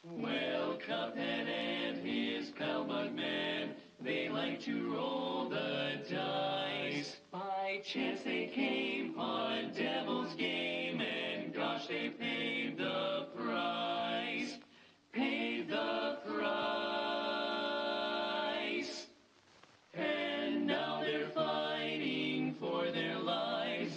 Well, Cuphead and his pal Mugman, they like to roll the dice. By chance they came on a devil's game, and gosh, they paid the price. Paid the price. And now they're fighting for their lives.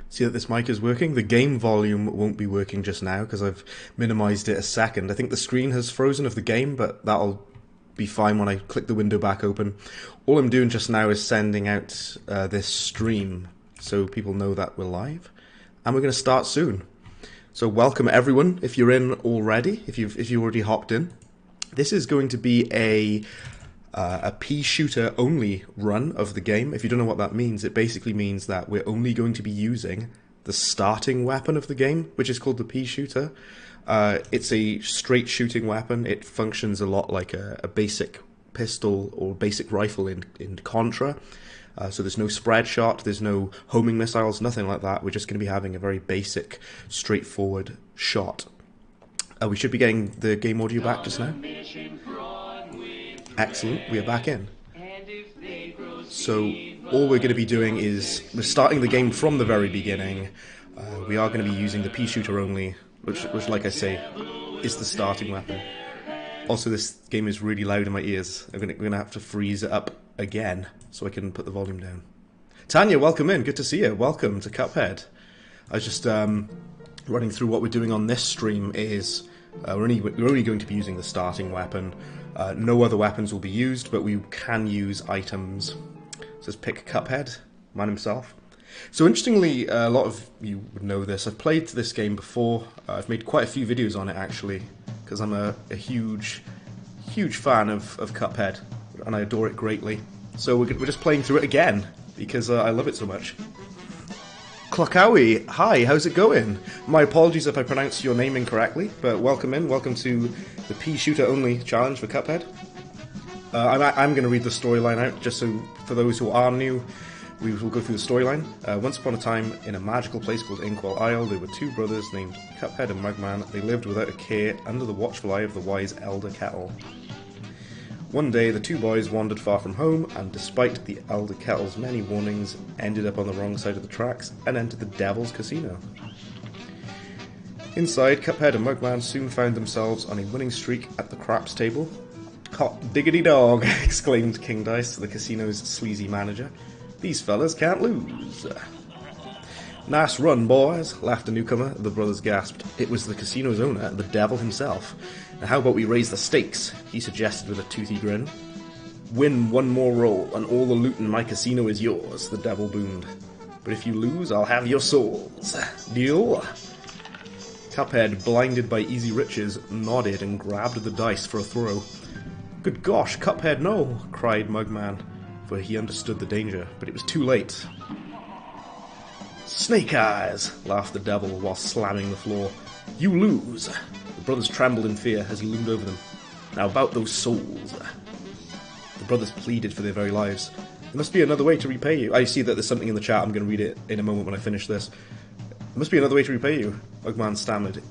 See that this mic is working? The game volume won't be working just now because I've minimized it a second. I think the screen has frozen of the game, but that'll be fine when I click the window back open. All I'm doing just now is sending out this stream so people know that we're live. And we're going to start soon. So welcome everyone, if you're in already, if you already hopped in. This is going to be a Peashooter only run of the game. If you don't know what that means, it basically means that we're only going to be using the starting weapon of the game, which is called the Peashooter. It's a straight shooting weapon. It functions a lot like a basic pistol or basic rifle in Contra. So there's no spread shot, there's no homing missiles, nothing like that. We're just going to be having a very basic, straightforward shot. We should be getting the game audio back just now. Excellent, we are back in. So all we're going to be doing is we're starting the game from the very beginning. We are going to be using the Peashooter only, which like I say, is the starting weapon. Also, this game is really loud in my ears. We're going to have to freeze it up again so I can put the volume down. Tanya, welcome in. Good to see you. Welcome to Cuphead. I was just running through what we're doing on this stream. Is we're only going to be using the starting weapon. No other weapons will be used, but we can use items. So let's pick Cuphead, man himself. So interestingly, a lot of you would know this. I've played this game before. I've made quite a few videos on it actually, because I'm a huge fan of Cuphead, and I adore it greatly. So we're just playing through it again, because I love it so much. Clockowie, hi, how's it going? My apologies if I pronounced your name incorrectly, but welcome in. Welcome to the Peashooter only challenge for Cuphead. I'm going to read the storyline out, just so for those who are new, we will go through the storyline. Once upon a time, in a magical place called Inkwell Isle, there were two brothers named Cuphead and Mugman. They lived without a care, under the watchful eye of the wise Elder Kettle. One day, the two boys wandered far from home, and despite the Elder Kettle's many warnings, ended up on the wrong side of the tracks and entered the Devil's Casino. Inside, Cuphead and Mugman soon found themselves on a winning streak at the craps table. "Hot diggity dog!" exclaimed King Dice, the casino's sleazy manager. "These fellas can't lose." "Nice run, boys," laughed the newcomer. The brothers gasped. It was the casino's owner, the devil himself. "Now how about we raise the stakes?" he suggested with a toothy grin. "Win one more roll, and all the loot in my casino is yours," the devil boomed. "But if you lose, I'll have your souls. Deal?" Cuphead, blinded by easy riches, nodded and grabbed the dice for a throw. "Good gosh, Cuphead, no!" cried Mugman, for he understood the danger, but it was too late. "Snake eyes!" laughed the devil while slamming the floor. "You lose!" The brothers trembled in fear as he loomed over them. "Now about those souls." The brothers pleaded for their very lives. "There must be another way to repay you." I see that there's something in the chat. I'm going to read it in a moment when I finish this. "There must be another way to repay you," Mugman stammered.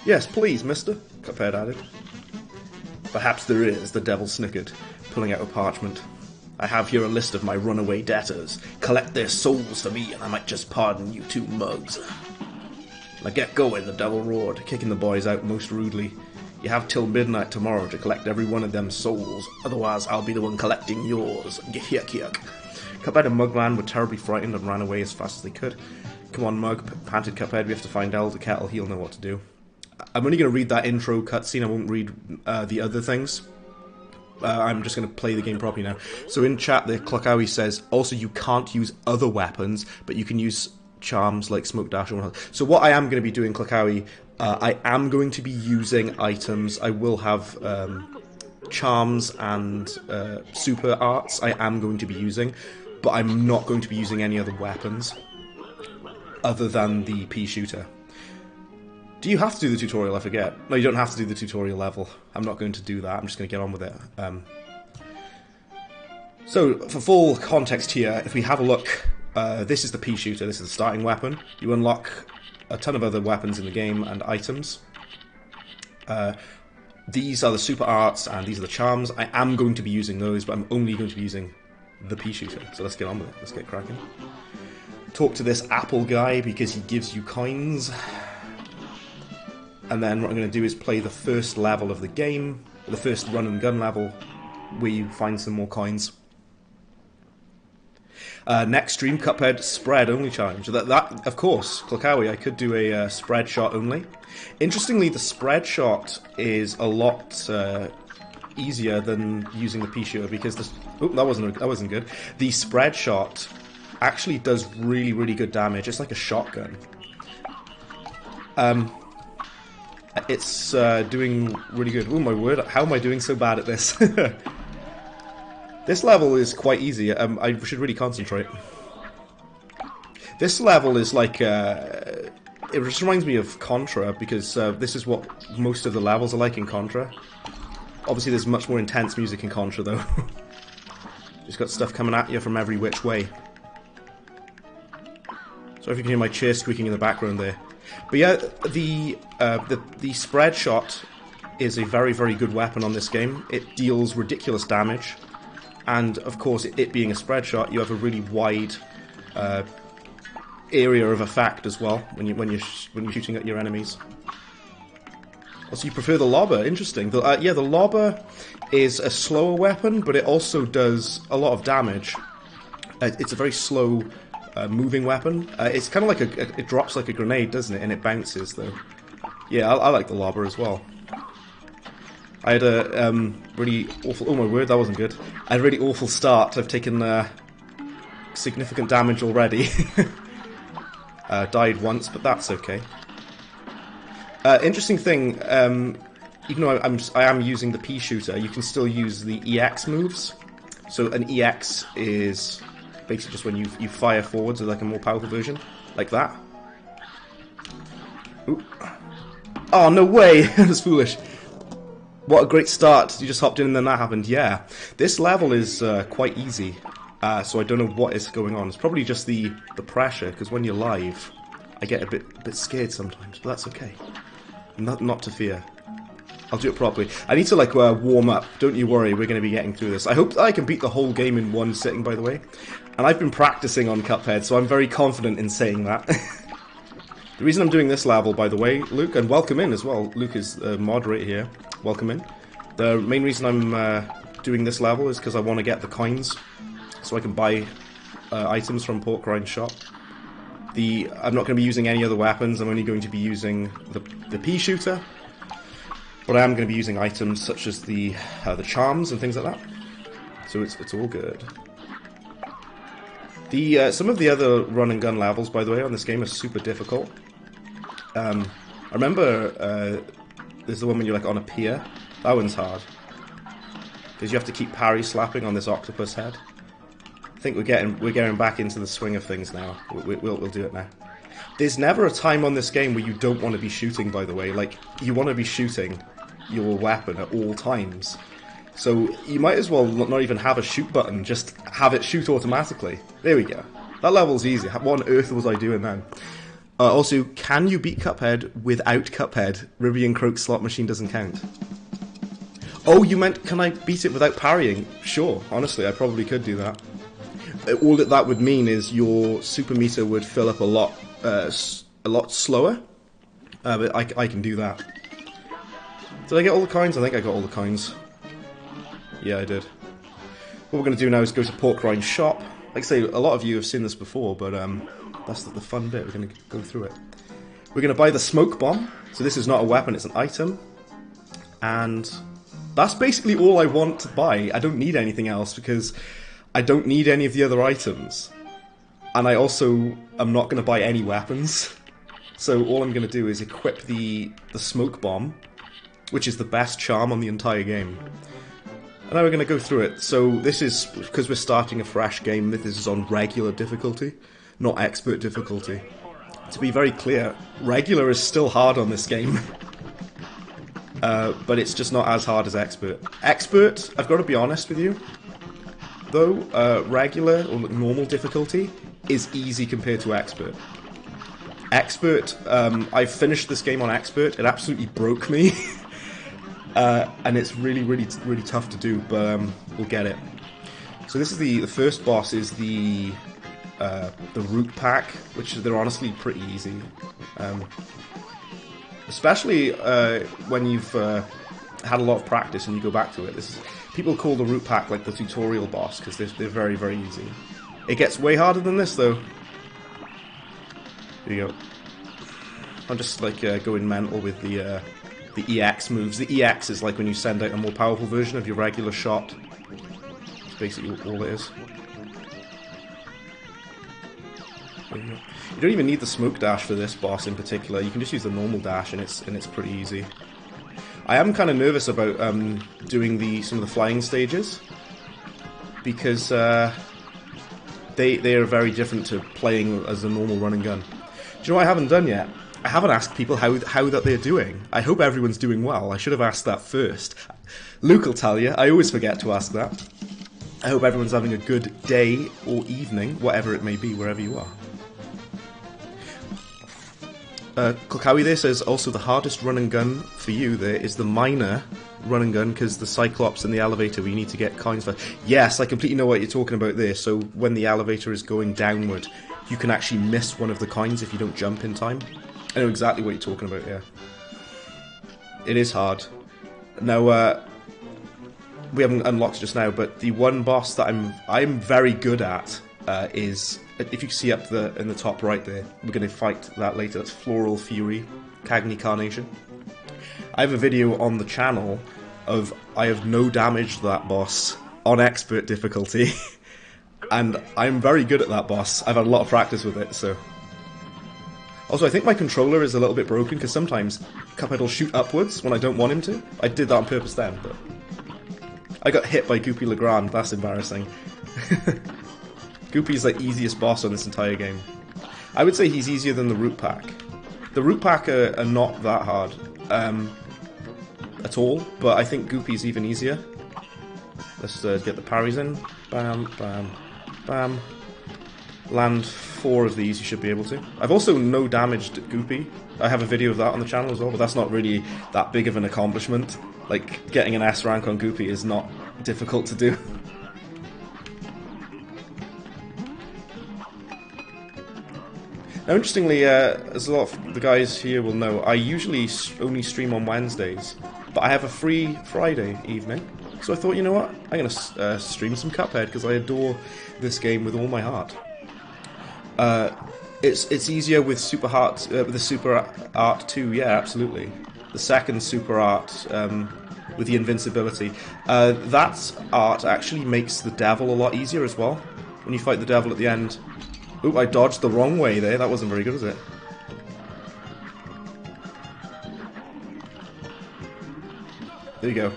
"Yes, please, mister," Cuphead added. "Perhaps there is," the devil snickered, pulling out a parchment. "I have here a list of my runaway debtors. Collect their souls for me, and I might just pardon you two mugs." "Now get going," the devil roared, kicking the boys out most rudely. "You have till midnight tomorrow to collect every one of them souls, otherwise I'll be the one collecting yours. Yuck, yuck. Cuphead and Mugman were terribly frightened and ran away as fast as they could. "Come on, Mug," panted Cuphead, "we have to find Elder Kettle, he'll know what to do." I'm only going to read that intro cutscene, I won't read the other things. I'm just going to play the game properly now. So in chat, the Clockowie says, also you can't use other weapons, but you can use charms like Smoke Dash or whatnot. So what I am going to be doing, Klakawi, I am going to be using items. I will have charms and super arts I am going to be using, but I'm not going to be using any other weapons other than the Peashooter. Do you have to do the tutorial? I forget. No, you don't have to do the tutorial level. I'm not going to do that. I'm just going to get on with it. So, for full context here, if we have a look, this is the Peashooter. This is the starting weapon. You unlock a ton of other weapons in the game and items. These are the super arts and these are the charms. I am going to be using those, but I'm only going to be using the Peashooter. So let's get on with it. Let's get cracking. Talk to this apple guy because he gives you coins. And then what I'm going to do is play the first level of the game, the first run and gun level, where you find some more coins. Next stream, Cuphead spread only challenge. That of course, Klakawi, I could do a spread shot only. Interestingly, the spread shot is a lot easier than using the Peashooter because this. Oh, that wasn't good. The spread shot actually does really good damage. It's like a shotgun. It's doing really good. Oh my word! How am I doing so bad at this? This level is quite easy. I should really concentrate. This level is like... it just reminds me of Contra, because this is what most of the levels are like in Contra. Obviously there's much more intense music in Contra, though. Just got stuff coming at you from every which way. Sorry if you can hear my chair squeaking in the background there. But yeah, the spread shot is a very good weapon on this game. It deals ridiculous damage. And, of course, it being a spread shot, you have a really wide area of effect as well when you're shooting at your enemies. Also, you prefer the lobber. Interesting. Yeah, the lobber is a slower weapon, but it also does a lot of damage. It's a very slow moving weapon. It's kind of like it drops like a grenade, doesn't it? And it bounces, though. Yeah, I like the lobber as well. I had a really awful... Oh my word, that wasn't good. I had a really awful start. I've taken significant damage already. Died once, but that's okay. Interesting thing, even though I am using the Peashooter, you can still use the EX moves. So an EX is basically just when you fire forwards with like a more powerful version, like that. Ooh. Oh, no way! That was foolish. What a great start. You just hopped in and then that happened. Yeah. This level is quite easy. So I don't know what is going on. It's probably just the pressure, because when you're live, I get a bit scared sometimes, but that's okay. Not to fear. I'll do it properly. I need to like warm up. Don't you worry, we're going to be getting through this. I hope that I can beat the whole game in one sitting, by the way. And I've been practicing on Cuphead, so I'm very confident in saying that. The reason I'm doing this level, by the way, Luke, and welcome in as well. Luke is the moderator here. Welcome in. The main reason I'm doing this level is because I want to get the coins, so I can buy items from Pork Rind Shop. I'm not going to be using any other weapons. I'm only going to be using the Peashooter, but I am going to be using items such as the charms and things like that. So it's all good. Some of the other run and gun levels, by the way, on this game are super difficult. I remember there's the one when you're like on a pier. That one's hard because you have to keep parry slapping on this octopus head. I think we're getting back into the swing of things now. We'll do it now. There's never a time on this game where you don't want to be shooting. By the way, like you want to be shooting your weapon at all times. So you might as well not even have a shoot button. Just have it shoot automatically. There we go. That level's easy. What on earth was I doing then? Also, can you beat Cuphead without Cuphead? Ruby and Croak's slot machine doesn't count. Oh, you meant can I beat it without parrying? Sure, honestly, I probably could do that. All that would mean is your super meter would fill up a lot slower. But I can do that. Did I get all the coins? I think I got all the coins. Yeah, I did. What we're going to do now is go to Pork Rind Shop. Like I say, a lot of you have seen this before, but that's the fun bit. We're going to go through it. We're going to buy the smoke bomb. So this is not a weapon, it's an item. And that's basically all I want to buy. I don't need anything else because I don't need any of the other items. And I also am not going to buy any weapons. So all I'm going to do is equip the smoke bomb, which is the best charm on the entire game. And now we're going to go through it. So this is, because we're starting a fresh game, this is on regular difficulty, not expert difficulty. To be very clear, regular is still hard on this game. But it's just not as hard as expert. Expert, I've got to be honest with you, though, regular or normal difficulty is easy compared to expert. Expert, I finished this game on expert, it absolutely broke me. And it's really, really, really tough to do, but we'll get it. So this is the first boss is the root pack, which they're honestly pretty easy. Especially when you've had a lot of practice and you go back to it. People call the root pack like the tutorial boss because they're very, very easy. It gets way harder than this though. There you go. I'm just like going mental with the EX moves. The EX is like when you send out a more powerful version of your regular shot. That's basically all it is. There you go. You don't even need the smoke dash for this boss in particular. You can just use the normal dash, and it's pretty easy. I am kind of nervous about doing some of the flying stages because they are very different to playing as a normal run and gun. Do you know what I haven't done yet? I haven't asked people how that they're doing. I hope everyone's doing well. I should have asked that first. Luke will tell you. I always forget to ask that. I hope everyone's having a good day or evening, whatever it may be, wherever you are. Kulkawi there says also the hardest run and gun for you there is the minor run and gun because the Cyclops and the elevator where you need to get coins for. Yes, I completely know what you're talking about there. So when the elevator is going downward, you can actually miss one of the coins if you don't jump in time. I know exactly what you're talking about, yeah. It is hard. Now, we haven't unlocked it just now, but the one boss that I'm very good at is, if you see up in the top right there, we're going to fight that later. That's Floral Fury, Cagni Carnation. I have a video on the channel of I have no damaged that boss on expert difficulty, and I'm very good at that boss. I've had a lot of practice with it, so. Also, I think my controller is a little bit broken because sometimes Cuphead will shoot upwards when I don't want him to. I did that on purpose then, but I got hit by Goopy Legrand. That's embarrassing. Goopy's the easiest boss on this entire game. I would say he's easier than the Root Pack. The Root Pack are not that hard at all, but I think Goopy's even easier. Let's get the parries in. Bam, bam, bam. Land 4 of these, you should be able to. I've also no damaged Goopy. I have a video of that on the channel as well, but that's not really that big of an accomplishment. Like, getting an S rank on Goopy is not difficult to do. Now, interestingly, as a lot of the guys here will know, I usually only stream on Wednesdays, but I have a free Friday evening. So I thought, you know what, I'm going to stream some Cuphead because I adore this game with all my heart. It's easier with Super Art, with the Super Art 2, yeah, absolutely. The second Super Art with the invincibility. That art actually makes the devil a lot easier as well. When you fight the devil at the end. Oop, I dodged the wrong way there. That wasn't very good, was it? There you go.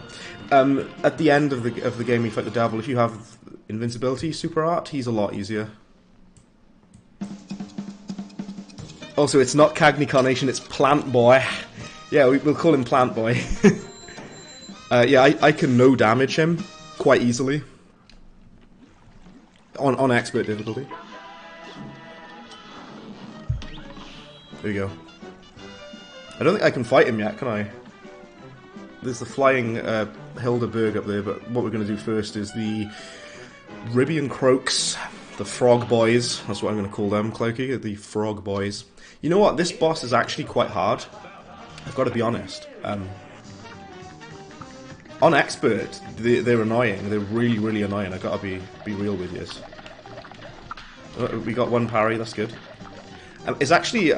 At the end of the game, when you fight the devil, if you have invincibility, Super Art, he's a lot easier. Also, it's not Cagni Carnation, it's Plant Boy. Yeah, we'll call him Plant Boy. Yeah, I can no damage him quite easily. On expert difficulty. There you go. I don't think I can fight him yet, can I? There's the flying Hildeberg up there, but what we're going to do first is the Ribbian Croaks, the Frog Boys. That's what I'm going to call them, Cloaky, the Frog Boys. You know what? This boss is actually quite hard. I've got to be honest. On expert, they're annoying. They're really, really annoying. I've got to be real with you. We got one parry. That's good. It's actually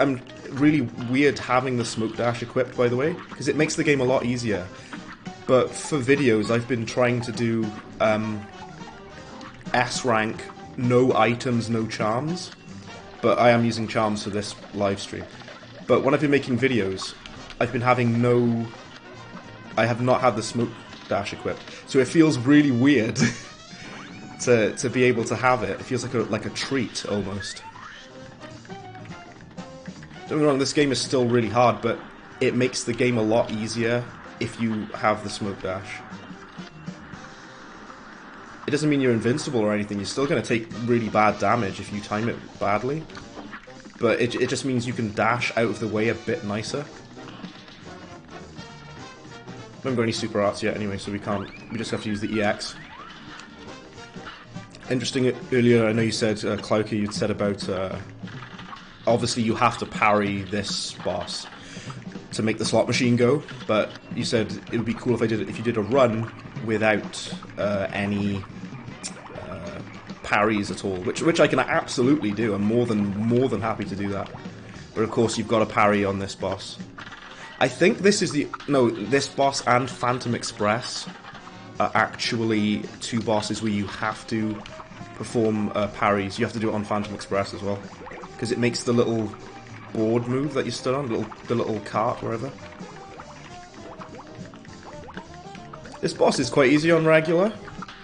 really weird having the smoke dash equipped, by the way, because it makes the game a lot easier. But for videos, I've been trying to do S rank, no items, no charms, but I am using charms for this live stream. But when I've been making videos, I've been having I have not had the smoke dash equipped, so it feels really weird to be able to have it. It feels like a treat almost. Don't get me wrong, this game is still really hard, but it makes the game a lot easier if you have the smoke dash. It doesn't mean you're invincible or anything. You're still going to take really bad damage if you time it badly. But it just means you can dash out of the way a bit nicer. We haven't got any super arts yet anyway, so we just have to use the EX. Interesting, earlier I know you said, Clouky, you'd said about, obviously you have to parry this boss to make the slot machine go, but you said it would be cool if you did a run without any parries at all, which I can absolutely do. I'm more than happy to do that. But of course you've got to parry on this boss. I think this is this boss and Phantom Express are actually two bosses where you have to perform parries. You have to do it on Phantom Express as well, because it makes the little board move that you stood on, the little cart, wherever. This boss is quite easy on regular.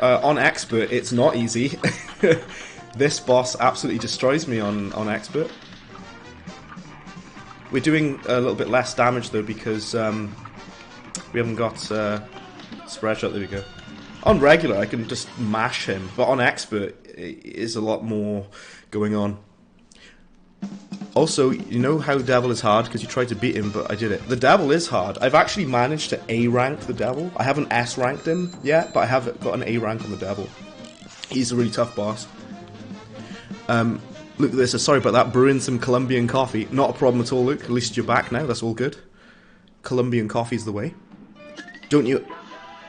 On expert, it's not easy. This boss absolutely destroys me on expert. We're doing a little bit less damage though because we haven't got spread shot. There we go. On regular, I can just mash him, but on expert, it is a lot more going on. Also, you know how Devil is hard because you tried to beat him, but I did it. The Devil is hard. I've actually managed to A rank the Devil. I haven't S ranked him yet, but I have got an A rank on the Devil. He's a really tough boss. Look at this. Sorry about that. Brewing some Colombian coffee. Not a problem at all, Luke. At least you're back now. That's all good. Colombian coffee's the way. Don't you?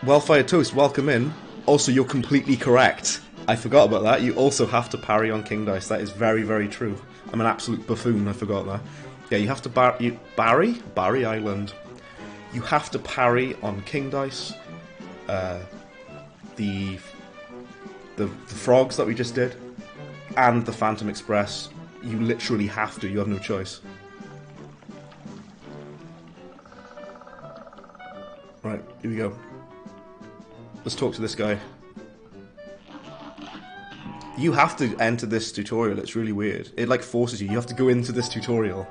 Well-fired toast. Welcome in. Also, you're completely correct. I forgot about that. You also have to parry on King Dice. That is very, very true. I'm an absolute buffoon. I forgot that. Yeah, you have to Barry Island. You have to parry on King Dice. The frogs that we just did. And the Phantom Express, you literally have to, you have no choice. Right, here we go. Let's talk to this guy. You have to enter this tutorial, it's really weird. It like forces you have to go into this tutorial.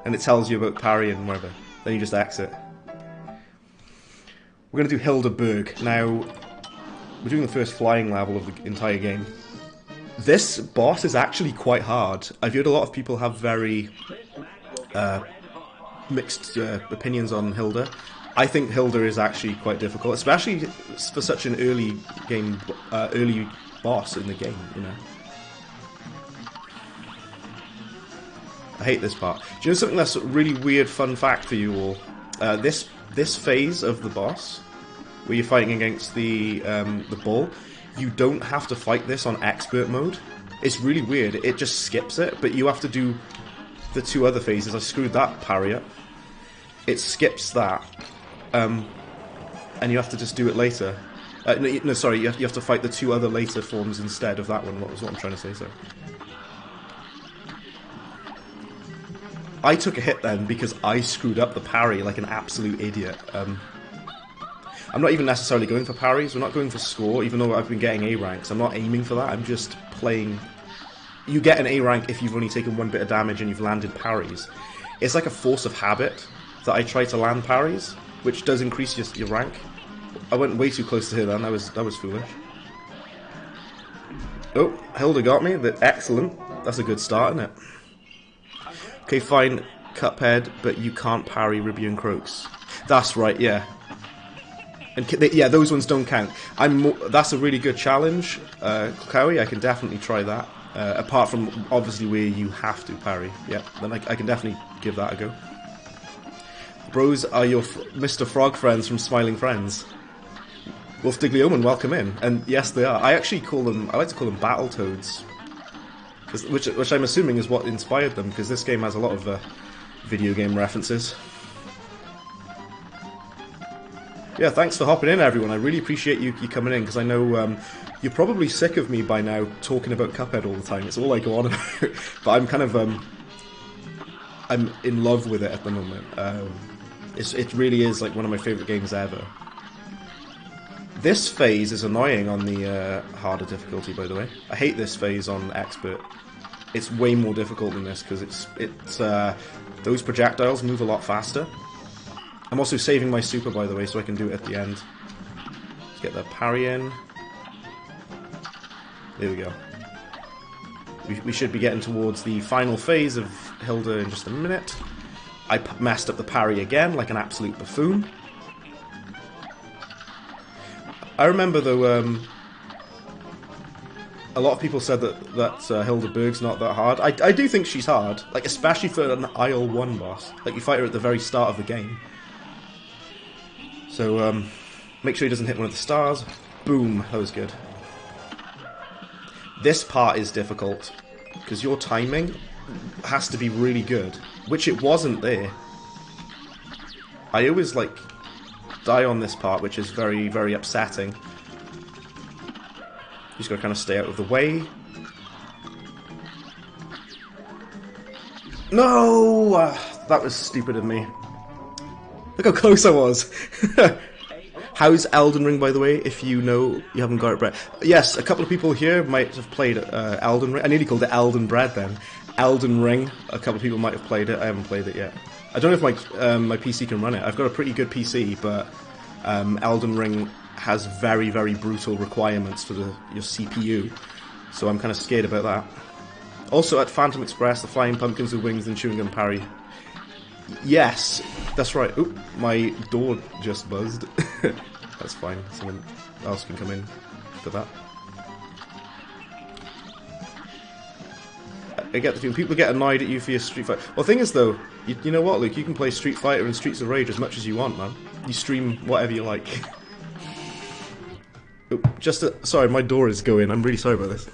And it tells you about parry and whatever. Then you just exit. We're going to do Hildeberg. Now, we're doing the first flying level of the entire game. This boss is actually quite hard. I've heard a lot of people have very mixed opinions on Hilda. I think Hilda is actually quite difficult, especially for such an early boss in the game, you know. I hate this part. Do you know something that's a really weird fun fact for you all? This phase of the boss, where you're fighting against the bull, you don't have to fight this on expert mode. It's really weird. It just skips it, but you have to do the two other phases. I screwed that parry up. It skips that, and you have to just do it later. No, sorry, you have to fight the two other later forms instead of that one. What was what I'm trying to say, sorry. I took a hit then because I screwed up the parry like an absolute idiot. I'm not even necessarily going for parries, we're not going for score, even though I've been getting A ranks. I'm not aiming for that, I'm just playing. You get an A rank if you've only taken one bit of damage and you've landed parries. It's like a force of habit that I try to land parries, which does increase your rank. I went way too close to her then, that was foolish. Oh, Hilda got me, excellent. That's a good start, isn't it? Okay, fine, Cuphead, but you can't parry Ribby and Croaks. That's right, yeah. And yeah, those ones don't count. That's a really good challenge, Chloe. I can definitely try that. Apart from obviously where you have to parry. Yeah, then I can definitely give that a go. Bros are your Mr. Frog friends from Smiling Friends. Wolf Diglioman, welcome in. And yes, they are. I like to call them Battletoads, which I'm assuming is what inspired them, because this game has a lot of video game references. Yeah, thanks for hopping in, everyone. I really appreciate you coming in, because I know You're probably sick of me by now talking about Cuphead all the time. It's all I go on about. But I'm kind of I'm in love with it at the moment. It really is like one of my favourite games ever. This phase is annoying on the harder difficulty, by the way. I hate this phase on expert. It's way more difficult than this because it's those projectiles move a lot faster. I'm also saving my super, by the way, so I can do it at the end. Let's get the parry in. There we go. We should be getting towards the final phase of Hilda in just a minute. I messed up the parry again, like an absolute buffoon. I remember, though, a lot of people said that Hilda Berg's not that hard. I do think she's hard, like especially for an Isle 1 boss. Like, you fight her at the very start of the game. So, make sure he doesn't hit one of the stars. Boom, that was good. This part is difficult, because your timing has to be really good, which it wasn't there. I always, like, die on this part, which is very, very upsetting. You just gotta kind of stay out of the way. No! That was stupid of me. Look how close I was! How's Elden Ring, by the way, if you know you haven't got it, Brett? Yes, a couple of people here might have played Elden Ring. I nearly called it Elden Bread then. Elden Ring, a couple of people might have played it. I haven't played it yet. I don't know if my PC can run it. I've got a pretty good PC, but Elden Ring has very, very brutal requirements for your CPU, so I'm kind of scared about that. Also, at Phantom Express, the flying pumpkins with wings and chewing gum parry. Yes, that's right. Oop, my door just buzzed. That's fine. Someone else can come in for that. I get the feeling people get annoyed at you for your Street Fighter. Well, the thing is, though, you know what, Luke? You can play Street Fighter and Streets of Rage as much as you want, man. You stream whatever you like. Oop, sorry, my door is going. I'm really sorry about this.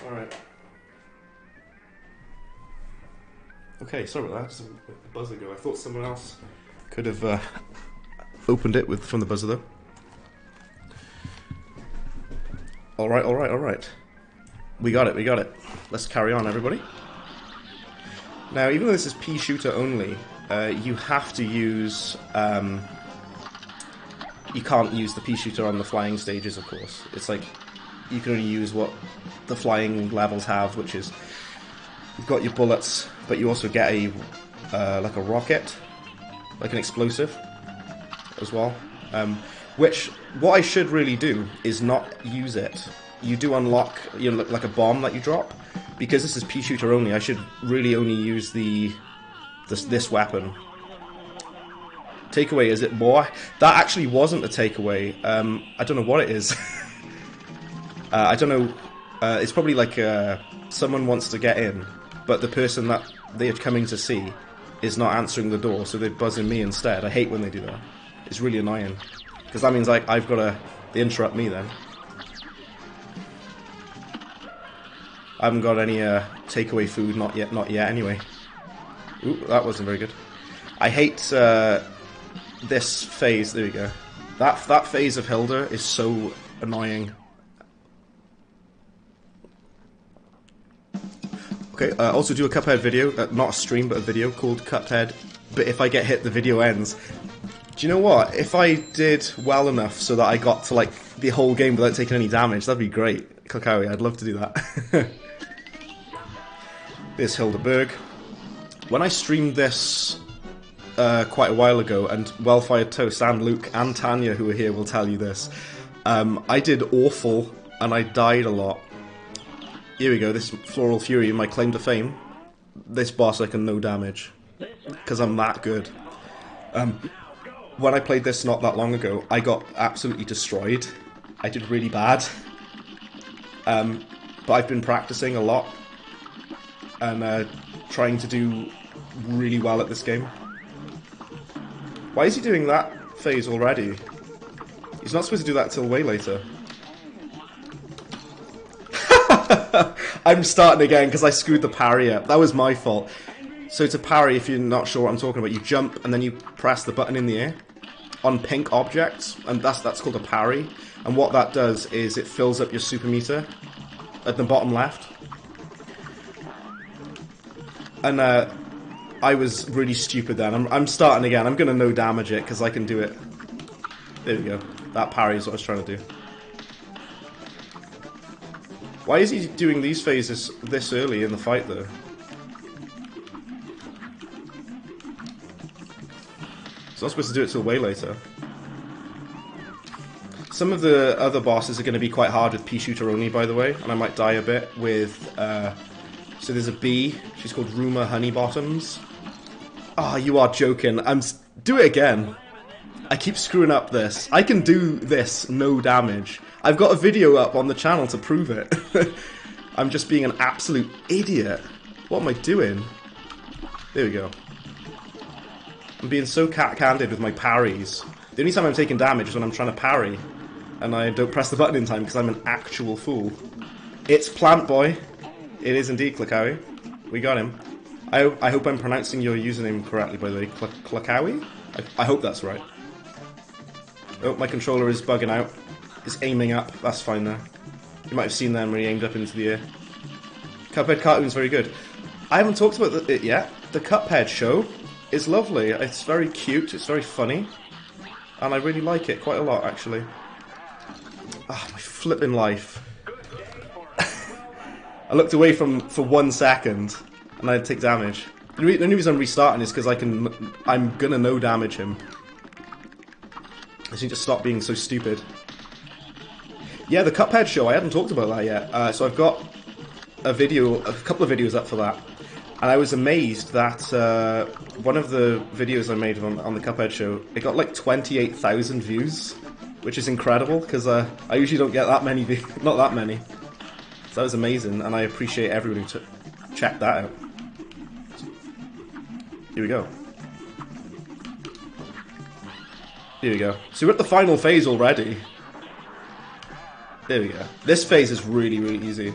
Alright. Okay, sorry about that. Just a buzz ago. I thought someone else could have opened it from the buzzer, though. Alright, alright, alright. We got it, we got it. Let's carry on, everybody. Now, even though this is Peashooter only, you have to use... you can't use the Peashooter on the flying stages, of course. It's like, you can only use what the flying levels have, which is... You've got your bullets, but you also get a like a rocket, like an explosive, as well. Which, what I should really do is not use it. You do unlock, like a bomb that you drop. Because this is Peashooter only, I should really only use this weapon. Takeaway, is it more? That actually wasn't a takeaway. I don't know what it is. I don't know. It's probably like someone wants to get in, but the person that they're coming to see is not answering the door, so they're buzzing me instead. I hate when they do that. It's really annoying. Because that means like I've got to... They interrupt me then. I haven't got any takeaway food, not yet anyway. Ooh, that wasn't very good. I hate this phase, there we go. That phase of Hilda is so annoying. Okay, also do a Cuphead video, not a stream, but a video called Cuphead, but if I get hit, the video ends. Do you know what? If I did well enough so that I got to like the whole game without taking any damage, that'd be great. Kakawi, I'd love to do that. There's Hilda Berg. When I streamed this quite a while ago, and Wellfired Toast and Luke and Tanya, who are here, will tell you this, I did awful and I died a lot. Here we go, this Floral Fury, my claim to fame. This boss I can no damage, because I'm that good. When I played this not that long ago, I got absolutely destroyed. I did really bad. But I've been practicing a lot, and trying to do really well at this game. Why is he doing that phase already? He's not supposed to do that till way later. I'm starting again because I screwed the parry up. That was my fault. So to parry, if you're not sure what I'm talking about, you jump and then you press the button in the air on pink objects, and that's called a parry. And what that does is it fills up your super meter at the bottom left. And I was really stupid then. I'm starting again. I'm gonna no damage it because I can do it. There we go. That parry is what I was trying to do. Why is he doing these phases this early in the fight though? He's not supposed to do it till way later. Some of the other bosses are going to be quite hard with Peashooter only, by the way, and I might die a bit with... so there's a bee, she's called Rumor Honeybottoms. Ah, oh, you are joking. Do it again. I keep screwing up this. I can do this, no damage. I've got a video up on the channel to prove it. I'm just being an absolute idiot. What am I doing? There we go. I'm being so cat-candid with my parries. The only time I'm taking damage is when I'm trying to parry. And I don't press the button in time because I'm an actual fool. It's Plant Boy. It is indeed Klakawi. We got him. I hope I'm pronouncing your username correctly, by the way. Klakawi? I hope that's right. Oh, my controller is bugging out. It's aiming up. That's fine there. You might have seen them when he aimed up into the air. Cuphead cartoon's very good. I haven't talked about it yet. The Cuphead show is lovely. It's very cute. It's very funny. And I really like it quite a lot, actually. Ah, my flipping life. I looked away for 1 second, and I take damage. The only reason I'm restarting is because I'm gonna no damage him. I just need to stop being so stupid. Yeah, the Cuphead show, I hadn't talked about that yet. So I've got a couple of videos up for that. And I was amazed that one of the videos I made on the Cuphead show, it got like 28,000 views, which is incredible, because I usually don't get that many views, not that many. So that was amazing, and I appreciate everyone who checked that out. Here we go. Here we go. So we're at the final phase already. There we go. This phase is really, really easy.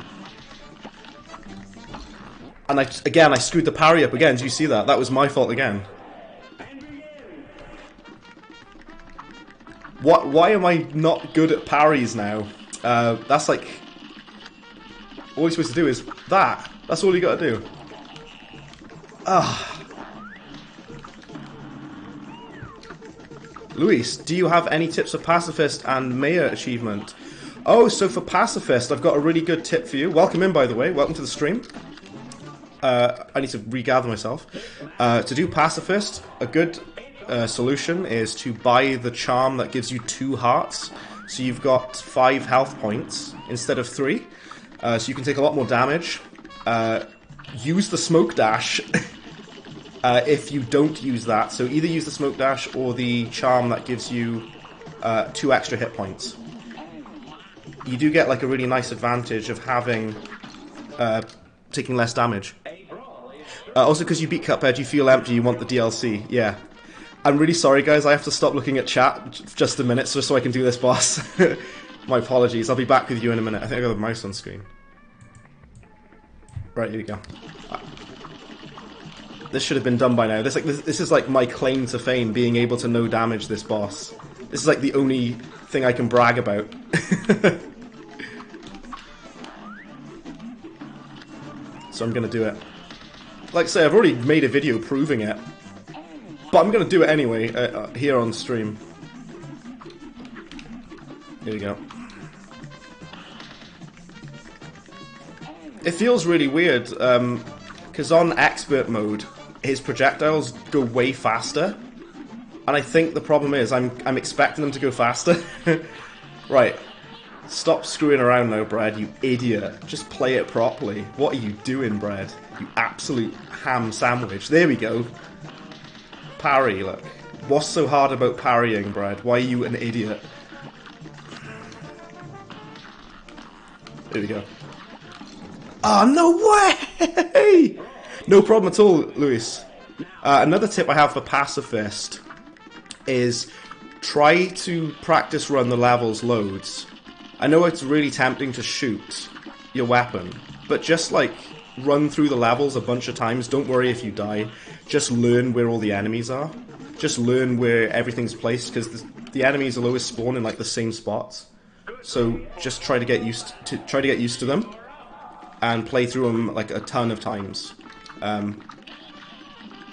And I screwed the parry up again. Do you see that? That was my fault again. Why am I not good at parries now? That's like... all you're supposed to do is that. That's all you gotta do. Ah. Luis, do you have any tips for Pacifist and Mayor achievement? Oh, so for Pacifist, I've got a really good tip for you. Welcome in, by the way. Welcome to the stream. I need to regather myself. To do Pacifist, a good solution is to buy the charm that gives you 2 hearts. So you've got 5 health points instead of 3. So you can take a lot more damage. Use the smoke dash if you don't use that. So either use the smoke dash or the charm that gives you 2 extra hit points. You do get like a really nice advantage of having taking less damage. Also, because you beat Cuphead, you feel empty, you want the DLC. Yeah. I'm really sorry, guys. I have to stop looking at chat just a minute so I can do this boss. My apologies. I'll be back with you in a minute. I think I got the mouse on screen. Right, here we go. This should have been done by now. This is like my claim to fame, being able to no damage this boss. This is like the only thing I can brag about. So I'm gonna do it. Like I say, I've already made a video proving it, but I'm gonna do it anyway here on stream. Here we go. It feels really weird, because on expert mode, his projectiles go way faster, and I think the problem is I'm expecting them to go faster. Right. Stop screwing around now, Brad, you idiot. Just play it properly. What are you doing, Brad? You absolute ham sandwich. There we go. Parry, look. What's so hard about parrying, Brad? Why are you an idiot? There we go. Oh, no way! No problem at all, Luis. Another tip I have for Pacifist is try to practice run the levels loads. I know it's really tempting to shoot your weapon, but just like run through the levels a bunch of times. Don't worry if you die. Just learn where all the enemies are. Just learn where everything's placed, because the enemies will always spawn in like the same spots. So just try to get used to them, and play through them like a ton of times.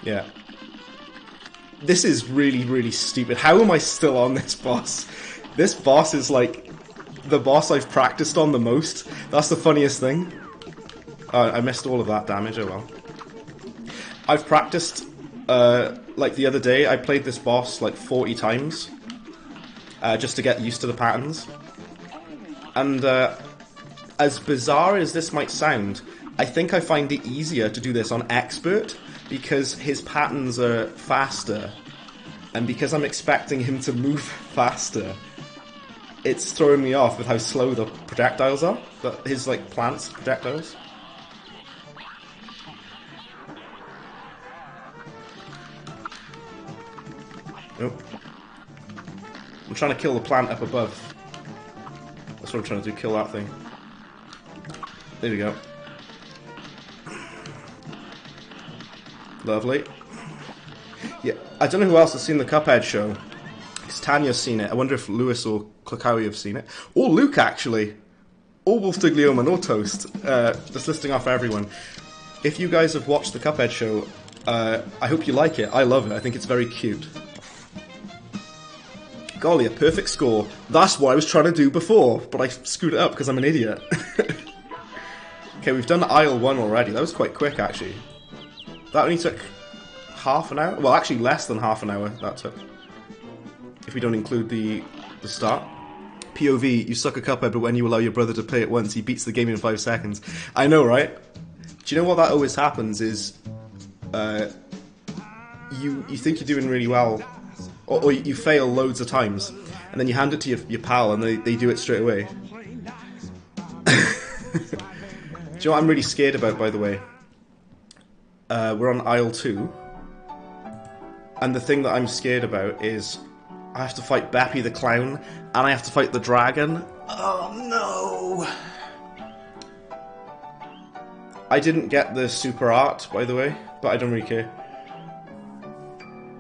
Yeah. This is really, really stupid. How am I still on this boss? This boss is like the boss I've practiced on the most. That's the funniest thing. I missed all of that damage, oh well. I've practiced, like the other day, I played this boss like 40 times. Just to get used to the patterns. And as bizarre as this might sound, I think I find it easier to do this on Expert, because his patterns are faster. And because I'm expecting him to move faster, it's throwing me off with how slow the projectiles are. His like plants projectiles. Nope. I'm trying to kill the plant up above. That's what I'm trying to do, kill that thing. There we go. Lovely. Yeah, I don't know who else has seen the Cuphead show. Because Tanya's seen it. I wonder if Lewis or Klakawi have seen it. Or Luke, actually. Or Wolfdiglioma, or Toast. Just listing off everyone. If you guys have watched the Cuphead show, I hope you like it. I love it. I think it's very cute. Golly, a perfect score. That's what I was trying to do before, but I screwed it up because I'm an idiot. Okay, we've done aisle 1 already. That was quite quick, actually. That only took half an hour? Well, actually less than half an hour that took. If we don't include the start. POV, you suck a Cuphead, but when you allow your brother to play it once, he beats the game in 5 seconds. I know, right? Do you know what that always happens is... you think you're doing really well, or you fail loads of times, and then you hand it to your pal and they do it straight away. Do you know what I'm really scared about, by the way? We're on aisle 2, and the thing that I'm scared about is I have to fight Beppy the Clown, and I have to fight the dragon. Oh no! I didn't get the super art, by the way, but I don't really care.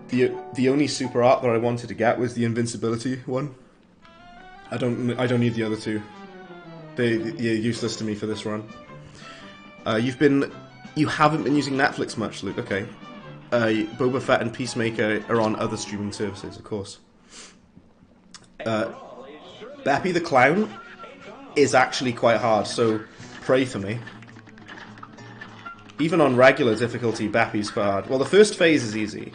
The only super art that I wanted to get was the invincibility one. I don't need the other two. They're useless to me for this run. You haven't been using Netflix much, Luke. Okay. Boba Fett and Peacemaker are on other streaming services, of course. Beppy the Clown is actually quite hard, so pray for me. Even on regular difficulty, Beppy's quite hard. Well, the first phase is easy,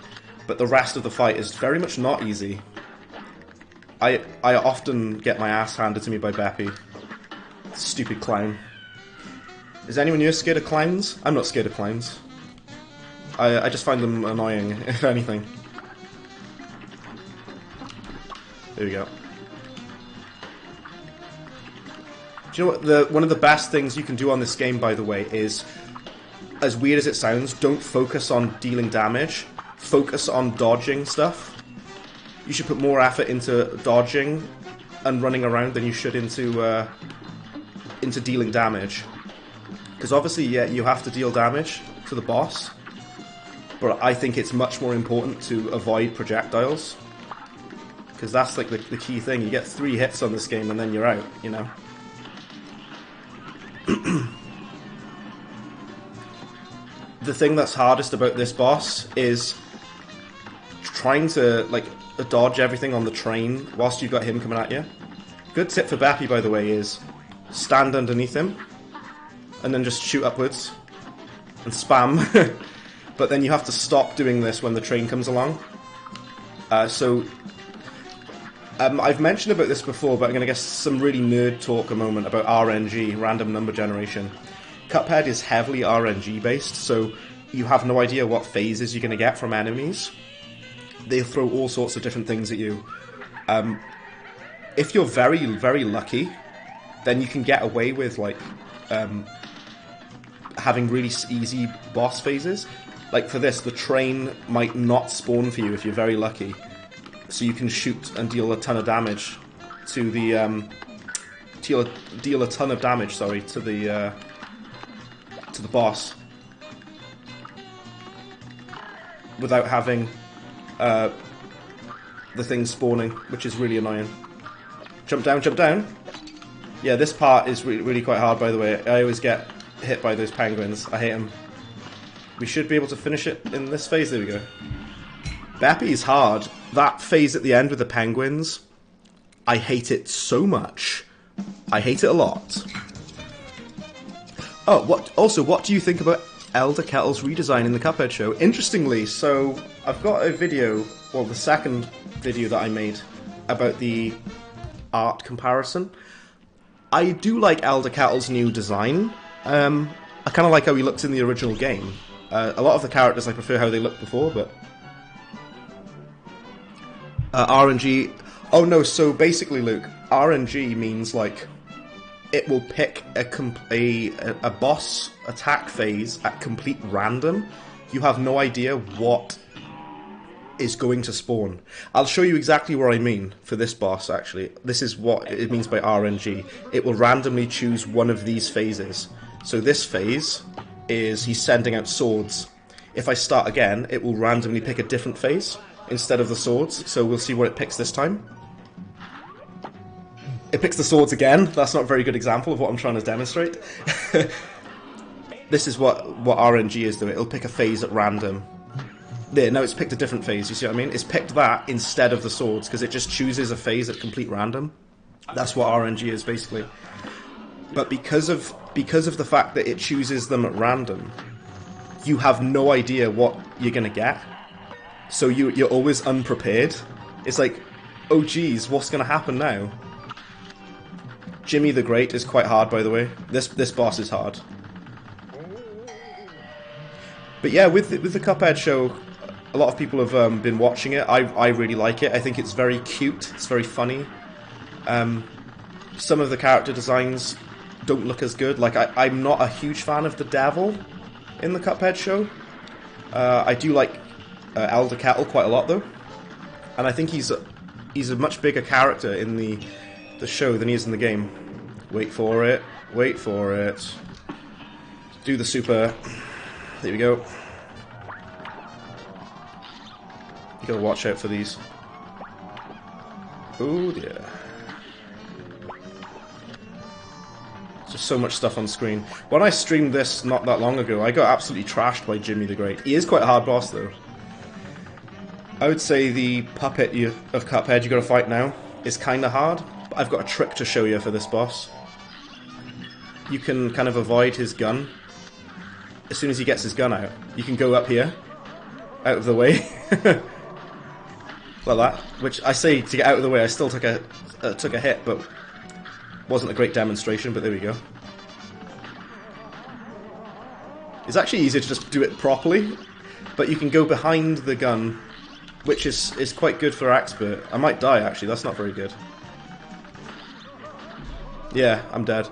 but the rest of the fight is very much not easy. I often get my ass handed to me by Beppy. Stupid clown. Is anyone here scared of clowns? I'm not scared of clowns. I just find them annoying, if anything. There we go. Do you know what? One of the best things you can do on this game, by the way, is, as weird as it sounds, don't focus on dealing damage. Focus on dodging stuff. You should put more effort into dodging and running around than you should into dealing damage. Because obviously, yeah, you have to deal damage to the boss, but I think it's much more important to avoid projectiles. Because that's like the key thing. You get 3 hits on this game and then you're out, you know? The thing that's hardest about this boss is trying to, like, dodge everything on the train whilst you've got him coming at you. Good tip for Beppy, by the way, is stand underneath him and then just shoot upwards and spam. But then you have to stop doing this when the train comes along. I've mentioned about this before, but I'm going to get some really nerd talk a moment about RNG, random number generation. Cuphead is heavily RNG based, so you have no idea what phases you're going to get from enemies. They throw all sorts of different things at you. If you're very, very lucky, then you can get away with, like, having really easy boss phases. Like for this, the train might not spawn for you if you're very lucky. So you can shoot and deal a ton of damage to the deal a ton of damage, sorry, to the to the boss without having the thing spawning, which is really annoying. Jump down, jump down. Yeah, this part is really quite hard, by the way. I always get hit by those penguins. I hate them. We should be able to finish it in this phase. There we go. Beppy is hard. That phase at the end with the penguins, I hate it so much. I hate it a lot. Oh, what do you think about Elder Kettle's redesign in the Cuphead show? Interestingly, so I've got a video, well, the second video that I made about the art comparison. I do like Elder Kettle's new design. I kind of like how he looked in the original game. A lot of the characters I prefer how they looked before, but RNG. Oh no! So basically, Luke, RNG means like it will pick a boss attack phase at complete random. You have no idea what is going to spawn. I'll show you exactly what I mean for this boss, actually. This is what it means by RNG. It will randomly choose one of these phases. So this phase is he's sending out swords. If I start again, it will randomly pick a different phase instead of the swords. So we'll see what it picks this time. It picks the swords again. That's not a very good example of what I'm trying to demonstrate. This is what RNG is doing. It'll pick a phase at random. There, no, it's picked a different phase, you see what I mean? It's picked that instead of the swords, because it just chooses a phase at complete random. That's what RNG is, basically. But because of the fact that it chooses them at random, you have no idea what you're going to get. So you're always unprepared. It's like, oh geez, what's going to happen now? Jimmy the Great is quite hard, by the way. This boss is hard. But yeah, with the Cuphead show, a lot of people have been watching it. I really like it. I think it's very cute. It's very funny. Some of the character designs don't look as good. Like, I'm not a huge fan of the devil in the Cuphead show. I do like Elder Kettle quite a lot, though. And I think he's a much bigger character in the show than he is in the game. Wait for it. Wait for it. Do the super. There we go. You gotta watch out for these. Oh dear. Just so much stuff on screen. When I streamed this not that long ago, I got absolutely trashed by Jimmy the Great. He is quite a hard boss, though. I would say the puppet of Cuphead you gotta fight now is kinda hard, but I've got a trick to show you for this boss. You can kind of avoid his gun. As soon as he gets his gun out, you can go up here, out of the way, like that. Which I say to get out of the way. I still took a hit, but wasn't a great demonstration. But there we go. It's actually easier to just do it properly, but you can go behind the gun, which is quite good for expert. I might die actually. That's not very good. Yeah, I'm dead.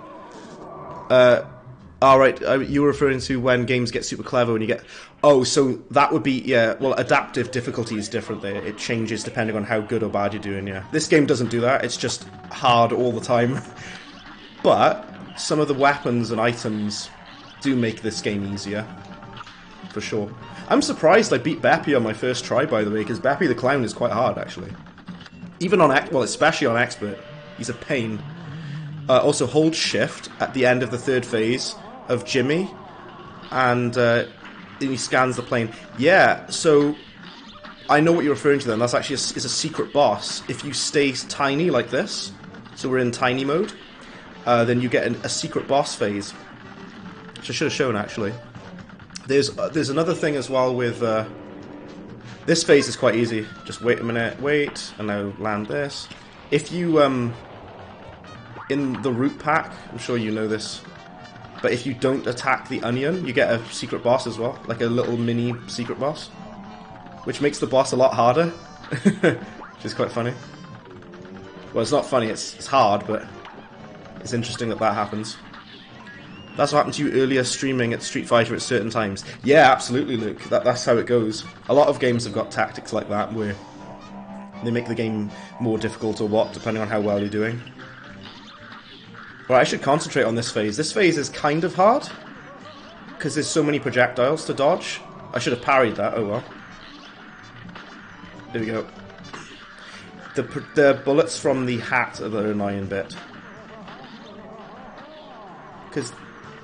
Alright, you were referring to when games get super clever when you get... Oh, so that would be, yeah, well, adaptive difficulty is different there. It changes depending on how good or bad you're doing, yeah. This game doesn't do that, it's just hard all the time. But some of the weapons and items do make this game easier. For sure. I'm surprised I beat Beppy on my first try, by the way, because Beppy the Clown is quite hard, actually. Even on, well, especially on Expert. He's a pain. Also, hold shift at the end of the third phase of Jimmy, and he scans the plane. Yeah, so I know what you're referring to then. That's actually is a secret boss. If you stay tiny like this, so we're in tiny mode, then you get a secret boss phase, which I should have shown actually. There's another thing as well with this phase is quite easy. Just wait a minute, wait, and now land this. If you in the root pack, I'm sure you know this, but if you don't attack the onion, you get a secret boss as well, like a little mini secret boss, which makes the boss a lot harder, which is quite funny. Well, it's not funny, it's hard, but it's interesting that happens. That's what happened to you earlier streaming at Street Fighter at certain times. Yeah, absolutely, Luke. That's how it goes. A lot of games have got tactics like that where they make the game more difficult or what, depending on how well you're doing. Right, I should concentrate on this phase. This phase is kind of hard, because there's so many projectiles to dodge. I should have parried that, oh well. There we go. The bullets from the hat are the annoying bit. Because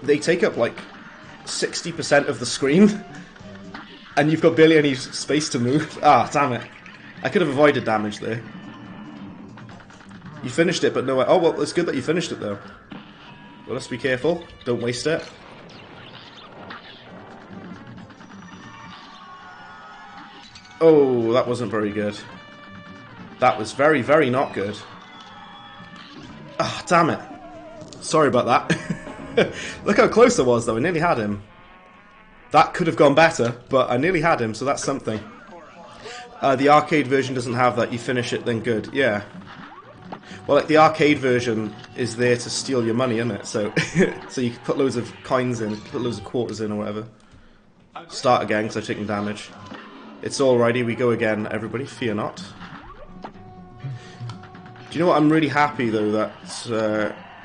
they take up like 60% of the screen. And you've got barely any space to move. Ah, damn it. I could have avoided damage there. You finished it, but no way. Oh, well, it's good that you finished it, though. Well, let's be careful. Don't waste it. Oh, that wasn't very good. That was very, very not good. Ah, damn it. Sorry about that. Look how close I was, though. I nearly had him. That could have gone better, but I nearly had him, so that's something. The arcade version doesn't have that. You finish it, then good. Yeah. Well, like, the arcade version is there to steal your money, isn't it? So, so you can put loads of coins in, put loads of quarters in or whatever. Start again, because I've taken damage. It's alrighty, we go again, everybody. Fear not. Do you know what? I'm really happy, though, that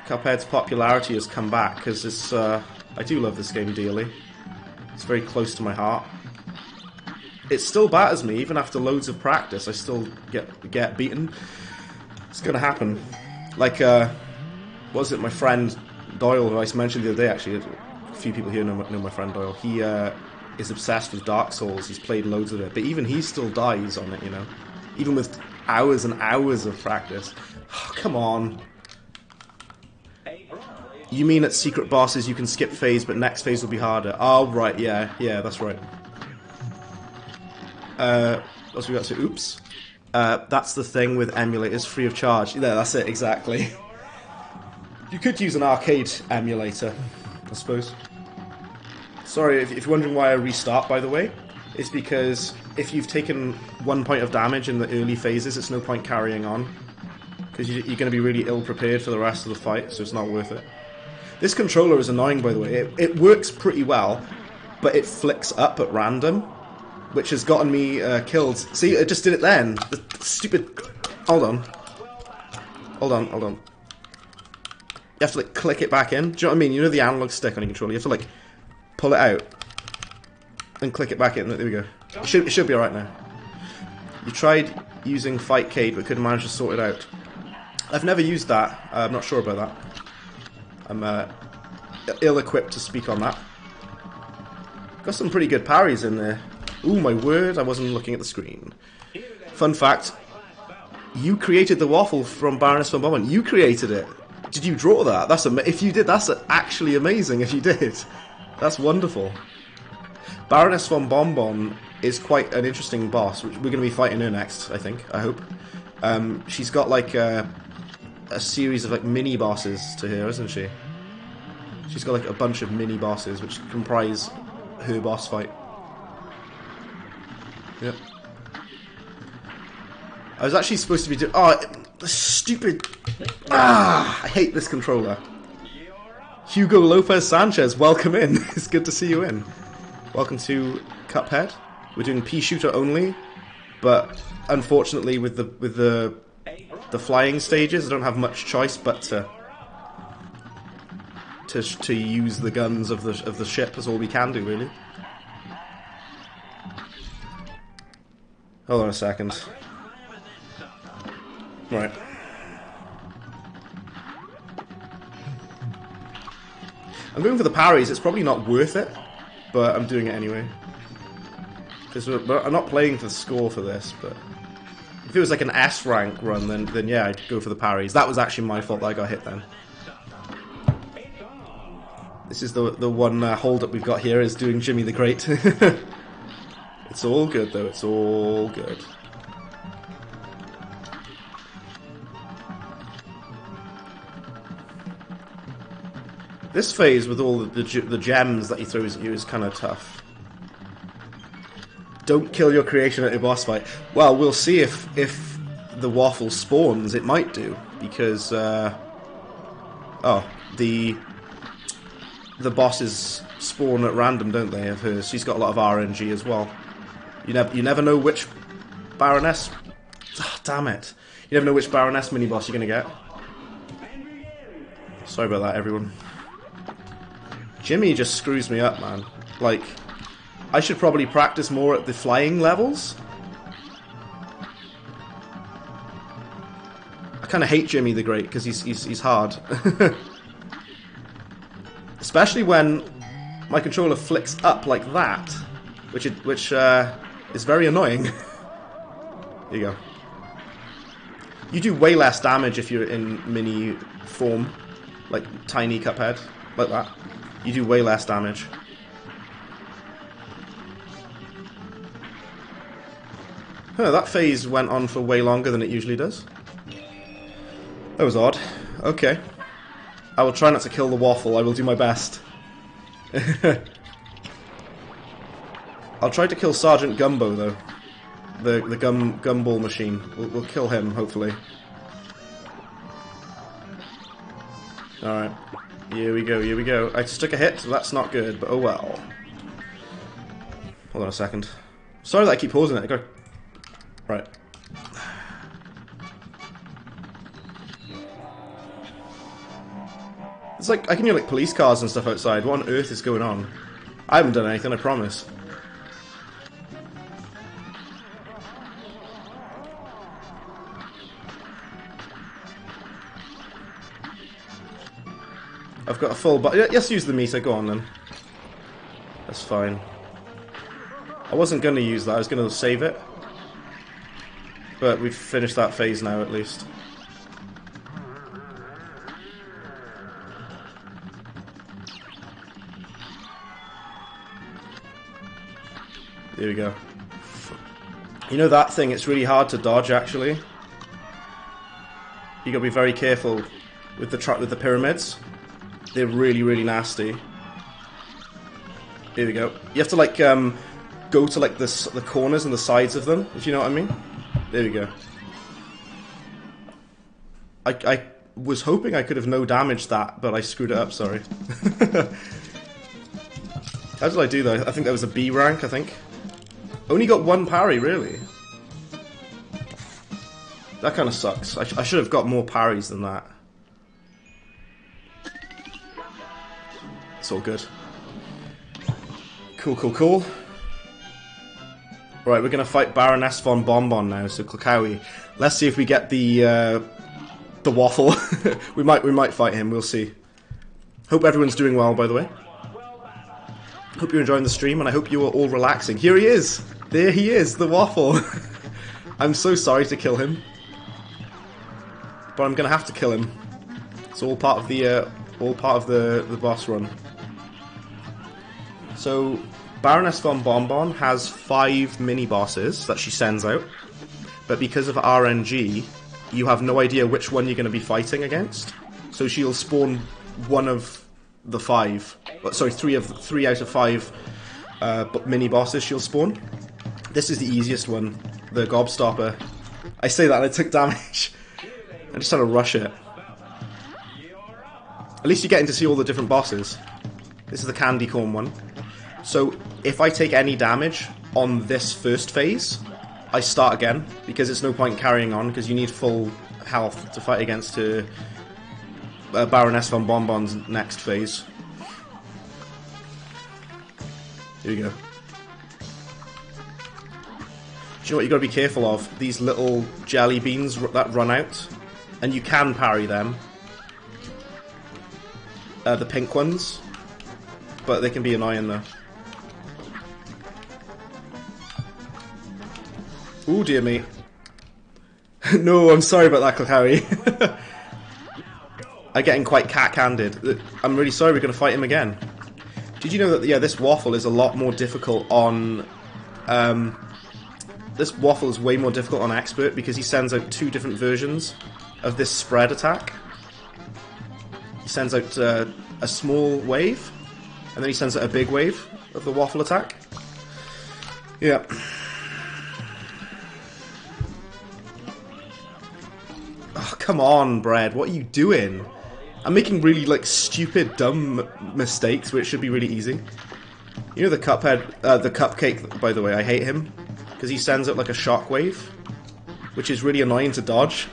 Cuphead's popularity has come back, because it's, I do love this game dearly. It's very close to my heart. It still batters me, even after loads of practice. I still get beaten. It's gonna happen. Like, what was it, my friend Doyle, who I mentioned the other day, actually. A few people here know my friend Doyle. He is obsessed with Dark Souls. He's played loads of it. But even he still dies on it, you know? Even with hours and hours of practice. Oh, come on. You mean at secret bosses you can skip phase, but next phase will be harder? Oh, right, yeah, that's right. What's we got to? Oops. That's the thing with emulators, free of charge. Yeah, that's it, exactly. You could use an arcade emulator, I suppose. Sorry, if you're wondering why I restart, by the way, it's because if you've taken 1 point of damage in the early phases, it's no point carrying on. Because you're going to be really ill-prepared for the rest of the fight, so it's not worth it. This controller is annoying, by the way. It works pretty well, but it flicks up at random, which has gotten me killed. See, it just did it then. The stupid... Hold on. Hold on. You have to, like, click it back in. Do you know what I mean? You know the analog stick on your controller? You have to, like, pull it out and click it back in. There we go. It should be alright now. You tried using Fightcade, but couldn't manage to sort it out. I've never used that. I'm not sure about that. I'm ill-equipped to speak on that. Got some pretty good parries in there. Ooh, my word, I wasn't looking at the screen. Fun fact, you created the waffle from Baroness von Bonbon. You created it. Did you draw that? If you did, that's actually amazing if you did. That's wonderful. Baroness von Bonbon is quite an interesting boss. We're going to be fighting her next, I think. I hope. She's got like a series of like mini bosses to her, isn't she? She's got like a bunch of mini bosses which comprise her boss fight. Yep. I was actually supposed to be doing... Oh, the stupid... Ah! I hate this controller. Hugo Lopez Sanchez, welcome in. It's good to see you in. Welcome to Cuphead. We're doing Peashooter only, but unfortunately with the flying stages, I don't have much choice but to use the guns of the ship. That's all we can do, really. Hold on a second. Right. I'm going for the parries. It's probably not worth it, but I'm doing it anyway. Because I'm not playing for the score for this, but if it was like an S rank run, then yeah, I'd go for the parries. That was actually my fault that I got hit then. This is the one hold up we've got here, is doing Jimmy the Great. It's all good though, it's all good. This phase with all the gems that he throws at you is kind of tough. Don't kill your creation at a boss fight. Well, we'll see if the waffle spawns. It might do, because oh, the bosses spawn at random, don't they? Of hers, she's got a lot of RNG as well. You never know which Baroness. Oh, damn it! You never know which Baroness mini boss you're gonna get. Sorry about that, everyone. Jimmy just screws me up, man. Like, I should probably practice more at the flying levels. I kind of hate Jimmy the Great because he's hard. Especially when my controller flicks up like that, which is very annoying. Here you go. You do way less damage if you're in mini form, like tiny Cuphead, like that. You do way less damage. Huh, that phase went on for way longer than it usually does. That was odd. Okay. I will try not to kill the waffle. I will do my best. I'll try to kill Sergeant Gumbo, though. The gumball machine. We'll kill him, hopefully. Alright. Here we go, here we go. I just took a hit, so that's not good, but oh well. Hold on a second. Sorry that I keep pausing it. Right. It's like, I can hear like police cars and stuff outside. What on earth is going on? I haven't done anything, I promise. I've got a full let's use the meter, go on then. That's fine. I wasn't going to use that, I was going to save it. But we've finished that phase now, at least. There we go. You know that thing, it's really hard to dodge, actually. You gotta be very careful with the pyramids. They're really, really nasty. Here we go. You have to, like, go to, like, the corners and the sides of them, if you know what I mean. There we go. I was hoping I could have no damaged that, but I screwed it up, sorry. How did I do that? I think that was a B rank, I think. Only got one parry, really? That kind of sucks. I should have got more parries than that. It's all good. Cool, cool, cool. Right, we're gonna fight Baroness von Bonbon now, so Klakawi. Let's see if we get the waffle. we might fight him, we'll see. Hope everyone's doing well, by the way. Hope you're enjoying the stream, and I hope you are all relaxing. Here he is! There he is, the waffle! I'm so sorry to kill him. But I'm gonna have to kill him. It's all part of the boss run. So, Baroness von Bonbon has 5 mini-bosses that she sends out. But because of RNG, you have no idea which one you're going to be fighting against. So she'll spawn one of the 5. Sorry, 3 out of 5 mini-bosses she'll spawn. This is the easiest one, the Gobstopper. I say that and I took damage. I just had to rush it. At least you're getting to see all the different bosses. This is the candy corn one. So, if I take any damage on this first phase, I start again, because it's no point carrying on, because you need full health to fight against Baroness von Bonbon's next phase. Here we go. Do you know what you got to be careful of? These little jelly beans that run out, and you can parry them. The pink ones, but they can be annoying though. Ooh, dear me. No, I'm sorry about that, Klakawi. I'm getting quite cat-handed. I'm really sorry, we're going to fight him again. Did you know that, yeah, this waffle is a lot more difficult on... this waffle is way more difficult on Expert because he sends out 2 different versions of this spread attack. He sends out a small wave, and then he sends out a big wave of the waffle attack. Yeah. Oh, come on, Bread. What are you doing? I'm making really, like, stupid, dumb mistakes where it should be really easy. You know the Cuphead, the Cupcake, by the way, I hate him. Because he sends out, like, a shockwave. Which is really annoying to dodge.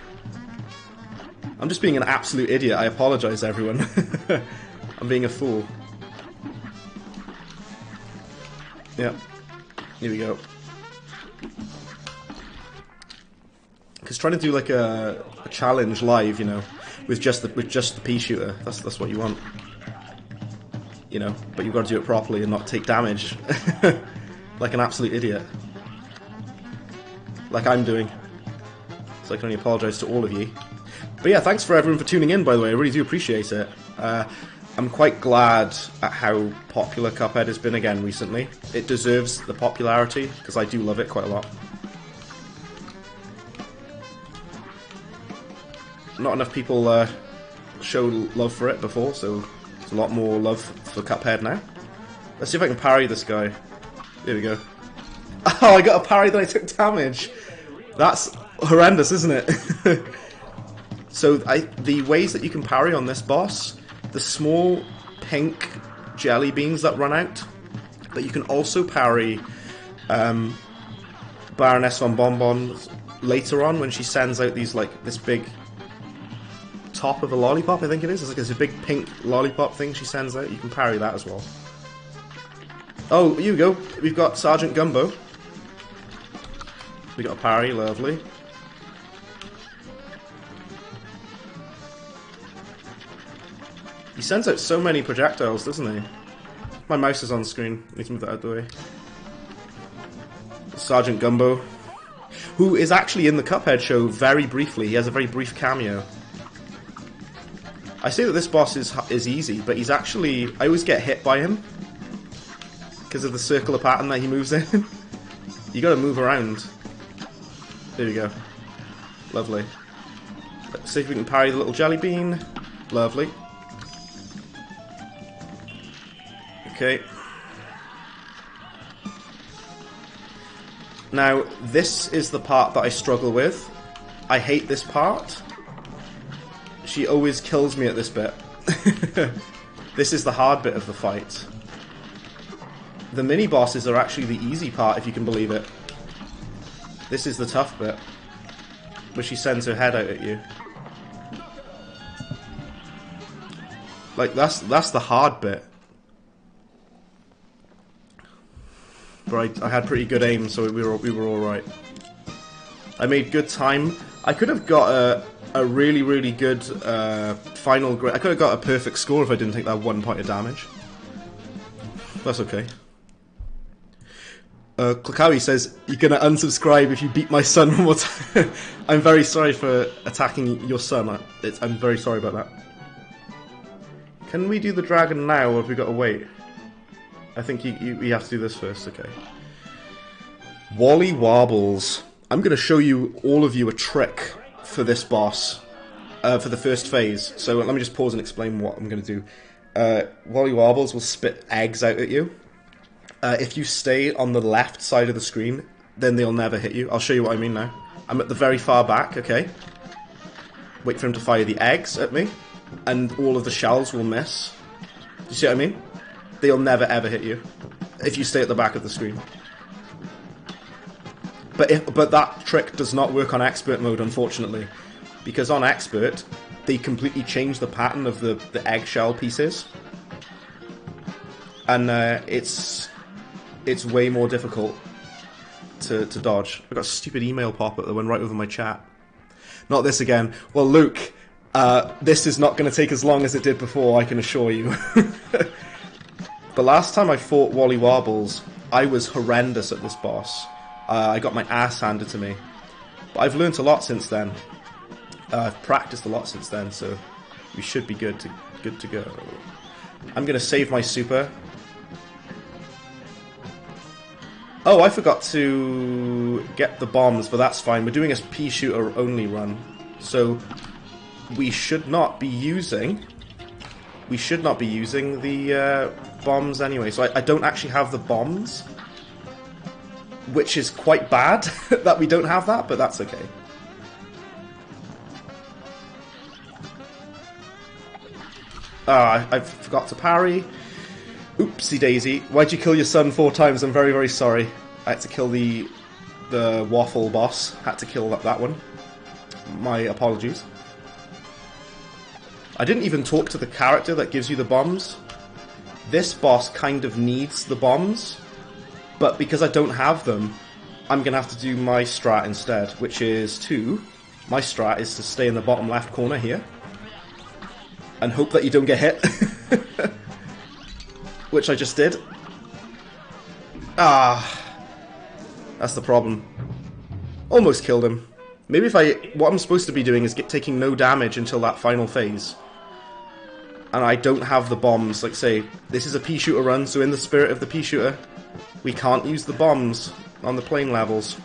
I'm just being an absolute idiot. I apologize, everyone. I'm being a fool. Yep. Here we go. Because trying to do like a challenge live, you know, with just the Peashooter, that's what you want. You know, but you've got to do it properly and not take damage. Like an absolute idiot. Like I'm doing. So I can only apologise to all of you. But yeah, thanks for everyone for tuning in, by the way. I really do appreciate it. I'm quite glad at how popular Cuphead has been again recently. It deserves the popularity, because I do love it quite a lot. Not enough people show love for it before, so there's a lot more love for Cuphead now. Let's see if I can parry this guy. There we go. Oh, I got a parry, then I took damage. That's horrendous, isn't it? So the ways that you can parry on this boss, the small pink jelly beans that run out, but you can also parry Baroness von Bonbon later on when she sends out these, like, this big top of a lollipop, I think it is. It's a big pink lollipop thing she sends out. You can parry that as well. Oh, here we go. We've got Sergeant Gumbo. We got a parry, lovely. He sends out so many projectiles, doesn't he? My mouse is on screen. I need to move that out of the way. Sergeant Gumbo, who is actually in the Cuphead show very briefly. He has a very brief cameo. I say that this boss is easy, but he's actually... I always get hit by him because of the circular pattern that he moves in. You gotta move around. There we go. Lovely. Let's see if we can parry the little jelly bean. Lovely. Okay. Now, this is the part that I struggle with. I hate this part. She always kills me at this bit. This is the hard bit of the fight. The mini-bosses are actually the easy part, if you can believe it. This is the tough bit, where she sends her head out at you. Like, that's the hard bit. But I had pretty good aim, so we were alright. I made good time. I could have got a really, really good final grade. I could have got a perfect score if I didn't take that 1 point of damage. That's okay. Klakawi says, you're gonna unsubscribe if you beat my son one more time. I'm very sorry for attacking your son. I'm very sorry about that. Can we do the dragon now, or have we got to wait? I think you have to do this first, okay. Wally Warbles. I'm gonna show all of you a trick for this boss, for the first phase. So let me just pause and explain what I'm gonna do. Wally Warbles will spit eggs out at you. If you stay on the left side of the screen, then they'll never hit you. I'll show you what I mean now. I'm at the very far back, okay? Wait for him to fire the eggs at me, and all of the shells will miss. Do you see what I mean? They'll never ever hit you if you stay at the back of the screen. But that trick does not work on expert mode, unfortunately, because on expert they completely change the pattern of the eggshell pieces, and it's way more difficult to dodge. I got a stupid email pop-up that went right over my chat. Not this again. Well, Luke, this is not going to take as long as it did before, I can assure you. The last time I fought Wally Warbles, I was horrendous at this boss. I got my ass handed to me. But I've learnt a lot since then. I've practiced a lot since then, so we should be good to go. I'm going to save my super. Oh, I forgot to get the bombs, but that's fine. We're doing a Peashooter only run, so we should not be using the bombs anyway. So I don't actually have the bombs, which is quite bad that we don't have that, but that's okay. I forgot to parry. Oopsie daisy. Why'd you kill your son 4 times? I'm very, very sorry. I had to kill the waffle boss. Had to kill that one. My apologies. I didn't even talk to the character that gives you the bombs. This boss kind of needs the bombs But because I don't have them, I'm going to have to do my strat instead, which is my strat is to stay in the bottom left corner here and hope that you don't get hit. Which I just did. Ah, that's the problem. Almost killed him. Maybe what I'm supposed to be doing is taking no damage until that final phase. And I don't have the bombs. Like, say, this is a Peashooter run, so in the spirit of the Peashooter, we can't use the bombs on the plane levels.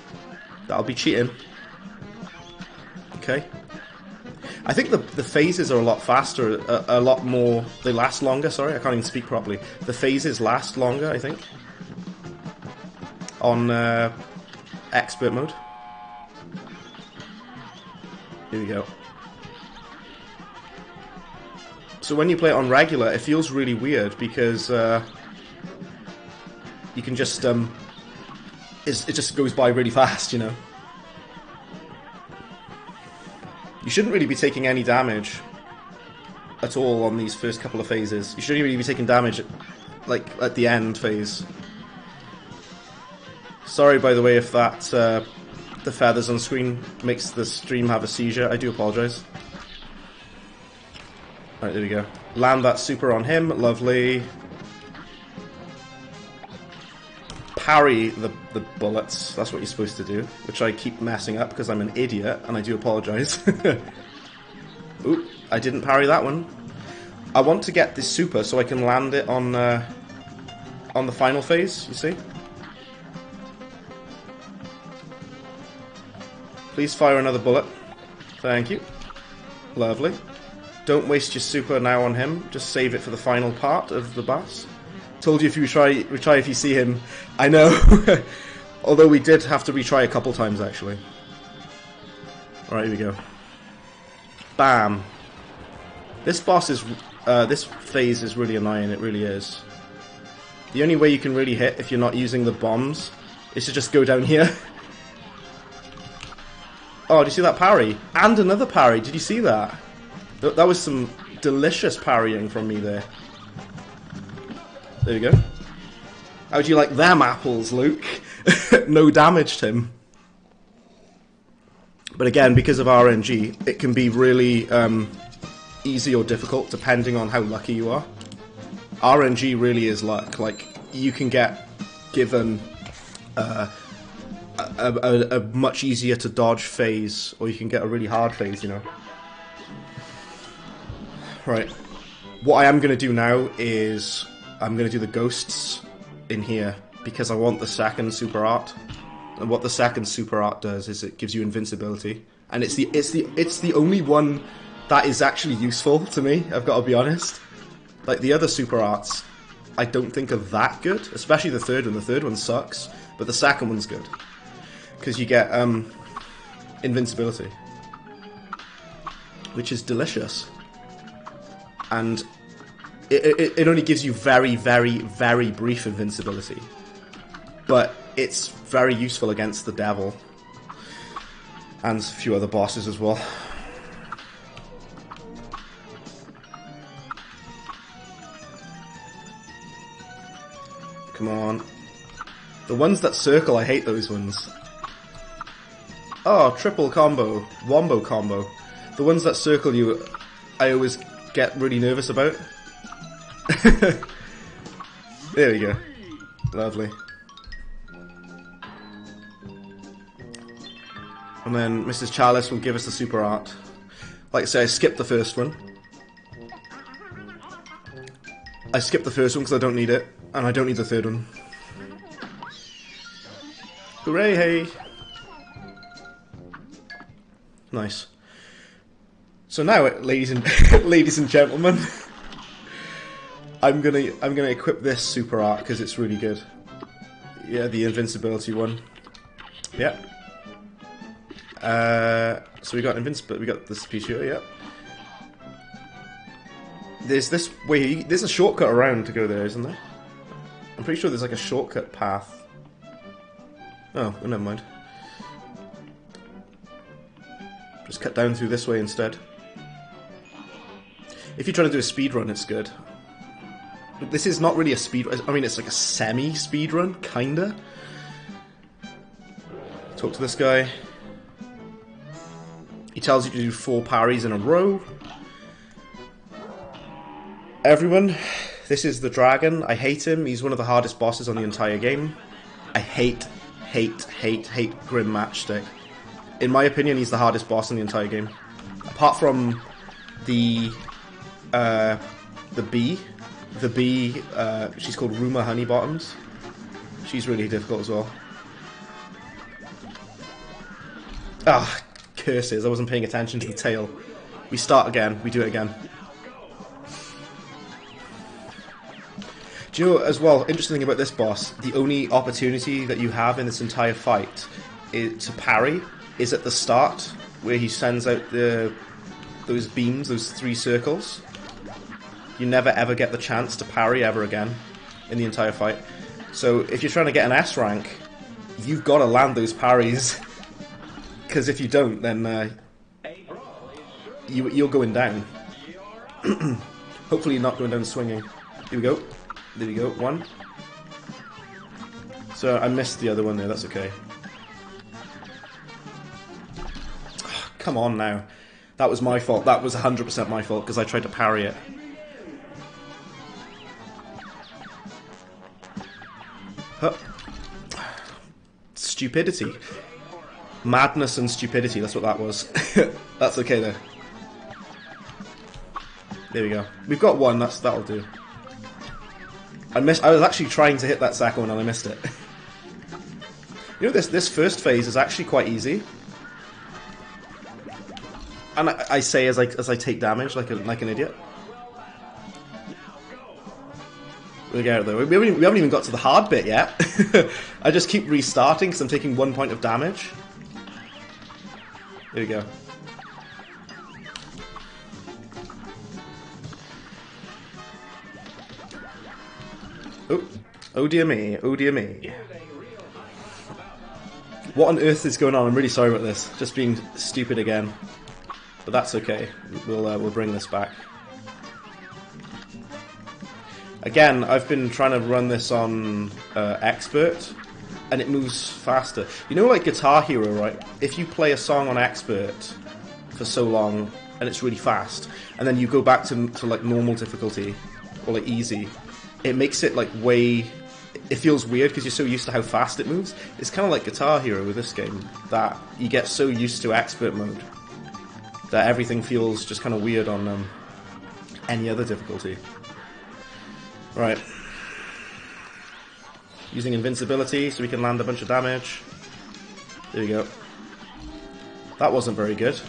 That'll be cheating. Okay. I think the phases are a lot faster, a lot more... They last longer, sorry, I can't even speak properly. The phases last longer, I think. On expert mode. Here we go. So when you play it on regular, it feels really weird because you can just it just goes by really fast, you know. You shouldn't really be taking any damage at all on these first couple of phases. You shouldn't really be taking damage at the end phase. Sorry, by the way, if that the feathers on screen makes the stream have a seizure. I do apologise. Alright, there we go. Land that super on him. Lovely. Parry the bullets. That's what you're supposed to do. Which I keep messing up because I'm an idiot, and I do apologise. Oop, I didn't parry that one. I want to get this super so I can land it on the final phase, you see? Please fire another bullet. Thank you. Lovely. Don't waste your super now on him. Just save it for the final part of the boss. Told you if you retry if you see him. I know. Although we did have to retry a couple times actually. Alright, here we go. Bam. This boss is this phase is really annoying, it really is. The only way you can really hit if you're not using the bombs is to just go down here. Oh, did you see that parry? And another parry, did you see that? That was some delicious parrying from me there. There you go. How do you like them apples, Luke? No damaged him. But again, because of RNG, it can be really easy or difficult depending on how lucky you are. RNG really is luck. Like, you can get given a much easier to dodge phase, or you can get a really hard phase, you know. Right. What I am going to do now is I'm going to do the ghosts in here because I want the second super art. And what the second super art does is it gives you invincibility, and it's the only one that is actually useful to me. I've got to be honest. Like, the other super arts, I don't think are that good, especially the third one. The third one sucks, but the second one's good because you get invincibility, which is delicious. And it only gives you very, very, very brief invincibility. But it's very useful against the devil. And a few other bosses as well. Come on. The ones that circle, I hate those ones. Oh, triple combo. Wombo combo. The ones that circle you, I always get really nervous about. There we go. Lovely. And then Mrs. Chalice will give us the super art. Like I say, I skipped the first one. I skipped the first one because I don't need it, and I don't need the third one. Hooray, hey! Nice. So now, ladies and gentlemen, I'm gonna equip this super art because it's really good. Yeah, the invincibility one. Yeah. So we got invincibility. We got this Peashooter. Yeah. There's this way. There's a shortcut around to go there, isn't there? I'm pretty sure there's like a shortcut path. Oh, well, never mind. Just cut down through this way instead. If you're trying to do a speed run, it's good. This is not really a speed. I mean, it's like a semi-speed run, kinda. Talk to this guy. He tells you to do 4 parries in a row. Everyone, this is the dragon. I hate him. He's one of the hardest bosses on the entire game. I hate Grim Matchstick. In my opinion, he's the hardest boss in the entire game. Apart from the bee. The bee, she's called Rumor Honeybottoms. She's really difficult as well. Ah, curses. I wasn't paying attention to the tail. We start again. We do it again. Do you know, as well, interesting thing about this boss, the only opportunity that you have in this entire fight to parry is at the start, where he sends out those beams, those 3 circles. You never ever get the chance to parry ever again in the entire fight. So if you're trying to get an S rank, you've got to land those parries. Because if you don't, then you're going down. Hopefully you're not going down swinging. Here we go. There we go. 1. So I missed the other one there. That's okay. Oh, come on now. That was my fault. That was 100% my fault because I tried to parry it. Huh. Stupidity. Madness and stupidity, that's what that was. That's okay though. There we go. We've got 1, that'll do. I was actually trying to hit that second one and I missed it. You know, this first phase is actually quite easy. And I say as I take damage like an idiot. We get it though. We haven't even got to the hard bit yet. I just keep restarting because I'm taking 1 point of damage. There we go. Oh dear me, oh dear me. What on earth is going on? I'm really sorry about this. Just being stupid again. But that's okay. We'll bring this back. Again, I've been trying to run this on Expert, and it moves faster. You know, like Guitar Hero, right? If you play a song on Expert for so long, and it's really fast, and then you go back to like normal difficulty, or like easy, it makes it like way... It feels weird because you're so used to how fast it moves. It's kind of like Guitar Hero with this game, that you get so used to Expert mode, that everything feels just kind of weird on any other difficulty. Right. Using invincibility so we can land a bunch of damage. There we go. That wasn't very good.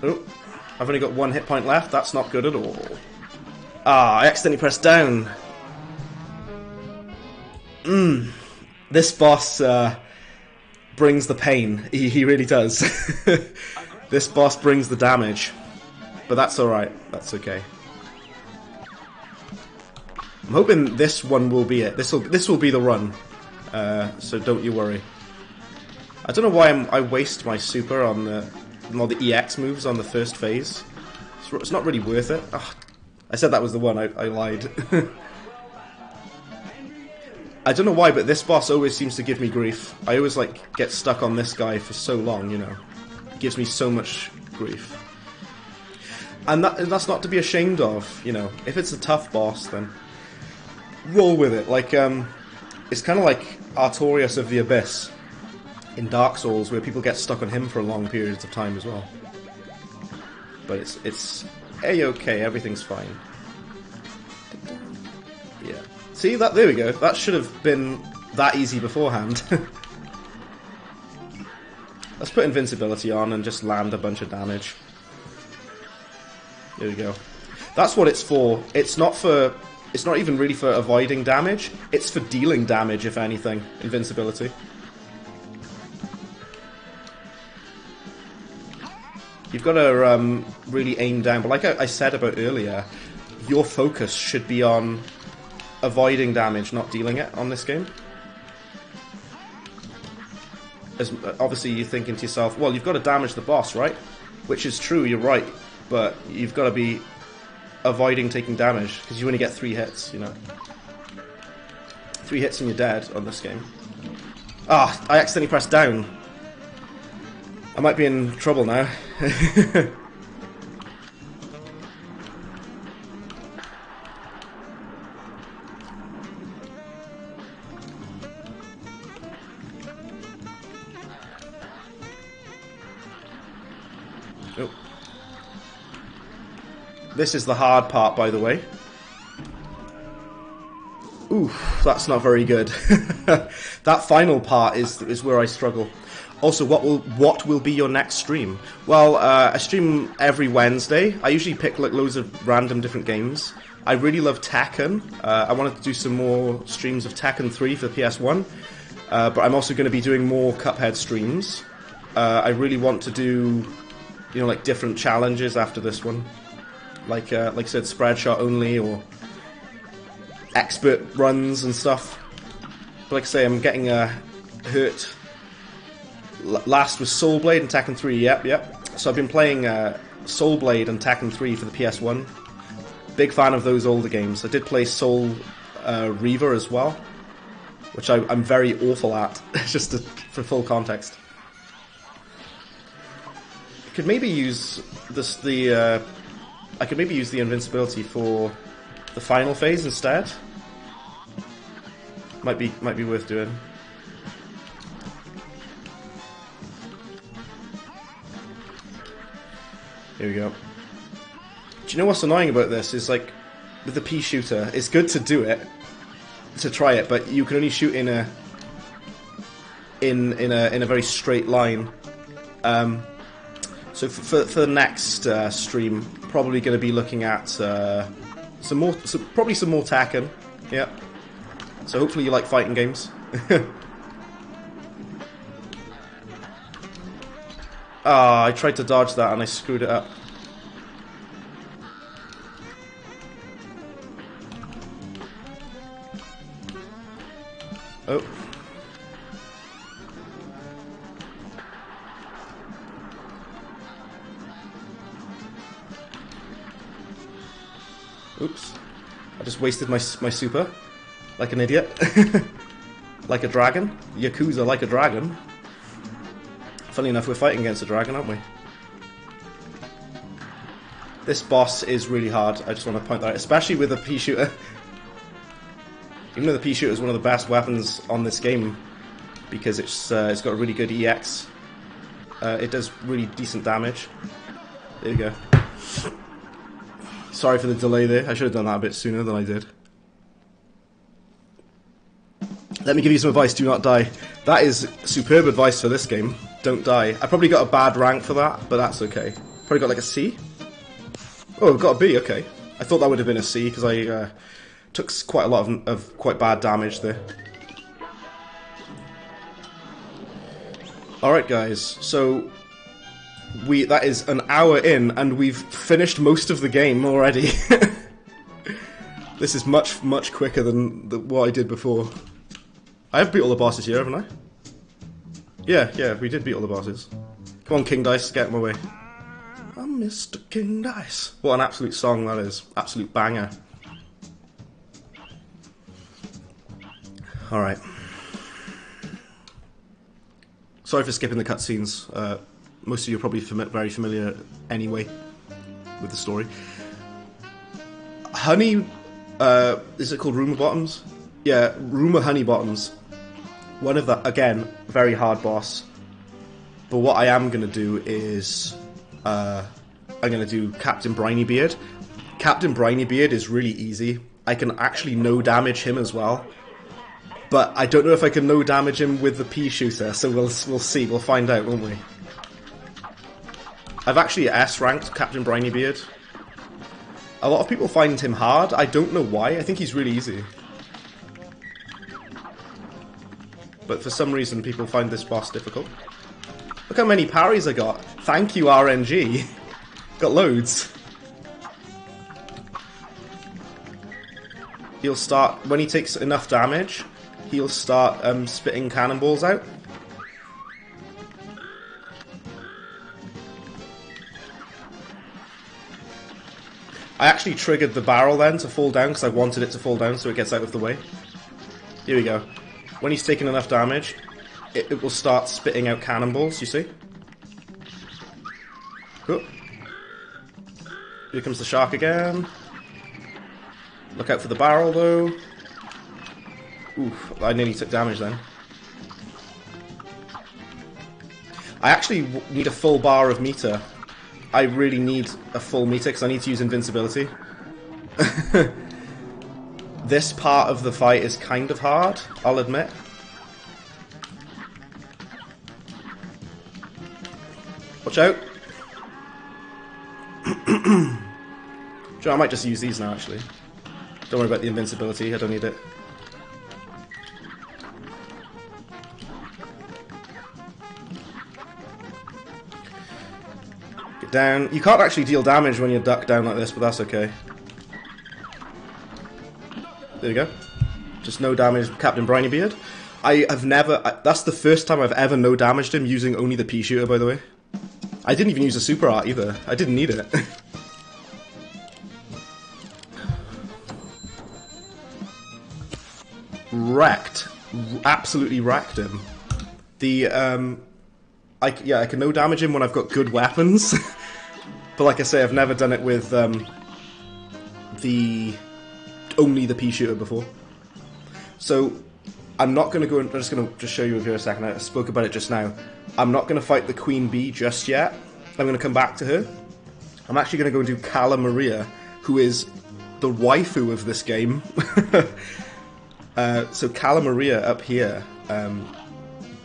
Oh, I've only got 1 hit point left. That's not good at all. Ah, I accidentally pressed down. This boss brings the pain. He really does. This boss brings the damage. But that's alright. That's okay. I'm hoping this one will be it. This will be the run. So don't you worry. I don't know why I waste my super on the EX moves on the first phase. It's not really worth it. Ugh. I said that was the one. I lied. I don't know why, but this boss always seems to give me grief. I always like get stuck on this guy for so long, you know. It gives me so much grief. And that's not to be ashamed of, you know. If it's a tough boss, then roll with it. Like, it's kind of like Artorias of the Abyss in Dark Souls, where people get stuck on him for long periods of time as well. But it's A-okay, everything's fine. Yeah. See, there we go. That should have been that easy beforehand. Let's put invincibility on and just land a bunch of damage. There we go. That's what it's for. It's not even really for avoiding damage. It's for dealing damage, if anything. Invincibility. You've got to really aim down. But like I said about earlier, your focus should be on avoiding damage, not dealing it on this game. As, obviously you're thinking to yourself, well, you've got to damage the boss, right? Which is true, you're right, but you've got to be avoiding taking damage, because you only get 3 hits, you know. 3 hits and you're dead on this game. Ah, I accidentally pressed down. I might be in trouble now. Oh. This is the hard part, by the way. Oof, that's not very good. That final part is where I struggle. Also, what will be your next stream? Well, I stream every Wednesday. I usually pick like loads of random different games. I really love Tekken. I wanted to do some more streams of Tekken 3 for the PS1. But I'm also going to be doing more Cuphead streams. I really want to do, you know, like different challenges after this one. Like I said, spread shot only, or expert runs and stuff. But like I say, I'm getting hurt. Last was Soul Blade and Tekken 3, yep. So I've been playing Soul Blade and Tekken 3 for the PS1. Big fan of those older games. I did play Soul Reaver as well, which I'm very awful at, just for full context. I could maybe use I could maybe use the invincibility for the final phase instead. Might be worth doing. Here we go. Do you know what's annoying about this? Is like with the Peashooter, it's good to do it, to try it, but you can only shoot in a very straight line. So for the next stream, probably going to be looking at probably some more Tekken. Yeah. So hopefully you like fighting games. Ah, I tried to dodge that and I screwed it up. Oh. Oops. I just wasted my super. Like an idiot. Like a dragon. Yakuza like a dragon. Funny enough, we're fighting against a dragon, aren't we? This boss is really hard, I just want to point that out. Especially with the Peashooter. Even though the Peashooter is one of the best weapons on this game, because it's got a really good EX. It does really decent damage. There you go. Sorry for the delay there, I should have done that a bit sooner than I did. Let me give you some advice, do not die. That is superb advice for this game. Don't die. I probably got a bad rank for that, but that's okay. Probably got like a C. Oh, I've got a B, okay. I thought that would have been a C, because I took quite a lot of quite bad damage there. Alright guys, so that is an hour in, and we've finished most of the game already. This is much, much quicker than what I did before. I have beat all the bosses here, haven't I? Yeah, we did beat all the bosses. Come on, King Dice, get in my way. I'm Mr. King Dice. What an absolute song that is. Absolute banger. Alright. Sorry for skipping the cutscenes. Most of you are probably very familiar anyway with the story. Honey... is it called Rumour Bottoms? Yeah, Rumour Honey Bottoms. One of the, again, very hard boss. But what I am going to do is... I'm going to do Captain Brinybeard. Captain Brinybeard is really easy. I can actually no-damage him as well. But I don't know if I can no-damage him with the Peashooter, so we'll see. We'll find out, won't we? I've actually S-ranked Captain Brinybeard. A lot of people find him hard. I don't know why. I think he's really easy. But for some reason, people find this boss difficult. Look how many parries I got. Thank you, RNG. Got loads. he'll start, when he takes enough damage, he'll start spitting cannonballs out. I actually triggered the barrel then to fall down because I wanted it to fall down so it gets out of the way. Here we go. When he's taken enough damage, it will start spitting out cannonballs, you see? Cool. Here comes the shark again. Look out for the barrel though. Oof, I nearly took damage then. I actually need a full bar of meter. I really need a full meter because I need to use invincibility. This part of the fight is kind of hard, I'll admit. Watch out. Sure, I might just use these now actually. Don't worry about the invincibility, I don't need it. Get down. You can't actually deal damage when you duck down like this, but that's okay. There you go. Just no damage, Captain Brinybeard. I have never... that's the first time I've ever no damaged him using only the Peashooter, by the way. I didn't even use a super art either. I didn't need it. Wrecked. Absolutely wrecked him. The, I can no damage him when I've got good weapons. But like I say, I've never done it with, only the Peashooter before. So, I'm not going to go... I'm just going to show you here a second. I spoke about it just now. I'm not going to fight the Queen Bee just yet. I'm going to come back to her. I'm actually going to go and do Cala Maria, who is the waifu of this game. So Cala Maria up here,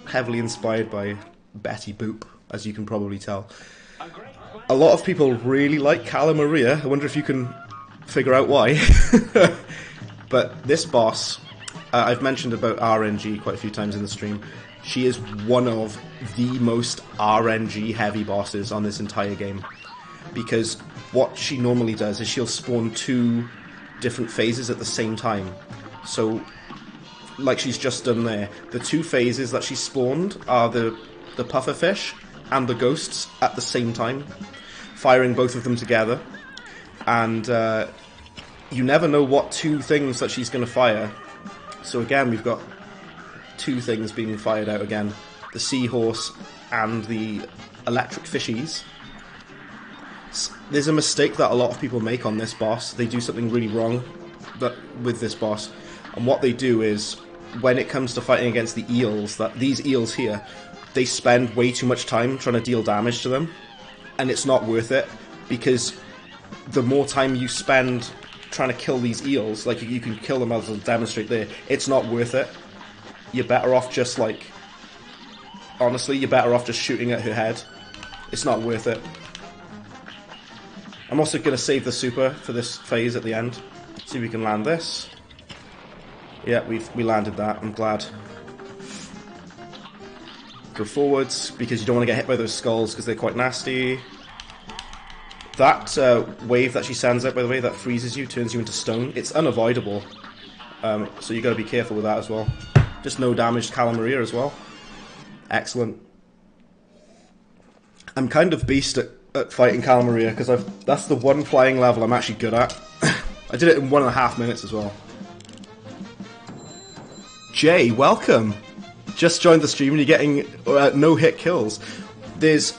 heavily inspired by Betty Boop, as you can probably tell. A lot of people really like Cala Maria. I wonder if you can figure out why. But this boss, I've mentioned about RNG quite a few times in the stream. She is one of the most RNG heavy bosses on this entire game. Because what she normally does is she'll spawn 2 different phases at the same time. So, like she's just done there, the 2 phases that she spawned are the pufferfish and the ghosts at the same time, firing both of them together. And you never know what 2 things that she's going to fire. So again, we've got 2 things being fired out again. The seahorse and the electric fishies. There's a mistake that a lot of people make on this boss. They do something really wrong with this boss. And what they do is, when it comes to fighting against the eels, these eels here, they spend way too much time trying to deal damage to them. And it's not worth it, because the more time you spend trying to kill these eels, like you can kill them as I'll demonstrate there, it's not worth it. You're better off just honestly, you're better off just shooting at her head. It's not worth it. I'm also going to save the super for this phase at the end. See if we can land this. Yeah, we landed that, I'm glad. Go forwards, because you don't want to get hit by those skulls, because they're quite nasty. That wave that she sends out, by the way, that freezes you, turns you into stone, it's unavoidable. So you got to be careful with that as well. Just no damage to Cala Maria as well. Excellent. I'm kind of beast at fighting Cala Maria, because that's the one flying level I'm actually good at. I did it in 1.5 minutes as well. Jay, welcome! Just joined the stream and you're getting no-hit kills. There's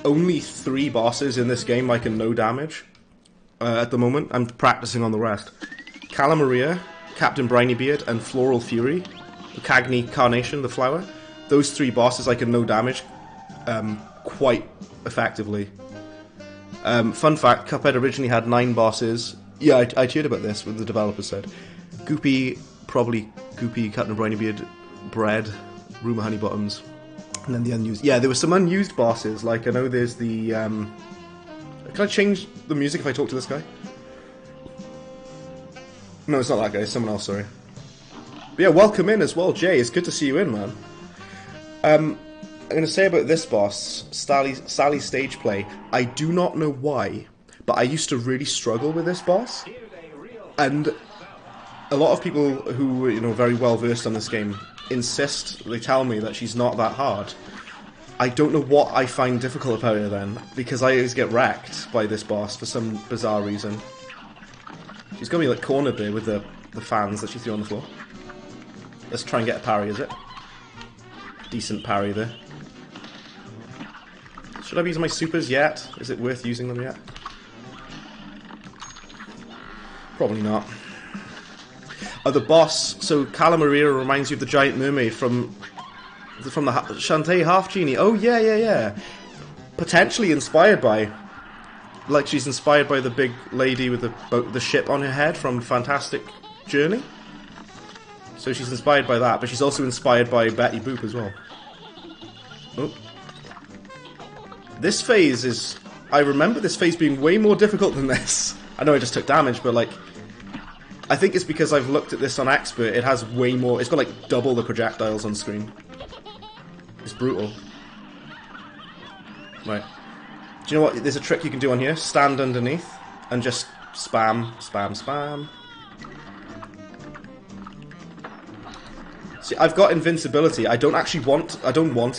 only 3 bosses in this game I can no damage at the moment. I'm practicing on the rest. Cala Maria, Captain Brinybeard, and Floral Fury. The Cagney Carnation, the flower. Those 3 bosses I can no damage quite effectively. Fun fact, Cuphead originally had 9 bosses. Yeah, I cheered about this, what the developer said. Goopy, probably Goopy, Captain Brinybeard, Bread, Rumour Honeybottoms, and then the unused. Yeah, there were some unused bosses, like I know there's the... Can I change the music if I talk to this guy? No, it's not that guy, it's someone else, sorry. But yeah, welcome in as well, Jay, it's good to see you in, man. I'm going to say about this boss, Sally's stage play, I do not know why, but I used to really struggle with this boss, and a lot of people who, you know, very well versed on this game insist, they tell me that she's not that hard. I don't know what I find difficult about her then, because I always get wrecked by this boss for some bizarre reason. She's got me like cornered there with the fans that she threw on the floor. Let's try and get a parry, is it? Decent parry there. Should I be using my supers yet? Is it worth using them yet? Probably not. Oh, the boss. So Cala Maria reminds you of the giant mermaid from the Shantae Half Genie. Oh yeah. Potentially inspired by, like she's inspired by the big lady with the ship on her head from Fantastic Journey. So she's inspired by that, but she's also inspired by Betty Boop as well. Oh. This phase is... I remember this phase being way more difficult than this. I know I just took damage, but like... I think it's because I've looked at this on Expert, it has way more... It's got like double the projectiles on screen. It's brutal. Right. Do you know what? There's a trick you can do on here. Stand underneath and just spam. See, I've got invincibility. I don't want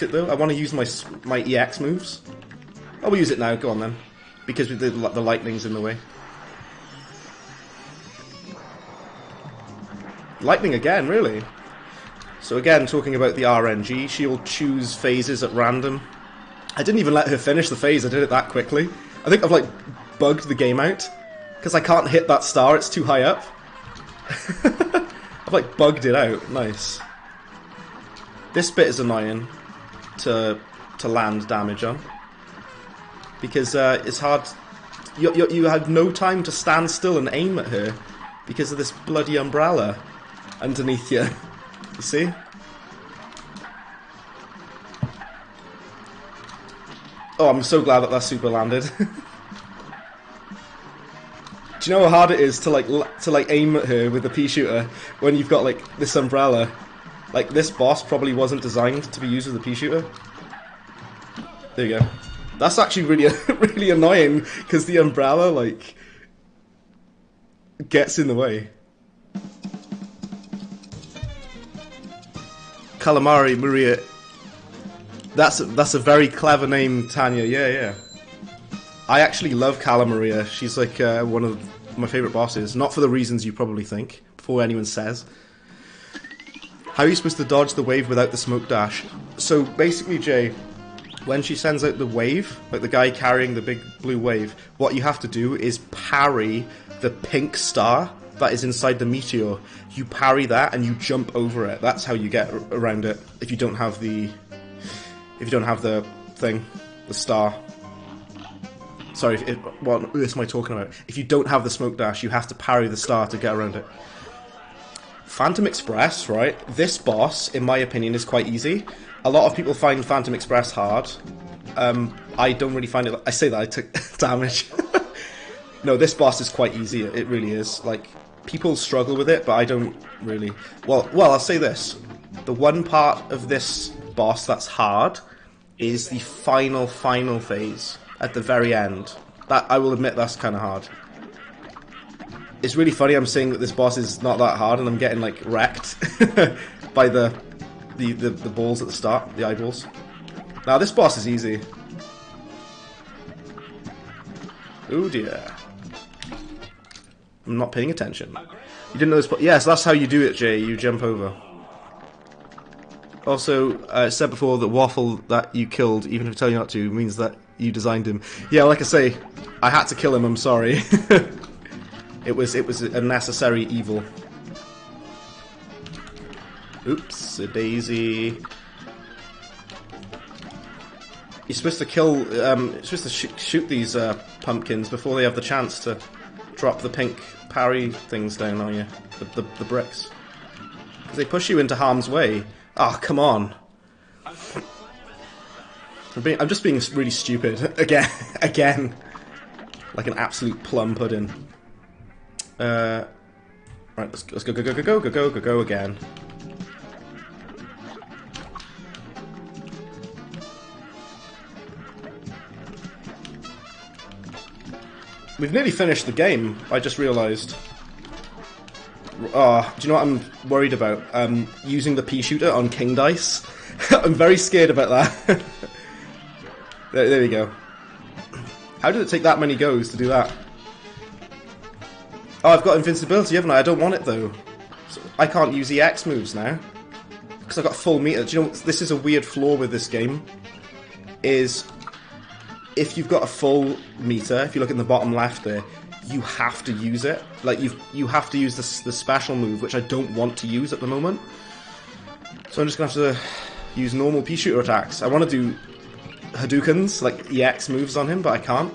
it though. I want to use my EX moves. I will use it now. Go on then, because the lightning's in the way. Lightning again, really? So again, talking about the RNG, she'll choose phases at random. I didn't even let her finish the phase. I did it that quickly. I think I've like bugged the game out because I can't hit that star. It's too high up. I've like bugged it out. Nice. This bit is annoying to land damage on because it's hard. You have no time to stand still and aim at her because of this bloody umbrella underneath you. You see? Oh, I'm so glad that super landed. Do you know how hard it is to like aim at her with the Peashooter when you've got like this umbrella? Like, this boss probably wasn't designed to be used with a Peashooter. There you go. That's actually really, really annoying, because the umbrella, like, gets in the way. Calamari Maria. That's a very clever name, Tanya. Yeah. I actually love Cala Maria. She's like one of my favourite bosses. Not for the reasons you probably think, before anyone says. How are you supposed to dodge the wave without the smoke dash? So basically, Jay, when she sends out the wave, like the guy carrying the big blue wave, what you have to do is parry the pink star that is inside the meteor. You parry that and you jump over it. That's how you get around it. If you don't have the thing, the star. Sorry, what on earth am I talking about? If you don't have the smoke dash, you have to parry the star to get around it. Phantom Express, right? This boss, in my opinion, is quite easy. A lot of people find Phantom Express hard. I don't really find it... I say that I took damage. No, this boss is quite easy. It really is. Like, people struggle with it, but I don't really... Well, I'll say this. The one part of this boss that's hard is the final phase at the very end. That, I will admit, that's kind of hard. It's really funny I'm saying that this boss is not that hard and I'm getting, like, wrecked by the balls at the start, the eyeballs. Now, this boss is easy. Oh dear. I'm not paying attention. You didn't know this, but yes, that's how you do it, Jay. You jump over. Also, I said before that Waffle that you killed, even if I tell you not to, means that you designed him. Yeah, like I say, I had to kill him, I'm sorry. It was a necessary evil. Oops, a daisy. You're supposed to kill, you're supposed to shoot these pumpkins before they have the chance to drop the pink parry things down on you, the bricks. Because they push you into harm's way. Oh, come on. I'm just being really stupid. Again. Like an absolute plum pudding. Right, let's go again. We've nearly finished the game, I just realised. Do you know what I'm worried about? Using the Peashooter on King Dice. I'm very scared about that. there we go. How did it take that many goes to do that? Oh, I've got invincibility, haven't I? I don't want it, though. So I can't use EX moves now. Because I've got full meter. Do you know, this is a weird flaw with this game. Is, if you've got a full meter, if you look in the bottom left there, you have to use it. Like, you have to use the special move, which I don't want to use at the moment. So I'm just going to have to use normal Peashooter attacks. I want to do Hadoukens, like EX moves on him, but I can't.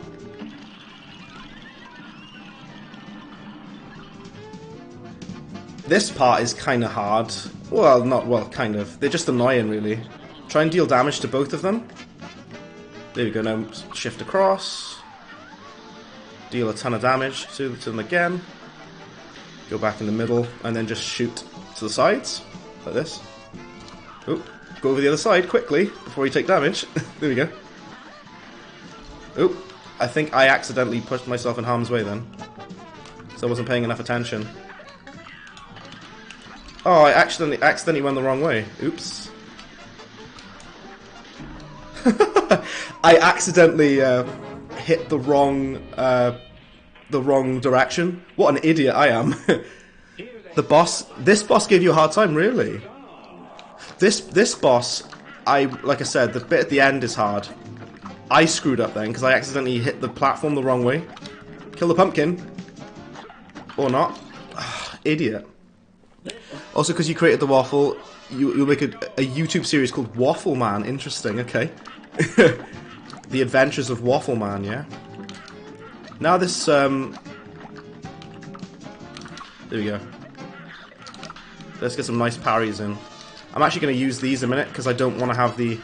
This part is kind of hard. Well, not well, kind of. They're just annoying, really. Try and deal damage to both of them. There we go, now shift across. Deal a ton of damage to them again. Go back in the middle, and then just shoot to the sides, like this. Oh, go over the other side quickly, before you take damage. There we go. Oh, I think I accidentally pushed myself in harm's way then. So I wasn't paying enough attention. Oh, I accidentally went the wrong way. Oops. I accidentally hit the wrong direction. What an idiot I am. This boss gave you a hard time, really. This boss, like I said, the bit at the end is hard. I screwed up then because I accidentally hit the platform the wrong way. Kill the pumpkin. Or not. Idiot. Also, because you created the waffle, you'll make a YouTube series called Waffle Man. Interesting, okay. The Adventures of Waffle Man, yeah? Now this, there we go. Let's get some nice parries in. I'm actually going to use these in a minute, because I don't want to have the...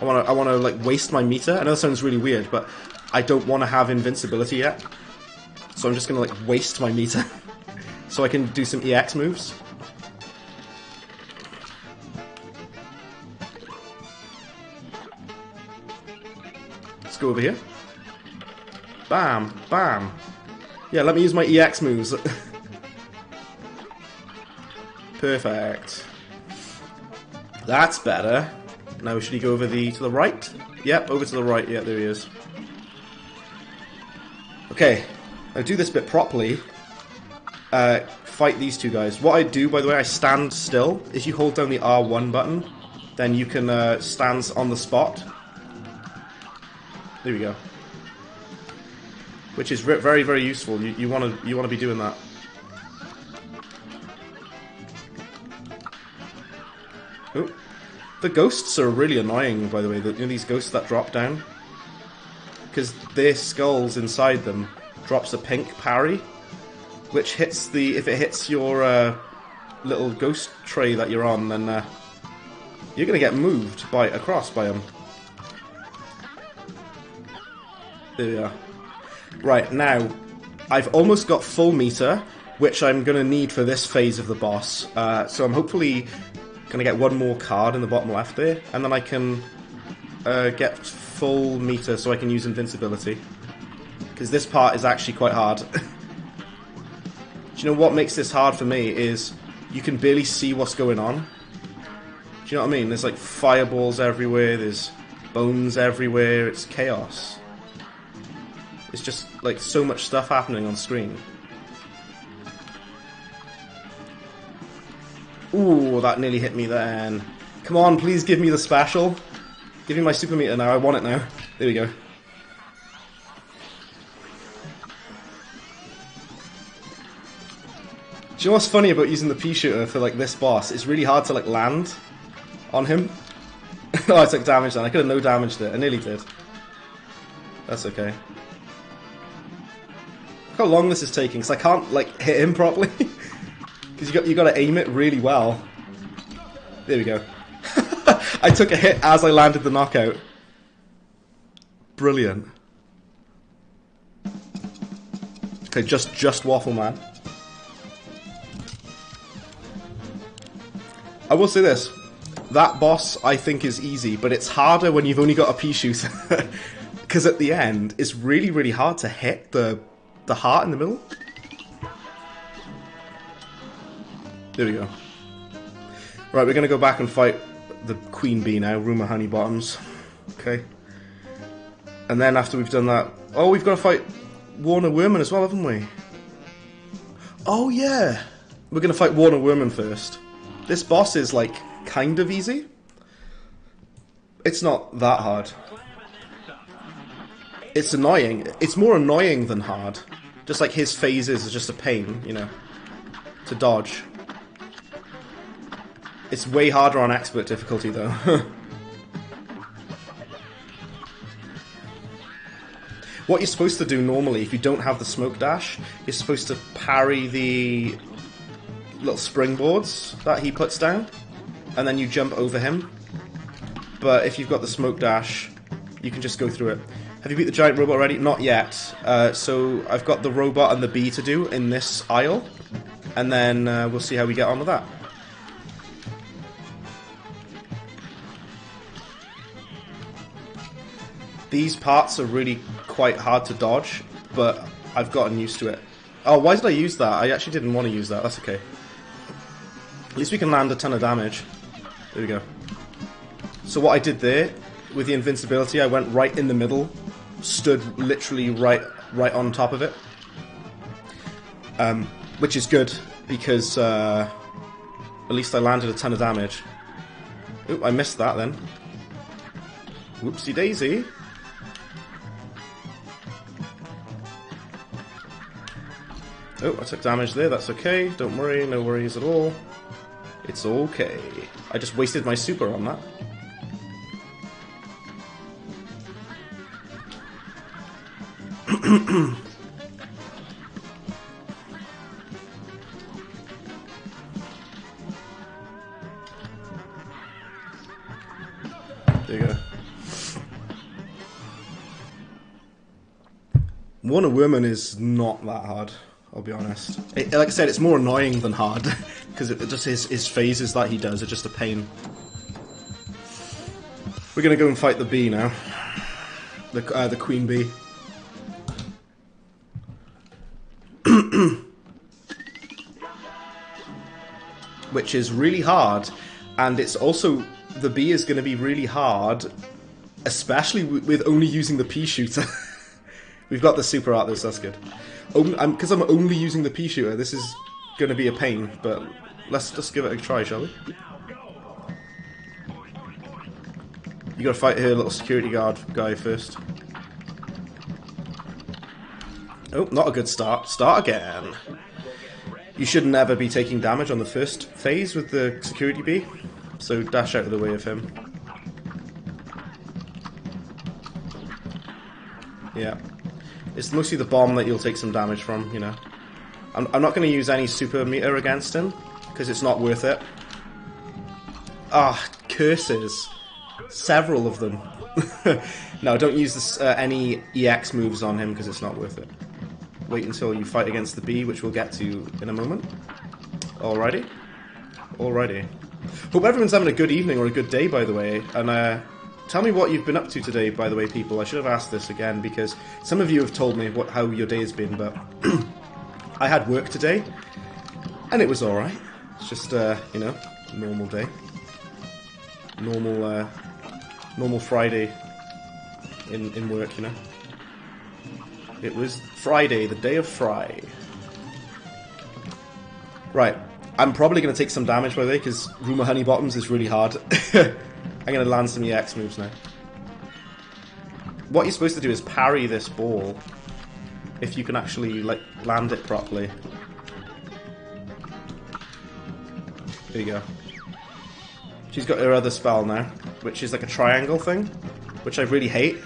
I want to, like, waste my meter. I know that sounds really weird, but I don't want to have invincibility yet. So I'm just going to, like, waste my meter. So I can do some EX moves. Let's go over here. Bam, bam. Yeah, let me use my EX moves. Perfect. That's better. Now should he go over to the right? Yep, over to the right. Yeah, there he is. Okay, I'll do this bit properly. Fight these two guys. What I do, by the way, I stand still. If you hold down the R1 button, then you can stand on the spot. There we go. Which is very, very useful. You want to be doing that. Oh. The ghosts are really annoying, by the way. You know, these ghosts that drop down? Because their skulls inside them drops a pink parry, which hits if it hits your little ghost tray that you're on, then you're going to get moved across by them. There we are. Right, now, I've almost got full meter, which I'm going to need for this phase of the boss. So I'm hopefully going to get one more card in the bottom left there, and then I can get full meter so I can use invincibility. Because this part is actually quite hard. Do you know what makes this hard for me is you can barely see what's going on. Do you know what I mean? There's like fireballs everywhere, there's bones everywhere, it's chaos. It's just like so much stuff happening on screen. Ooh, that nearly hit me then. Come on, please give me the special. Give me my super meter now, I want it now. There we go. Do you know what's funny about using the Peashooter for like this boss? It's really hard to like land on him. Oh, I took damage then. I could have no damaged it. I nearly did. That's okay. Look how long this is taking, because I can't like hit him properly. Because you got to aim it really well. There we go. I took a hit as I landed the knockout. Brilliant. Okay, just Waffle Man. I will say this. That boss, I think, is easy, but it's harder when you've only got a Peashooter. Because at the end, it's really, really hard to hit the heart in the middle. There we go. Right, we're going to go back and fight the Queen Bee now, Rumour Honeybottoms. Okay. And then after we've done that... Oh, we've got to fight Warner Worman as well, haven't we? Oh, yeah. We're going to fight Warner Worman first. This boss is, like, kind of easy. It's not that hard. It's annoying. It's more annoying than hard. Just like his phases are just a pain, you know, to dodge. It's way harder on expert difficulty, though. What you're supposed to do normally, if you don't have the smoke dash, you're supposed to parry the little springboards that he puts down, and then you jump over him. But if you've got the smoke dash, you can just go through it. Have you beat the giant robot already? Not yet. So I've got the robot and the bee to do in this aisle, and then we'll see how we get on with that. These parts are really quite hard to dodge, but I've gotten used to it. Oh, why did I use that? I actually didn't want to use that. That's okay. At least we can land a ton of damage. There we go. So what I did there, with the invincibility, I went right in the middle, stood literally right on top of it. Which is good, because at least I landed a ton of damage. Oop, I missed that then. Whoopsie daisy. Oh, I took damage there, that's okay. Don't worry, no worries at all. It's okay. I just wasted my super on that. There you go. Warner Worman is not that hard, I'll be honest. Like I said, it's more annoying than hard, because it just his phases that he does are just a pain. We're gonna go and fight the bee now. The queen bee. Which is really hard, and it's also, the bee is going to be really hard, especially with only using the Peashooter. We've got the super art, that's good. Because I'm only using the Peashooter, this is going to be a pain, but let's just give it a try, shall we? You gotta fight her little security guard guy first. Oh, not a good start. Start again. You should never be taking damage on the first phase with the security bee, so dash out of the way of him. Yeah. It's mostly the bomb that you'll take some damage from, you know. I'm not going to use any super meter against him, because it's not worth it. Ah, curses. Several of them. No, don't use this, any EX moves on him, because it's not worth it. Wait until you fight against the bee, which we'll get to in a moment. Alrighty. Alrighty. Hope everyone's having a good evening or a good day, by the way. And tell me what you've been up to today, by the way, people. I should have asked this again, because some of you have told me how your day has been, but I had work today, and it was alright. It's just, you know, normal day. Normal Friday in work, you know. It was Friday, the day of Fry. Right, I'm probably going to take some damage, by the way, because Rumour Honeybottoms is really hard. I'm going to land some EX moves now. What you're supposed to do is parry this ball, if you can actually, like, land it properly. There you go. She's got her other spell now, which is like a triangle thing, which I really hate.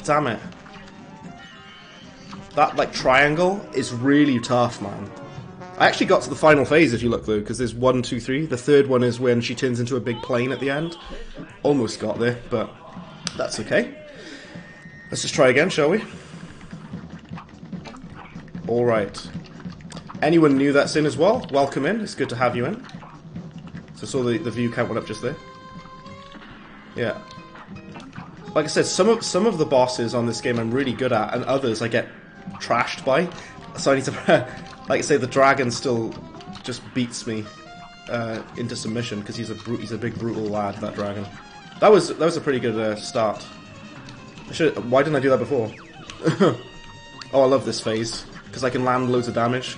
Damn it. That, like, triangle is really tough, man. I actually got to the final phase, if you look, though, because there's 1, 2, 3. The third one is when she turns into a big plane at the end. Almost got there, but that's okay. Let's just try again, shall we? Alright. Anyone new that's in as well, welcome in. It's good to have you in. So I saw the view count went up just there. Yeah. Like I said, some of the bosses on this game I'm really good at, and others I get trashed by. So I need to Like I say, the dragon still just beats me into submission because he's a big brutal lad. That dragon. That was a pretty good start. Why didn't I do that before? Oh, I love this phase because I can land loads of damage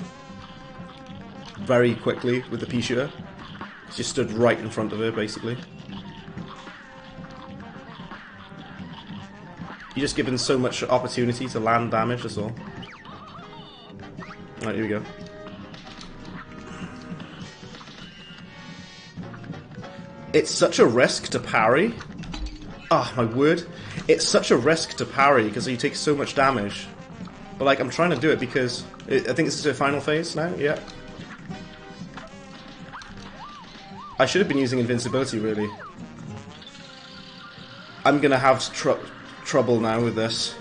very quickly with the Peashooter. She stood right in front of her, basically. You're just given so much opportunity to land damage, that's all. Right, here we go. It's such a risk to parry. Oh, my word. It's such a risk to parry because you take so much damage. But, like, I'm trying to do it because... I think this is the final phase now, yeah. I should have been using invincibility, really. I'm gonna have trouble now with this.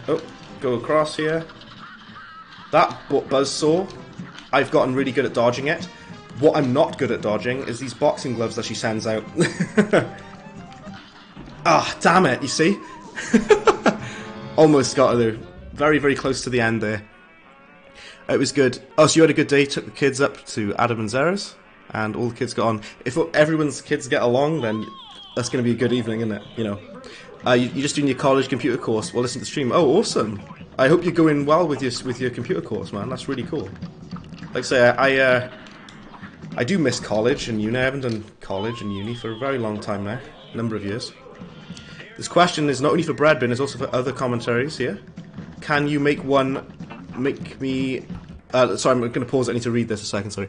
Oh, go across here. That buzzsaw, I've gotten really good at dodging it. What I'm not good at dodging is these boxing gloves that she sends out. Ah, damn it, you see? Almost got her. Very, very close to the end there. It was good. Oh, so you had a good day, took the kids up to Adam and Zara's, and all the kids got on. If everyone's kids get along, then that's going to be a good evening, isn't it? You know. You're just doing your college computer course while listening to the stream. Oh, awesome. I hope you're going well with your computer course, man. That's really cool. Like I say, I do miss college and uni. I haven't done college and uni for a very long time now. A number of years. This question is not only for Breadbin, it's also for other commentaries here. Can you make me... sorry, I'm going to pause. I need to read this a second, sorry.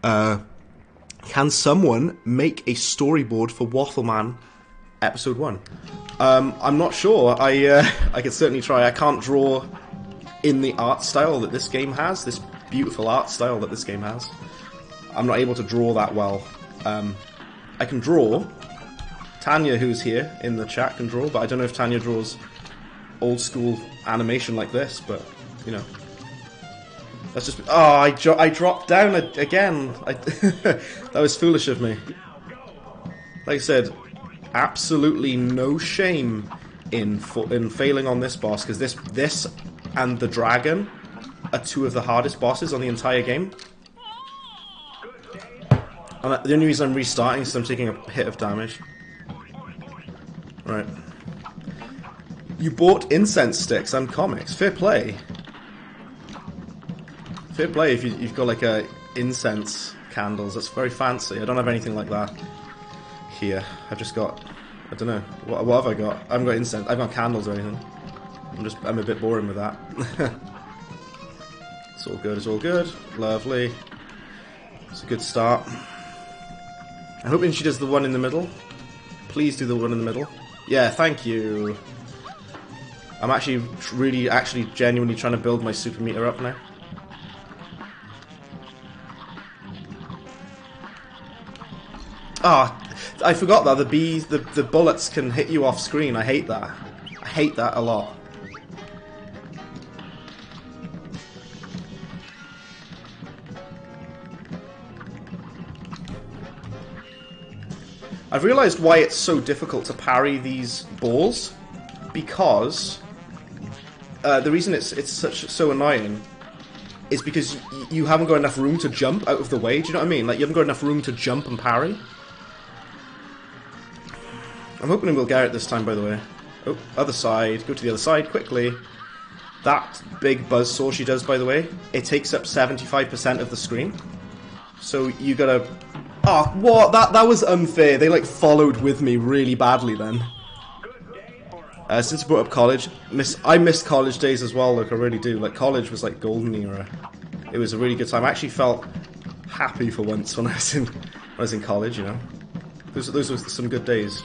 Can someone make a storyboard for Waffleman Episode 1? I'm not sure. I could certainly try. I can't draw in the art style that this game has, this beautiful art style that this game has. I'm not able to draw that well. I can draw. Tanya, who's here in the chat, can draw, but I don't know if Tanya draws old school animation like this, but, you know. That's just... Oh, I dropped down again. That was foolish of me. Like I said, absolutely no shame in failing on this boss, because this and the dragon are two of the hardest bosses on the entire game. And the only reason I'm restarting is I'm taking a hit of damage. Right. You bought incense sticks and comics. Fair play. Fair play if you've got like incense candles. That's very fancy. I don't have anything like that here. I've just got... I don't know. What have I got? I haven't got incense. I've got candles or anything. I'm a bit boring with that. It's all good. It's all good. Lovely. It's a good start. I'm hoping she does the one in the middle. Please do the one in the middle. Yeah, thank you. I'm actually genuinely trying to build my super meter up now. Ah, oh, I forgot that the bullets can hit you off screen. I hate that. I hate that a lot. I've realised why it's so difficult to parry these balls, because the reason it's so annoying is because you haven't got enough room to jump out of the way. Do you know what I mean? Like, you haven't got enough room to jump and parry. I'm hoping we'll get it this time, by the way. Oh, other side. Go to the other side quickly. That big buzzsaw she does, by the way, it takes up 75% of the screen. So you gotta... Oh, what? That was unfair. They, like, followed with me really badly then. Since I brought up college, I miss college days as well, look, I really do. Like, college was like golden era. It was a really good time. I actually felt happy for once when I was in college, you know. Those were some good days.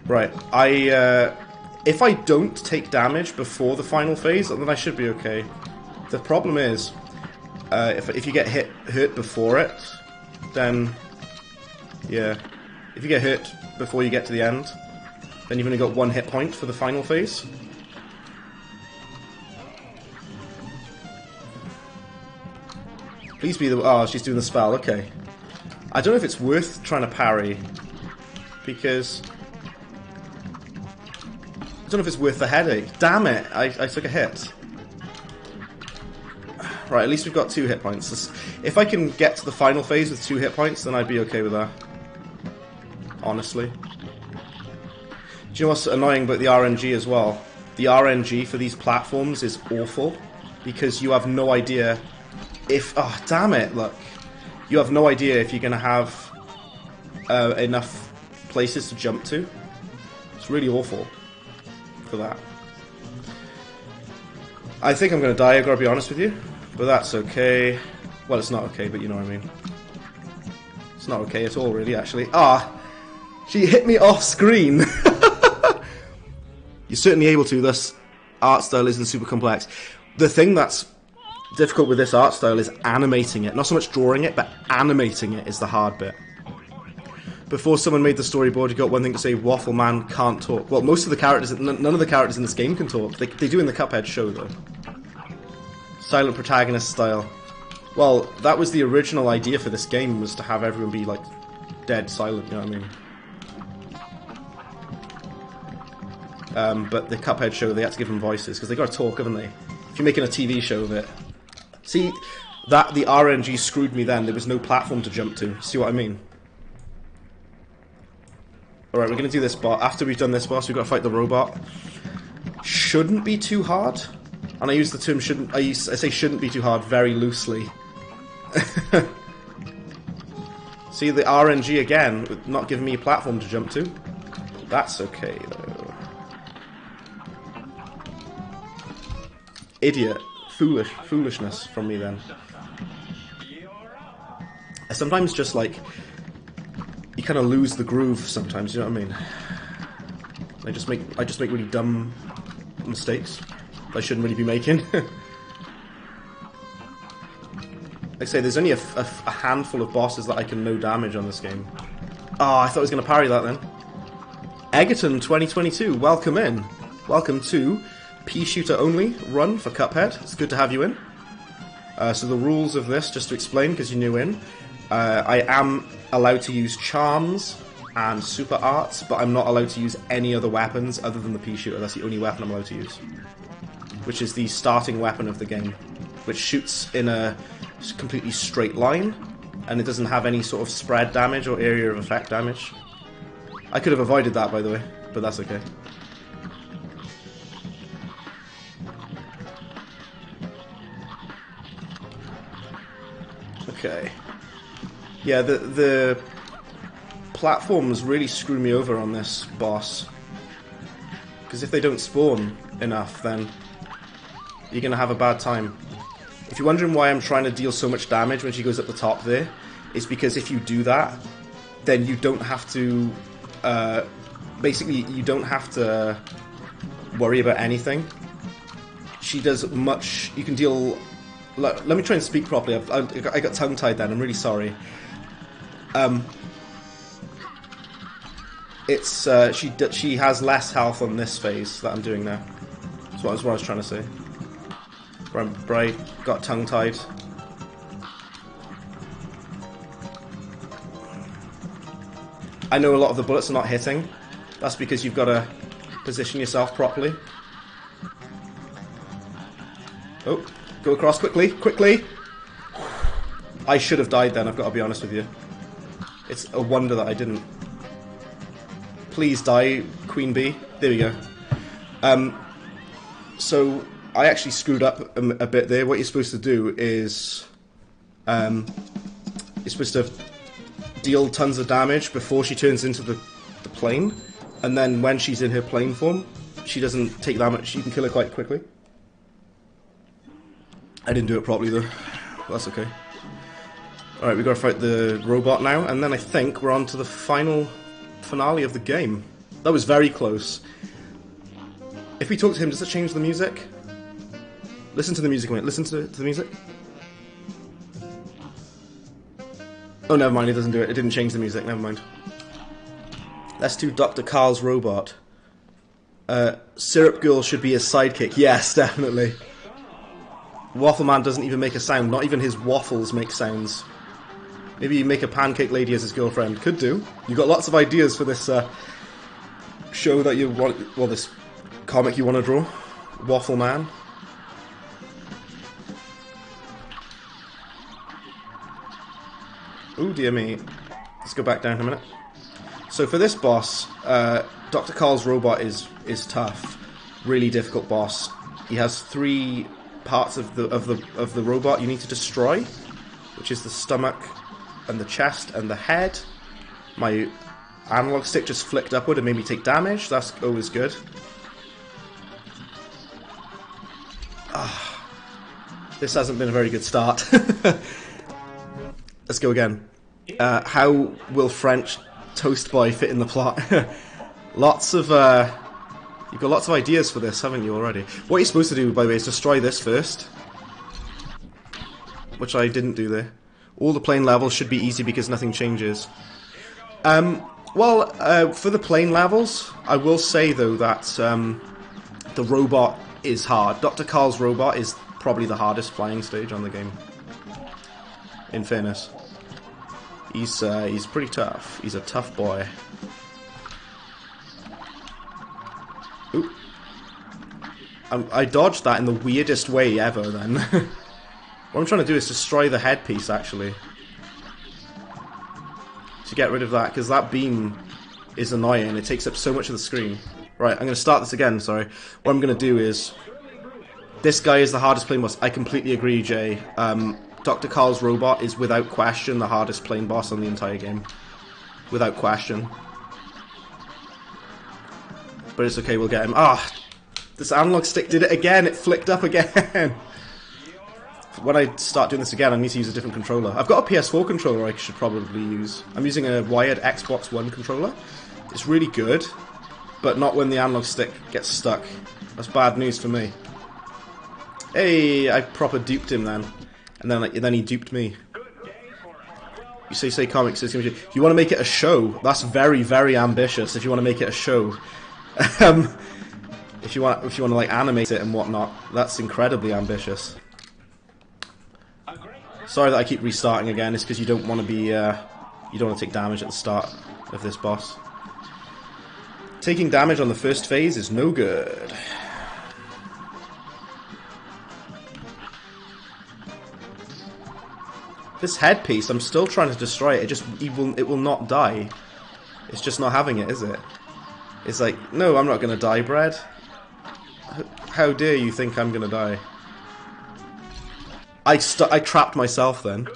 Right, if I don't take damage before the final phase, then I should be okay. The problem is, if you get hurt before it, then, yeah. If you get hurt before you get to the end, then you've only got one hit point for the final phase. Please be the... Oh, she's doing the spell, okay. I don't know if it's worth trying to parry, because don't know if it's worth the headache. Damn it, I took a hit. Right, at least we've got 2 hit points. If I can get to the final phase with 2 hit points, then I'd be okay with that. Honestly. Do you know what's annoying about the RNG as well? The RNG for these platforms is awful, because you have no idea if... Oh, damn it, look. You have no idea if you're going to have enough places to jump to. It's really awful for that. I think I'm going to die, I've got to be honest with you. But that's okay. Well, it's not okay, but you know what I mean. It's not okay at all, really, actually. Ah! She hit me off screen! You're certainly able to. This art style isn't super complex. The thing that's difficult with this art style is animating it. Not so much drawing it, but animating it is the hard bit. Before someone made the storyboard, you got one thing to say, Waffle Man can't talk. Well, most of the characters, none of the characters in this game can talk. They do in the Cuphead show, though. Silent protagonist style. Well, that was the original idea for this game, was to have everyone be, like, dead silent, you know what I mean? But the Cuphead show, they had to give them voices, because they got to talk, haven't they? If you're making a TV show of it. See, the RNG screwed me then. There was no platform to jump to. See what I mean? Alright, we're going to do this boss. After we've done this boss, we've got to fight the robot. Shouldn't be too hard. And I use the term shouldn't... I say shouldn't be too hard very loosely. See, the RNG again, not giving me a platform to jump to. That's okay, though. Idiot. Foolishness from me, then. I sometimes just, like... You kind of lose the groove sometimes, you know what I mean? I just make really dumb mistakes I shouldn't really be making. Like I say, there's only a handful of bosses that I can no damage on this game. Oh, I thought I was going to parry that then. Egerton 2022, welcome in. Welcome to Peashooter only run for Cuphead. It's good to have you in. So the rules of this, just to explain, because you're new in. I am allowed to use charms and super arts, but I'm not allowed to use any other weapons other than the Peashooter. That's the only weapon I'm allowed to use. Which is the starting weapon of the game, which shoots in a completely straight line, and it doesn't have any sort of spread damage or area of effect damage. I could have avoided that, by the way, but that's okay. Okay. Yeah, the platforms really screw me over on this boss. Because if they don't spawn enough, then you're going to have a bad time. If you're wondering why I'm trying to deal so much damage when she goes up the top there, it's because if you do that, then you don't have to... basically, you don't have to worry about anything. She does much... You can deal... Let me try and speak properly. I got tongue-tied then. I'm really sorry. It's she has less health on this phase that I'm doing now. That's what I was trying to say. But I got tongue-tied. I know a lot of the bullets are not hitting. That's because you've got to position yourself properly. Oh, go across quickly, quickly! I should have died then, I've got to be honest with you. It's a wonder that I didn't. Please die, Queen Bee. There we go. So, I actually screwed up a bit there. What you're supposed to do is... you're supposed to deal tons of damage before she turns into the plane. And then when she's in her plane form, she doesn't take that much. You can kill her quite quickly. I didn't do it properly though. Well, that's okay. Alright, we've got to fight the robot now. And then I think we're on to the finale of the game. That was very close. If we talk to him, does it change the music? Listen to the music a minute. Listen to the music. Oh, never mind. It doesn't do it. It didn't change the music. Never mind. Let's do Dr. Carl's robot. Syrup Girl should be his sidekick. Yes, definitely. Waffle Man doesn't even make a sound. Not even his waffles make sounds. Maybe you make a pancake lady as his girlfriend. Could do. You've got lots of ideas for this show that you want... Well, this comic you want to draw? Waffle Man. Oh dear me. Let's go back down a minute. So for this boss, Dr. Carl's robot is tough. Really difficult boss. He has 3 parts of the robot you need to destroy, which is the stomach and the chest and the head. My analog stick just flicked upward and made me take damage. That's always good. This hasn't been a very good start. Let's go again. How will French Toast Boy fit in the plot? Lots of you've got lots of ideas for this, haven't you already? What you're supposed to do, by the way, is destroy this first, which I didn't do there. All the plane levels should be easy because nothing changes. Well, for the plane levels, I will say though that the robot is hard. Dr. Carl's robot is probably the hardest flying stage on the game. In fairness, he's pretty tough. He's a tough boy. Ooh. I dodged that in the weirdest way ever. Then what I'm trying to do is destroy the headpiece actually, to get rid of that, because that beam is annoying. It takes up so much of the screen. Right, I'm going to start this again. Sorry. What I'm going to do is, this guy is the hardest plane boss. I completely agree, Jay. Dr. Carl's robot is without question the hardest plane boss on the entire game. Without question. But it's okay, we'll get him. Ah! This analog stick did it again! It flicked up again! When I start doing this again, I need to use a different controller. I've got a PS4 controller I should probably use. I'm using a wired Xbox One controller. It's really good, but not when the analog stick gets stuck. That's bad news for me. Hey, I proper duped him then. And then he duped me. You say comics. If you want to make it a show, that's very, very ambitious. If you want to make it a show, if you want to like animate it and whatnot, that's incredibly ambitious. Sorry that I keep restarting again. It's because you don't want to be, you don't want to take damage at the start of this boss. Taking damage on the first phase is no good. This headpiece, I'm still trying to destroy it. It will not die. It's just not having it, is it? It's like, no, I'm not gonna die, Bread. How dare you think I'm gonna die? I trapped myself then.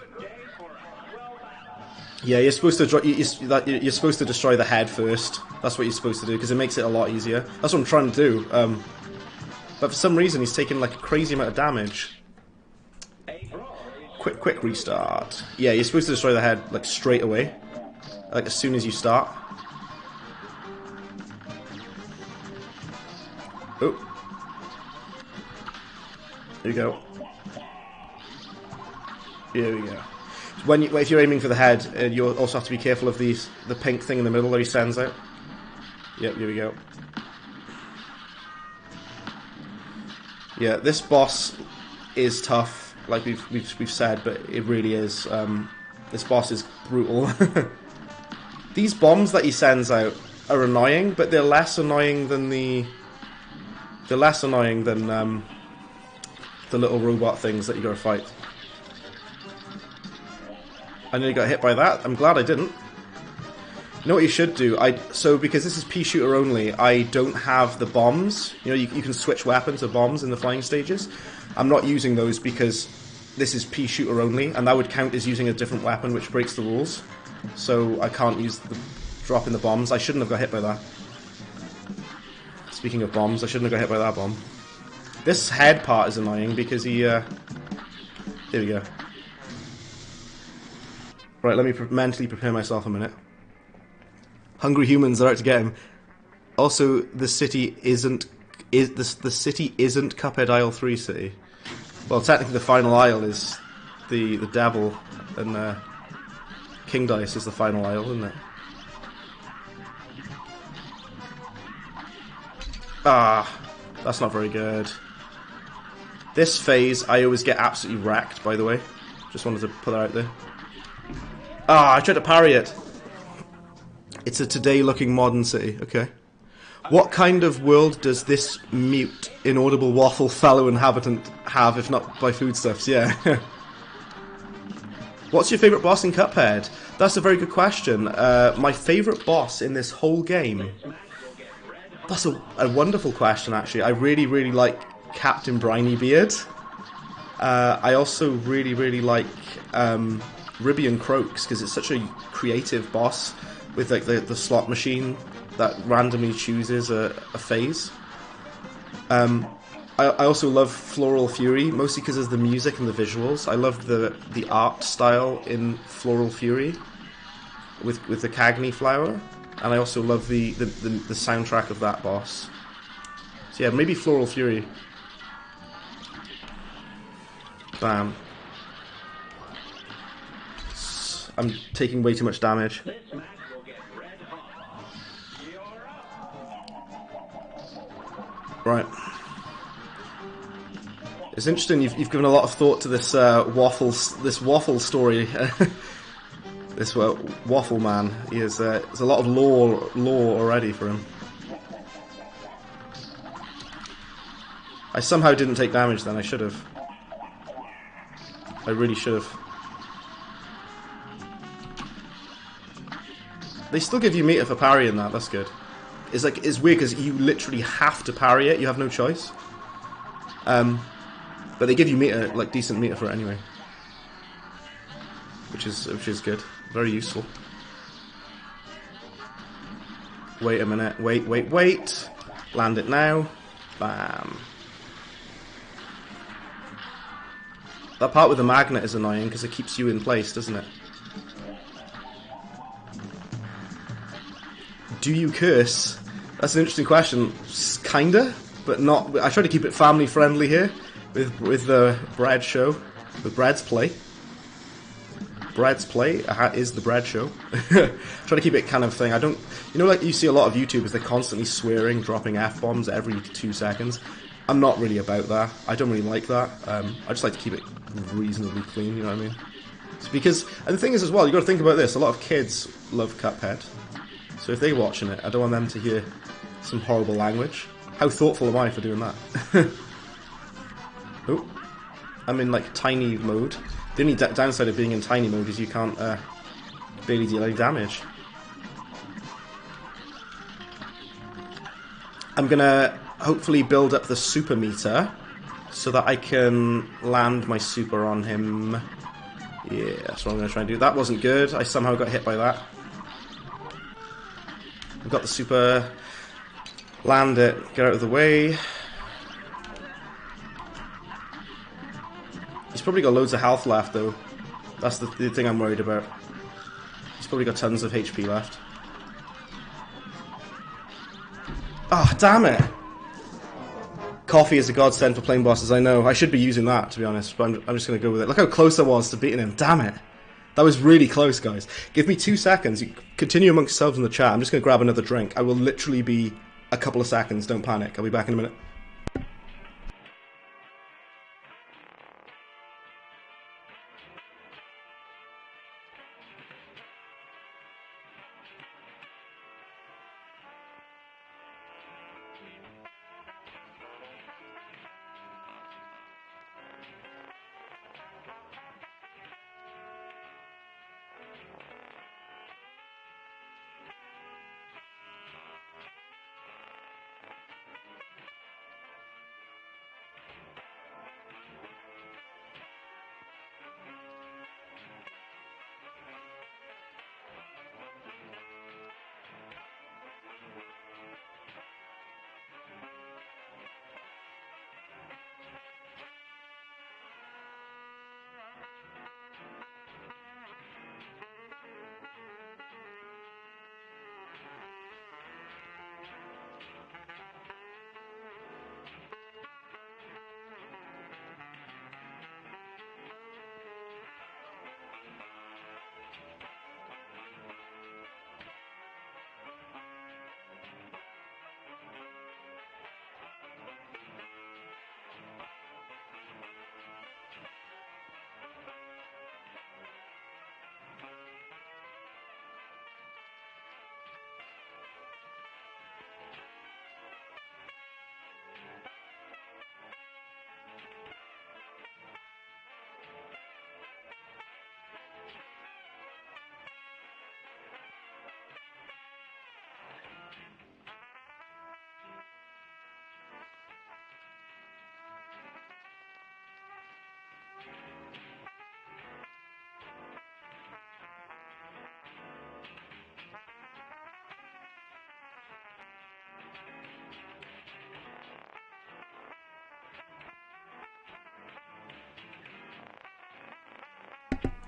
Yeah, you're supposed to destroy the head first. That's what you're supposed to do because it makes it a lot easier. That's what I'm trying to do. But for some reason, he's taking like a crazy amount of damage. Quick restart. Yeah, you're supposed to destroy the head like straight away, like as soon as you start. Oh, there you go. Here we go. If you're aiming for the head, you also have to be careful of the pink thing in the middle that he sends out. Yep, here we go. Yeah, this boss is tough. Like we've said, but it really is. This boss is brutal. These bombs that he sends out are annoying, but they're less annoying than the little robot things that you gotta fight. I nearly got hit by that. I'm glad I didn't. You know what you should do? So because this is Peashooter only, I don't have the bombs. You know, you can switch weapons to bombs in the flying stages. I'm not using those because this is Peashooter only, and that would count as using a different weapon, which breaks the rules. So I can't use dropping the bombs. I shouldn't have got hit by that. Speaking of bombs, I shouldn't have got hit by that bomb. This head part is annoying because he... Here we go. Right, let me mentally prepare myself a minute. Hungry humans are out to get him. Also, the city isn't Cuphead Isle 3 city. Well, technically the final isle is the devil, and King Dice is the final isle, isn't it? Ah, that's not very good. This phase, I always get absolutely wrecked, by the way. Just wanted to put that out there. Ah, I tried to parry it. It's a today-looking modern city. Okay. What kind of world does this mute, inaudible waffle fellow inhabitant have, if not by foodstuffs? Yeah. What's your favourite boss in Cuphead? That's a very good question. My favourite boss in this whole game? That's a wonderful question, actually. I really, really like Captain Briny Beard. I also really, really like Ribby and Croaks, because it's such a creative boss with like the slot machine that randomly chooses a phase. I also love Floral Fury, mostly because of the music and the visuals. I love the art style in Floral Fury with the Cagney flower, and I also love the soundtrack of that boss. So yeah, maybe Floral Fury. Bam. I'm taking way too much damage. Right. It's interesting. You've given a lot of thought to this waffle story. This waffle man. He is. There's a lot of lore already for him. I somehow didn't take damage then. I should have. I really should have. They still give you meter for parrying that. That's good. It's weird because you literally have to parry it. You have no choice. But they give you meter, like decent meter for it anyway, which is good. Very useful. Wait a minute. Wait. Land it now. Bam. That part with the magnet is annoying because it keeps you in place, doesn't it? Do you curse? That's an interesting question. Kinda, but not. I try to keep it family friendly here with the Brad show, with Brad's Play. Brad's Play is the Brad show. Try to keep it kind of thing. I don't, like you see a lot of YouTubers, they're constantly swearing, dropping F-bombs every 2 seconds. I'm not really about that. I don't really like that. I just like to keep it reasonably clean, you know what I mean? It's because, and the thing is as well, you got to think about this, a lot of kids love Cuphead. So if they're watching it, I don't want them to hear some horrible language. How thoughtful am I for doing that? Oh, I'm in like tiny mode. The only downside of being in tiny mode is you can't barely deal any damage. I'm gonna hopefully build up the super meter so that I can land my super on him. Yeah, that's what I'm gonna try and do. That wasn't good. I somehow got hit by that. I've got the super. Land it. Get out of the way. He's probably got loads of health left, though. That's the thing I'm worried about. He's probably got tons of HP left. Ah, oh, damn it! Coffee is a godsend for playing bosses, I know. I should be using that, to be honest, but I'm just going to go with it. Look how close I was to beating him. Damn it! That was really close, guys. Give me 2 seconds. You continue amongst yourselves in the chat. I'm just going to grab another drink. I will literally be a couple of seconds. Don't panic. I'll be back in a minute.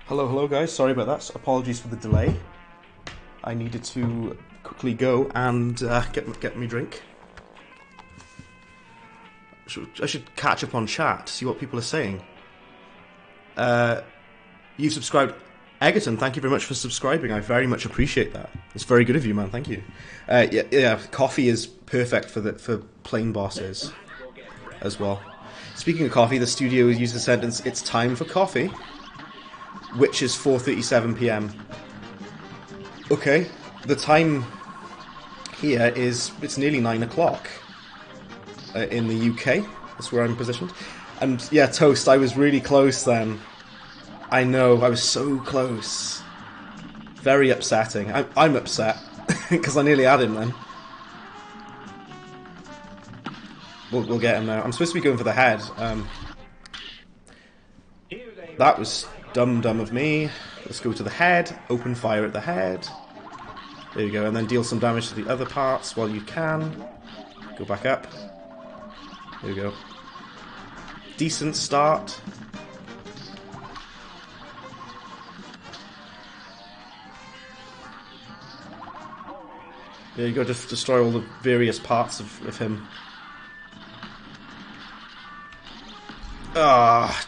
Hello guys, sorry about that, apologies for the delay. I needed to quickly go and get me drink. I should catch up on chat, see what people are saying. You've subscribed. Egerton, thank you very much for subscribing, I very much appreciate that. It's very good of you, man, thank you. Yeah, coffee is perfect for plain bosses as well. Speaking of coffee, the studio used the sentence, "It's time for coffee," which is 4:37 PM. Okay, the time here is, it's nearly 9 o'clock in the UK. That's where I'm positioned. And yeah, Toast, I was really close then. I know, I was so close. Very upsetting. I'm upset, because I nearly had him then. We'll get him now. I'm supposed to be going for the head. That was dumb of me. Let's go to the head, open fire at the head. There you go, and then deal some damage to the other parts while you can. Go back up. There you go. Decent start. There you go, just destroy all the various parts of him. Ah.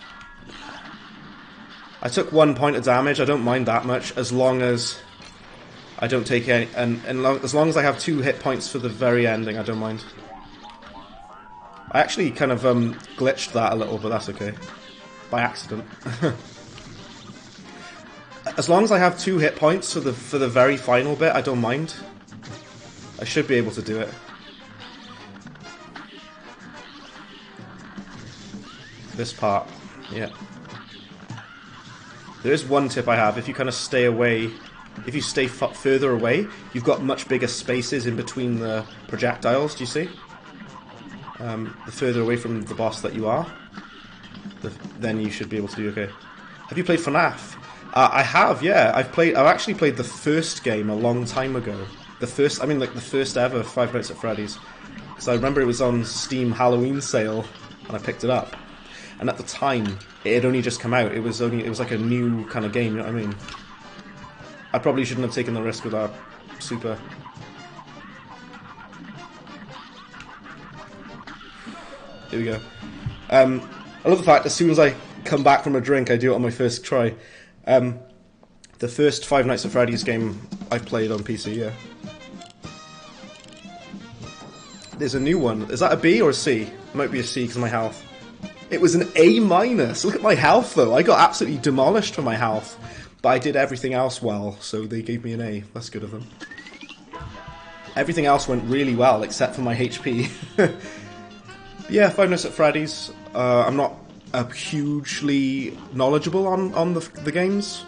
I took 1 point of damage. I don't mind that much, as long as I don't take any, and as long as I have 2 hit points for the very ending, I don't mind. I actually kind of glitched that a little, but that's okay. By accident. As long as I have 2 hit points for the very final bit, I don't mind. I should be able to do it. This part, yeah. There is one tip I have. If you kind of stay away, if you stay further away, you've got much bigger spaces in between the projectiles, do you see? The further away from the boss that you are, then you should be able to do okay. Have you played FNAF? I have, yeah. I've actually played the first game a long time ago. The first ever Five Nights at Freddy's. Because I remember it was on Steam Halloween sale, and I picked it up. And at the time, it had only just come out. It was like a new kind of game, you know what I mean? I probably shouldn't have taken the risk with that super. Here we go. I love the fact as soon as I come back from a drink, I do it on my first try. The first Five Nights at Freddy's game I've played on PC, yeah. There's a new one. Is that a B or a C? It might be a C because of my health. It was an A-. Look at my health, though. I got absolutely demolished for my health. But I did everything else well, so they gave me an A. That's good of them. Everything else went really well, except for my HP. Yeah, Five Nights at Freddy's. I'm not hugely knowledgeable on the games.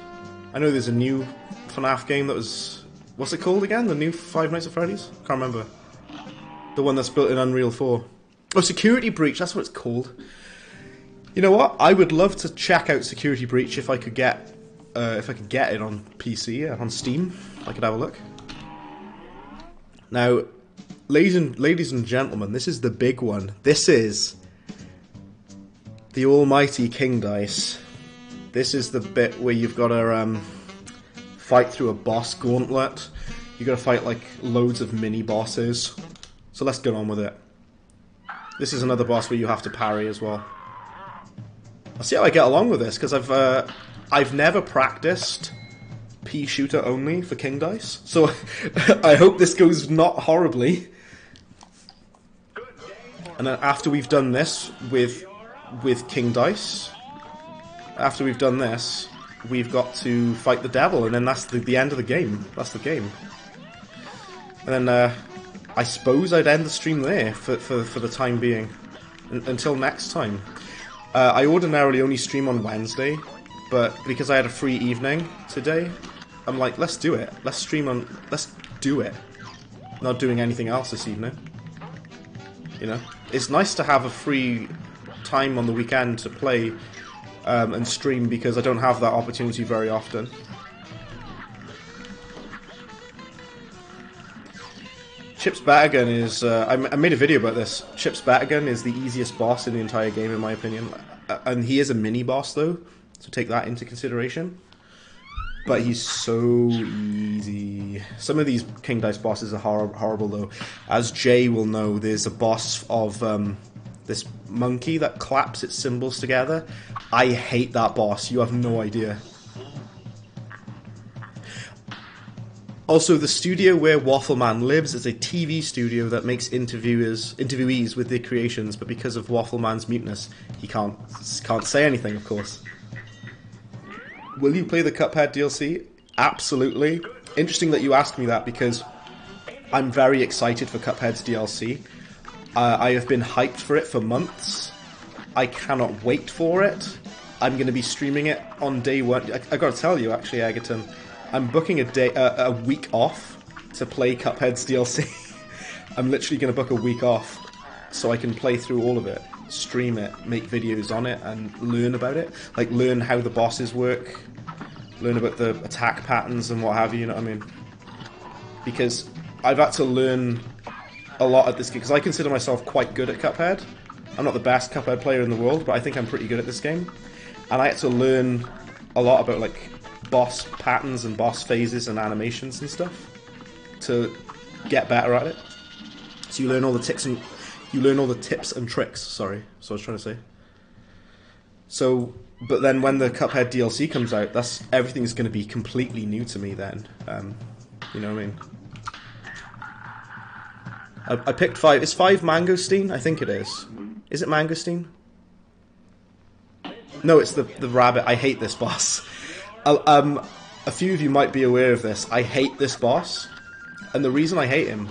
I know there's a new FNAF game that was... What's it called again? The new Five Nights at Freddy's? Can't remember. The one that's built in Unreal 4. Oh, Security Breach, that's what it's called. You know what? I would love to check out Security Breach if I could get it on PC, on Steam. I could have a look. Now, ladies and gentlemen, this is the big one. This is the almighty King Dice. This is the bit where you've got to fight through a boss gauntlet. You've got to fight like loads of mini bosses. So let's get on with it. This is another boss where you have to parry as well. I'll see how I get along with this, because I've never practiced Peashooter only for King Dice, so I hope this goes not horribly. And then after we've done this with King Dice, after we've done this, we've got to fight the devil, and then that's the end of the game. That's the game. And then I suppose I'd end the stream there for the time being, until next time. I ordinarily only stream on Wednesday, but because I had a free evening today, I'm like, let's do it. Let's do it. Not doing anything else this evening. You know? It's nice to have a free time on the weekend to play and stream, because I don't have that opportunity very often. Chip's Batagun is... I made a video about this. Chip's Batagun is the easiest boss in the entire game, in my opinion. And he is a mini-boss, though, so take that into consideration. But he's so easy. Some of these King Dice bosses are horrible though. As Jay will know, there's a boss of this monkey that claps its cymbals together. I hate that boss. You have no idea. Also, the studio where Waffleman lives is a TV studio that makes interviewees with their creations, but because of Waffleman's muteness, he can't say anything, of course. Will you play the Cuphead DLC? Absolutely. Interesting that you asked me that, because I'm very excited for Cuphead's DLC. I have been hyped for it for months. I cannot wait for it. I'm going to be streaming it on day one. I got to tell you, actually, Agaton, I'm booking a week off to play Cuphead's DLC. I'm literally going to book a week off so I can play through all of it, stream it, make videos on it, and learn about it. Like, learn how the bosses work, learn about the attack patterns and what have you, you know what I mean? Because I've had to learn a lot at this game, because I consider myself quite good at Cuphead. I'm not the best Cuphead player in the world, but I think I'm pretty good at this game. And I had to learn a lot about, like, boss patterns and boss phases and animations and stuff to get better at it. So you learn all the tips and tricks. Sorry, so I was trying to say. So, but then when the Cuphead DLC comes out, everything's going to be completely new to me. Then, you know what I mean? I picked 5. Is 5 mangosteen? I think it is. Is it mangosteen? No, it's the rabbit. I hate this boss. A few of you might be aware of this. I hate this boss, and the reason I hate him,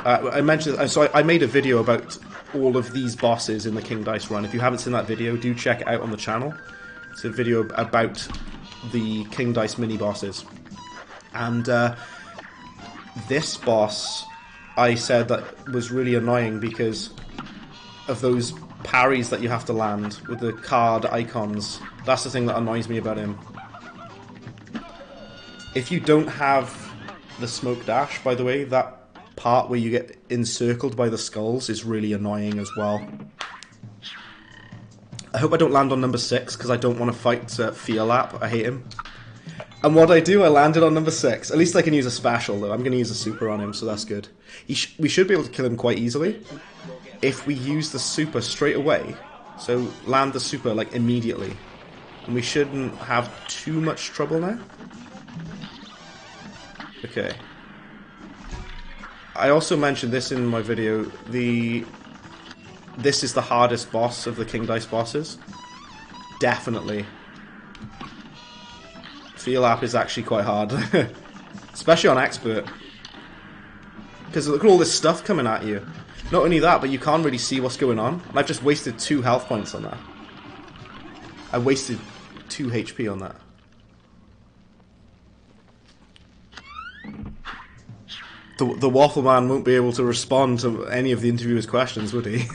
I mentioned. So I made a video about all of these bosses in the King Dice run. If you haven't seen that video, do check it out on the channel. It's a video about the King Dice mini bosses, and this boss, I said that was really annoying because of those parries that you have to land with the card icons. That's the thing that annoys me about him. If you don't have the smoke dash, by the way, that part where you get encircled by the skulls is really annoying as well. I hope I don't land on number 6, because I don't want to fight Fear Lap. I hate him. And what I do, I landed on number 6. At least I can use a special, though. I'm going to use a super on him, so that's good. We should be able to kill him quite easily if we use the super straight away. So land the super, like, immediately. And we shouldn't have too much trouble now. Okay. I also mentioned this in my video. This is the hardest boss of the King Dice bosses. Definitely. Feel App is actually quite hard. Especially on Expert. Because look at all this stuff coming at you. Not only that, but you can't really see what's going on. And I've just wasted 2 health points on that. I wasted 2 HP on that. The Waffle Man won't be able to respond to any of the interviewer's questions, would he?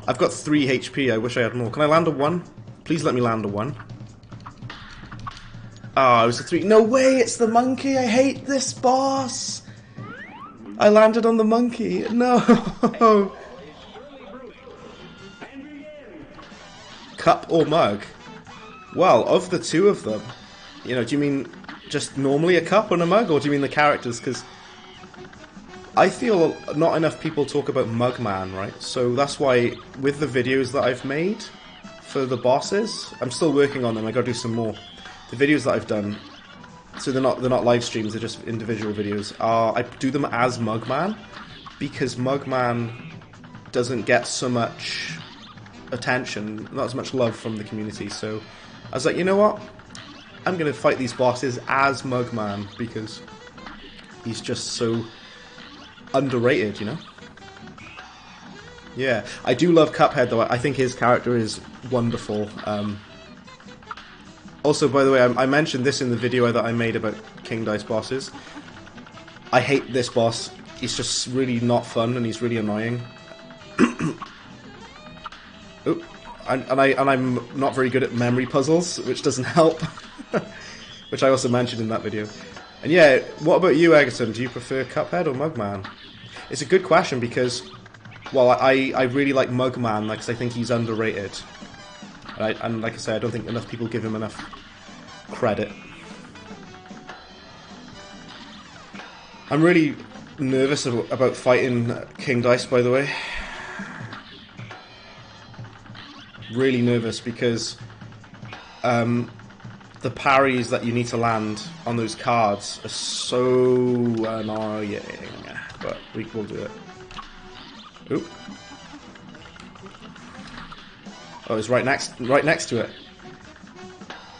I've got 3 HP, I wish I had more. Can I land a 1? Please let me land a 1. Ah, it was a 3. No way, it's the monkey! I hate this boss! I landed on the monkey. No! Cup or mug? Well, of the 2 of them, you know, do you mean just normally a cup and a mug, or do you mean the characters? Because I feel not enough people talk about Mugman, right? So that's why with the videos that I've made for the bosses, I'm still working on them. I gotta do some more. The videos that I've done, so they're not live streams. They're just individual videos. I do them as Mugman because Mugman doesn't get so much attention, not as much love from the community. So I was like, you know what? I'm going to fight these bosses as Mugman because he's just so underrated, you know? Yeah, I do love Cuphead though. I think his character is wonderful. Also, by the way, I mentioned this in the video that I made about King Dice bosses. I hate this boss. He's just really not fun and he's really annoying. Oop. And I'm not very good at memory puzzles, which doesn't help. Which I also mentioned in that video. And yeah, what about you, Egerton? Do you prefer Cuphead or Mugman? It's a good question because, well, I really like Mugman because I think he's underrated. And like I said, I don't think enough people give him enough credit. I'm really nervous about fighting King Dice, by the way. Really nervous because the parries that you need to land on those cards are so annoying. But we will do it. Oop. Oh, it's right next to it.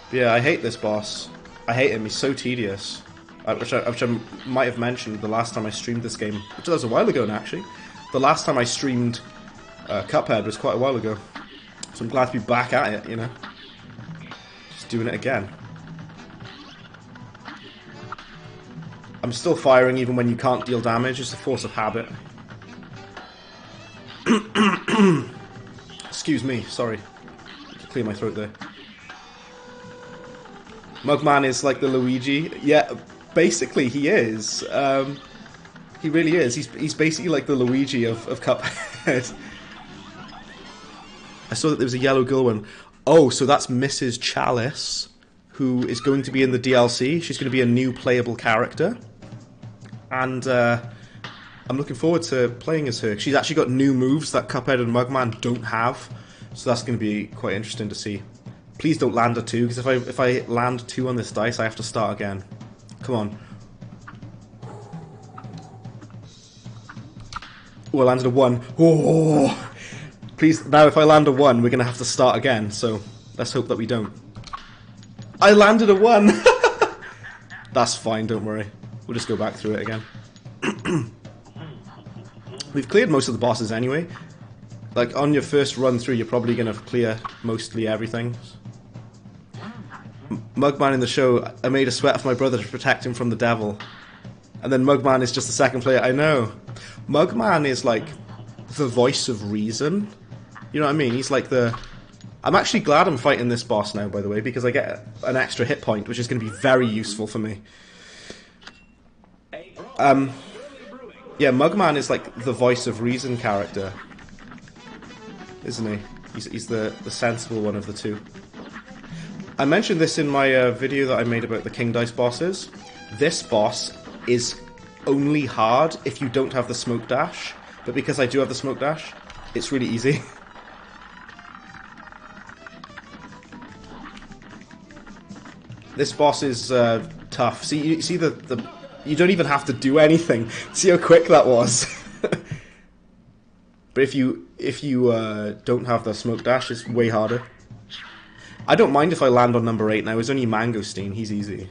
But yeah, I hate this boss. I hate him. He's so tedious. Which I might have mentioned the last time I streamed this game, which was a while ago now, actually. The last time I streamed Cuphead was quite a while ago. So I'm glad to be back at it, you know. Just doing it again. I'm still firing even when you can't deal damage. It's a force of habit. Excuse me, sorry. Clear my throat there. Mugman is like the Luigi. Yeah, basically he is. He really is. He's basically like the Luigi of Cuphead. I saw that there was a yellow girl one. Oh, so that's Mrs. Chalice, who is going to be in the DLC. She's going to be a new playable character. And I'm looking forward to playing as her. She's actually got new moves that Cuphead and Mugman don't have. So that's going to be quite interesting to see. Please don't land a 2, because if I land 2 on this dice, I have to start again. Come on. Oh, I landed a 1. Oh! Please, now if I land a 1, we're going to have to start again, so let's hope that we don't. I landed a 1! That's fine, don't worry. We'll just go back through it again. We've cleared most of the bosses anyway. Like, on your first run through, you're probably going to clear mostly everything. Mugman in the show, I made a sweat for my brother to protect him from the devil. And then Mugman is just the second player. I know. Mugman is like the voice of reason. You know what I mean? He's like the... I'm actually glad I'm fighting this boss now, by the way, because I get an extra hit point, which is going to be very useful for me. Yeah, Mugman is like the voice of reason character. Isn't he? He's the sensible one of the two. I mentioned this in my video that I made about the King Dice bosses. This boss is only hard if you don't have the smoke dash, but because I do have the smoke dash, it's really easy. This boss is tough. See, you see the you don't even have to do anything. See how quick that was. But if you don't have the smoke dash, it's way harder. I don't mind if I land on number 8 now. It's only Mangosteen. He's easy.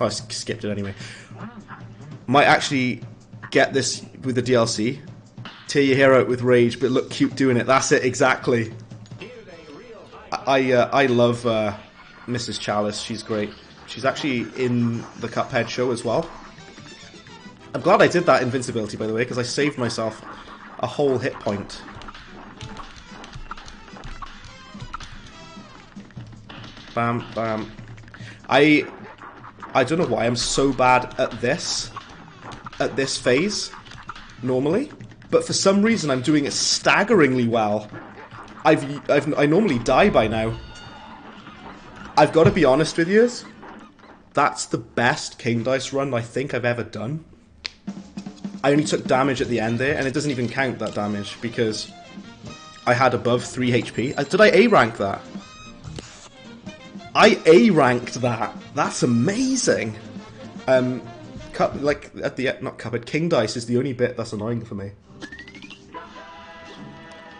Oh, I skipped it anyway. Might actually get this with the DLC. Tear your hair out with rage, but look cute doing it. That's it, exactly. I love Mrs. Chalice. She's great. She's actually in the Cuphead show as well. I'm glad I did that invincibility, by the way, because I saved myself a whole hit point. Bam, bam. I don't know why I'm so bad at this phase, normally, but for some reason I'm doing it staggeringly well. I normally die by now. I've got to be honest with you, that's the best King Dice run I think I've ever done. I only took damage at the end there, and it doesn't even count that damage, because I had above 3 HP. Did I A-rank that? I A-ranked that! That's amazing! Like, at the end, not Cuphead, King Dice is the only bit that's annoying for me.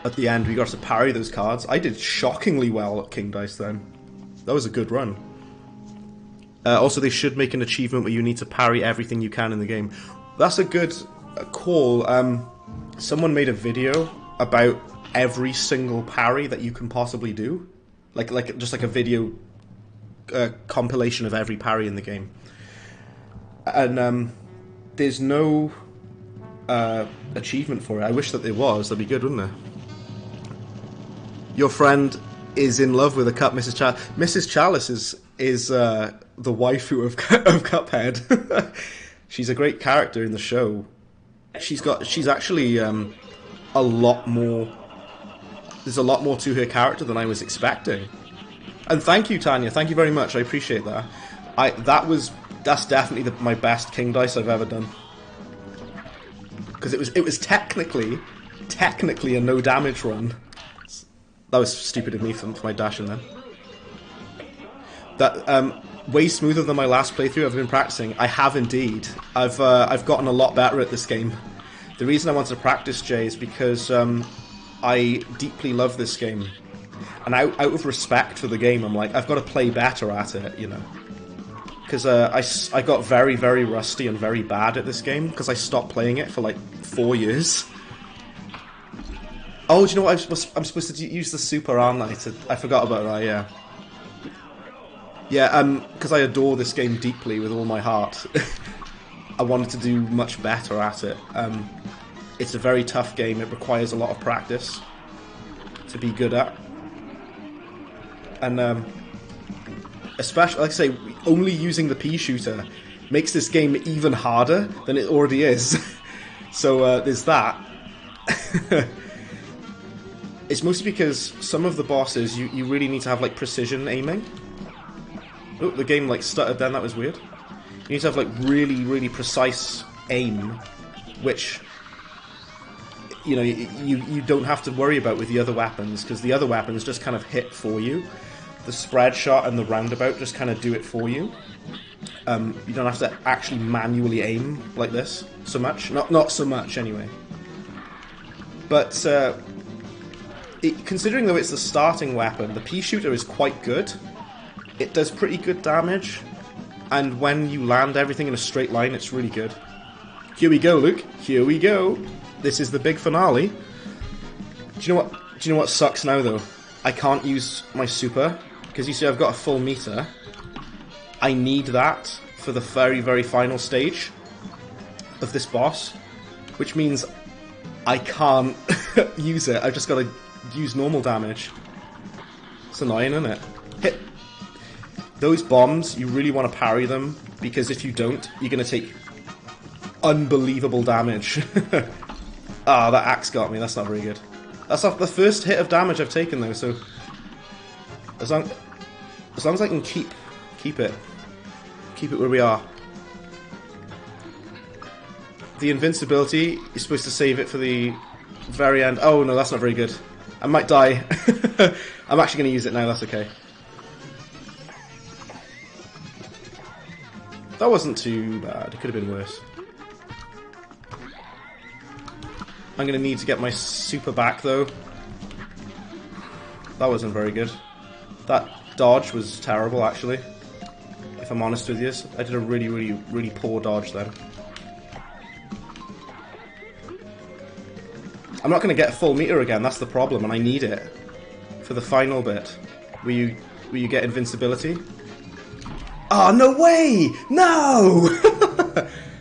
At the end, we got to parry those cards. I did shockingly well at King Dice then. That was a good run. Also, they should make an achievement where you need to parry everything you can in the game. That's a good call. Someone made a video about every single parry that you can possibly do. Just like a video compilation of every parry in the game. And there's no achievement for it. I wish that there was. That'd be good, wouldn't it? Your friend is in love with a cup, Mrs. Chalice. Mrs. Chalice is the waifu of Cuphead. She's a great character in the show. She's actually a lot more. There's a lot more to her character than I was expecting. And thank you, Tanya. Thank you very much. I appreciate that. That's definitely my best king dice I've ever done. Because it was technically a no damage run. That was stupid of me for my dashing then. That way smoother than my last playthrough. I've been practicing. I have indeed. I've gotten a lot better at this game. The reason I wanted to practice, Jay, is because I deeply love this game, and out of respect for the game, I'm like, I've got to play better at it, you know. Because I got very, very rusty and very bad at this game because I stopped playing it for like 4 years. Oh, do you know what? I'm supposed to use the super, aren't I? I forgot about that. Yeah. Yeah. Because I adore this game deeply with all my heart. I wanted to do much better at it. It's a very tough game. It requires a lot of practice to be good at. And especially, like I say, only using the Peashooter makes this game even harder than it already is. So there's that. It's mostly because some of the bosses, you really need to have like precision aiming. Oh, the game like stuttered then, that was weird. You need to have like really, really precise aim, which, you know, you don't have to worry about with the other weapons, because the other weapons just kind of hit for you. The spread shot and the roundabout just kind of do it for you. You don't have to actually manually aim like this so much. Not so much anyway. But considering though it's the starting weapon, the Peashooter is quite good. It does pretty good damage, and when you land everything in a straight line, it's really good. Here we go, Luke. Here we go. This is the big finale. Do you know what sucks now though? I can't use my super because you see I've got a full meter. I need that for the very, very final stage of this boss, which means I can't use it. I've just got to use normal damage. It's annoying, isn't it? Hit those bombs. You really want to parry them, because if you don't, you're going to take unbelievable damage. Ah, that axe got me. That's not very good. That's not the first hit of damage I've taken though, so as long as I can keep it where we are. The invincibility, you're supposed to save it for the very end. Oh no, that's not very good. I might die. I'm actually going to use it now, that's okay. That wasn't too bad, it could have been worse. I'm going to need to get my super back though. That wasn't very good. That dodge was terrible actually, if I'm honest with you. I did a really, really, really poor dodge then. I'm not going to get a full meter again, that's the problem, and I need it for the final bit where you get invincibility. Oh, no way! No!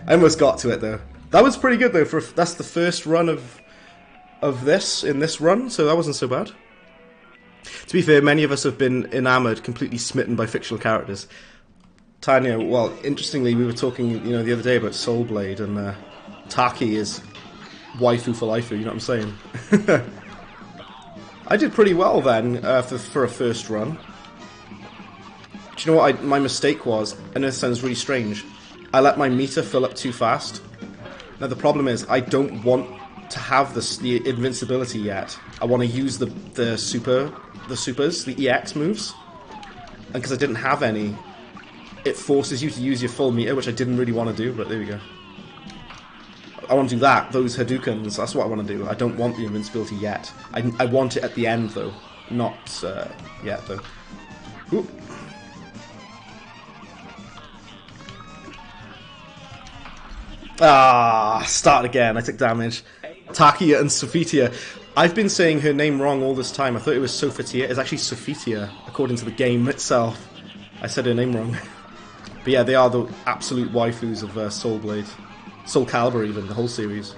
I almost got to it though. That was pretty good though. That's the first run of this in this run, so that wasn't so bad. To be fair, many of us have been enamoured, completely smitten by fictional characters. Tanya, well, interestingly, we were talking, the other day about Soul Blade, and Taki is waifu for life. You know what I'm saying? I did pretty well then for a first run. Do you know what my mistake was? I know this sounds really strange. I let my meter fill up too fast. Now the problem is I don't want to have the invincibility yet. I want to use the supers, the EX moves, and because I didn't have any, it forces you to use your full meter, which I didn't really want to do. But there we go. I want to do that. Those Hadoukens. That's what I want to do. I don't want the invincibility yet. I want it at the end though, not yet though. Ooh. Ah, start again. I took damage. Takia and Sofitia. I've been saying her name wrong all this time. I thought it was Sofitia. It's actually Sofitia, according to the game itself. I said her name wrong. But yeah, they are the absolute waifus of Soul Blade. Soul Calibur even, the whole series.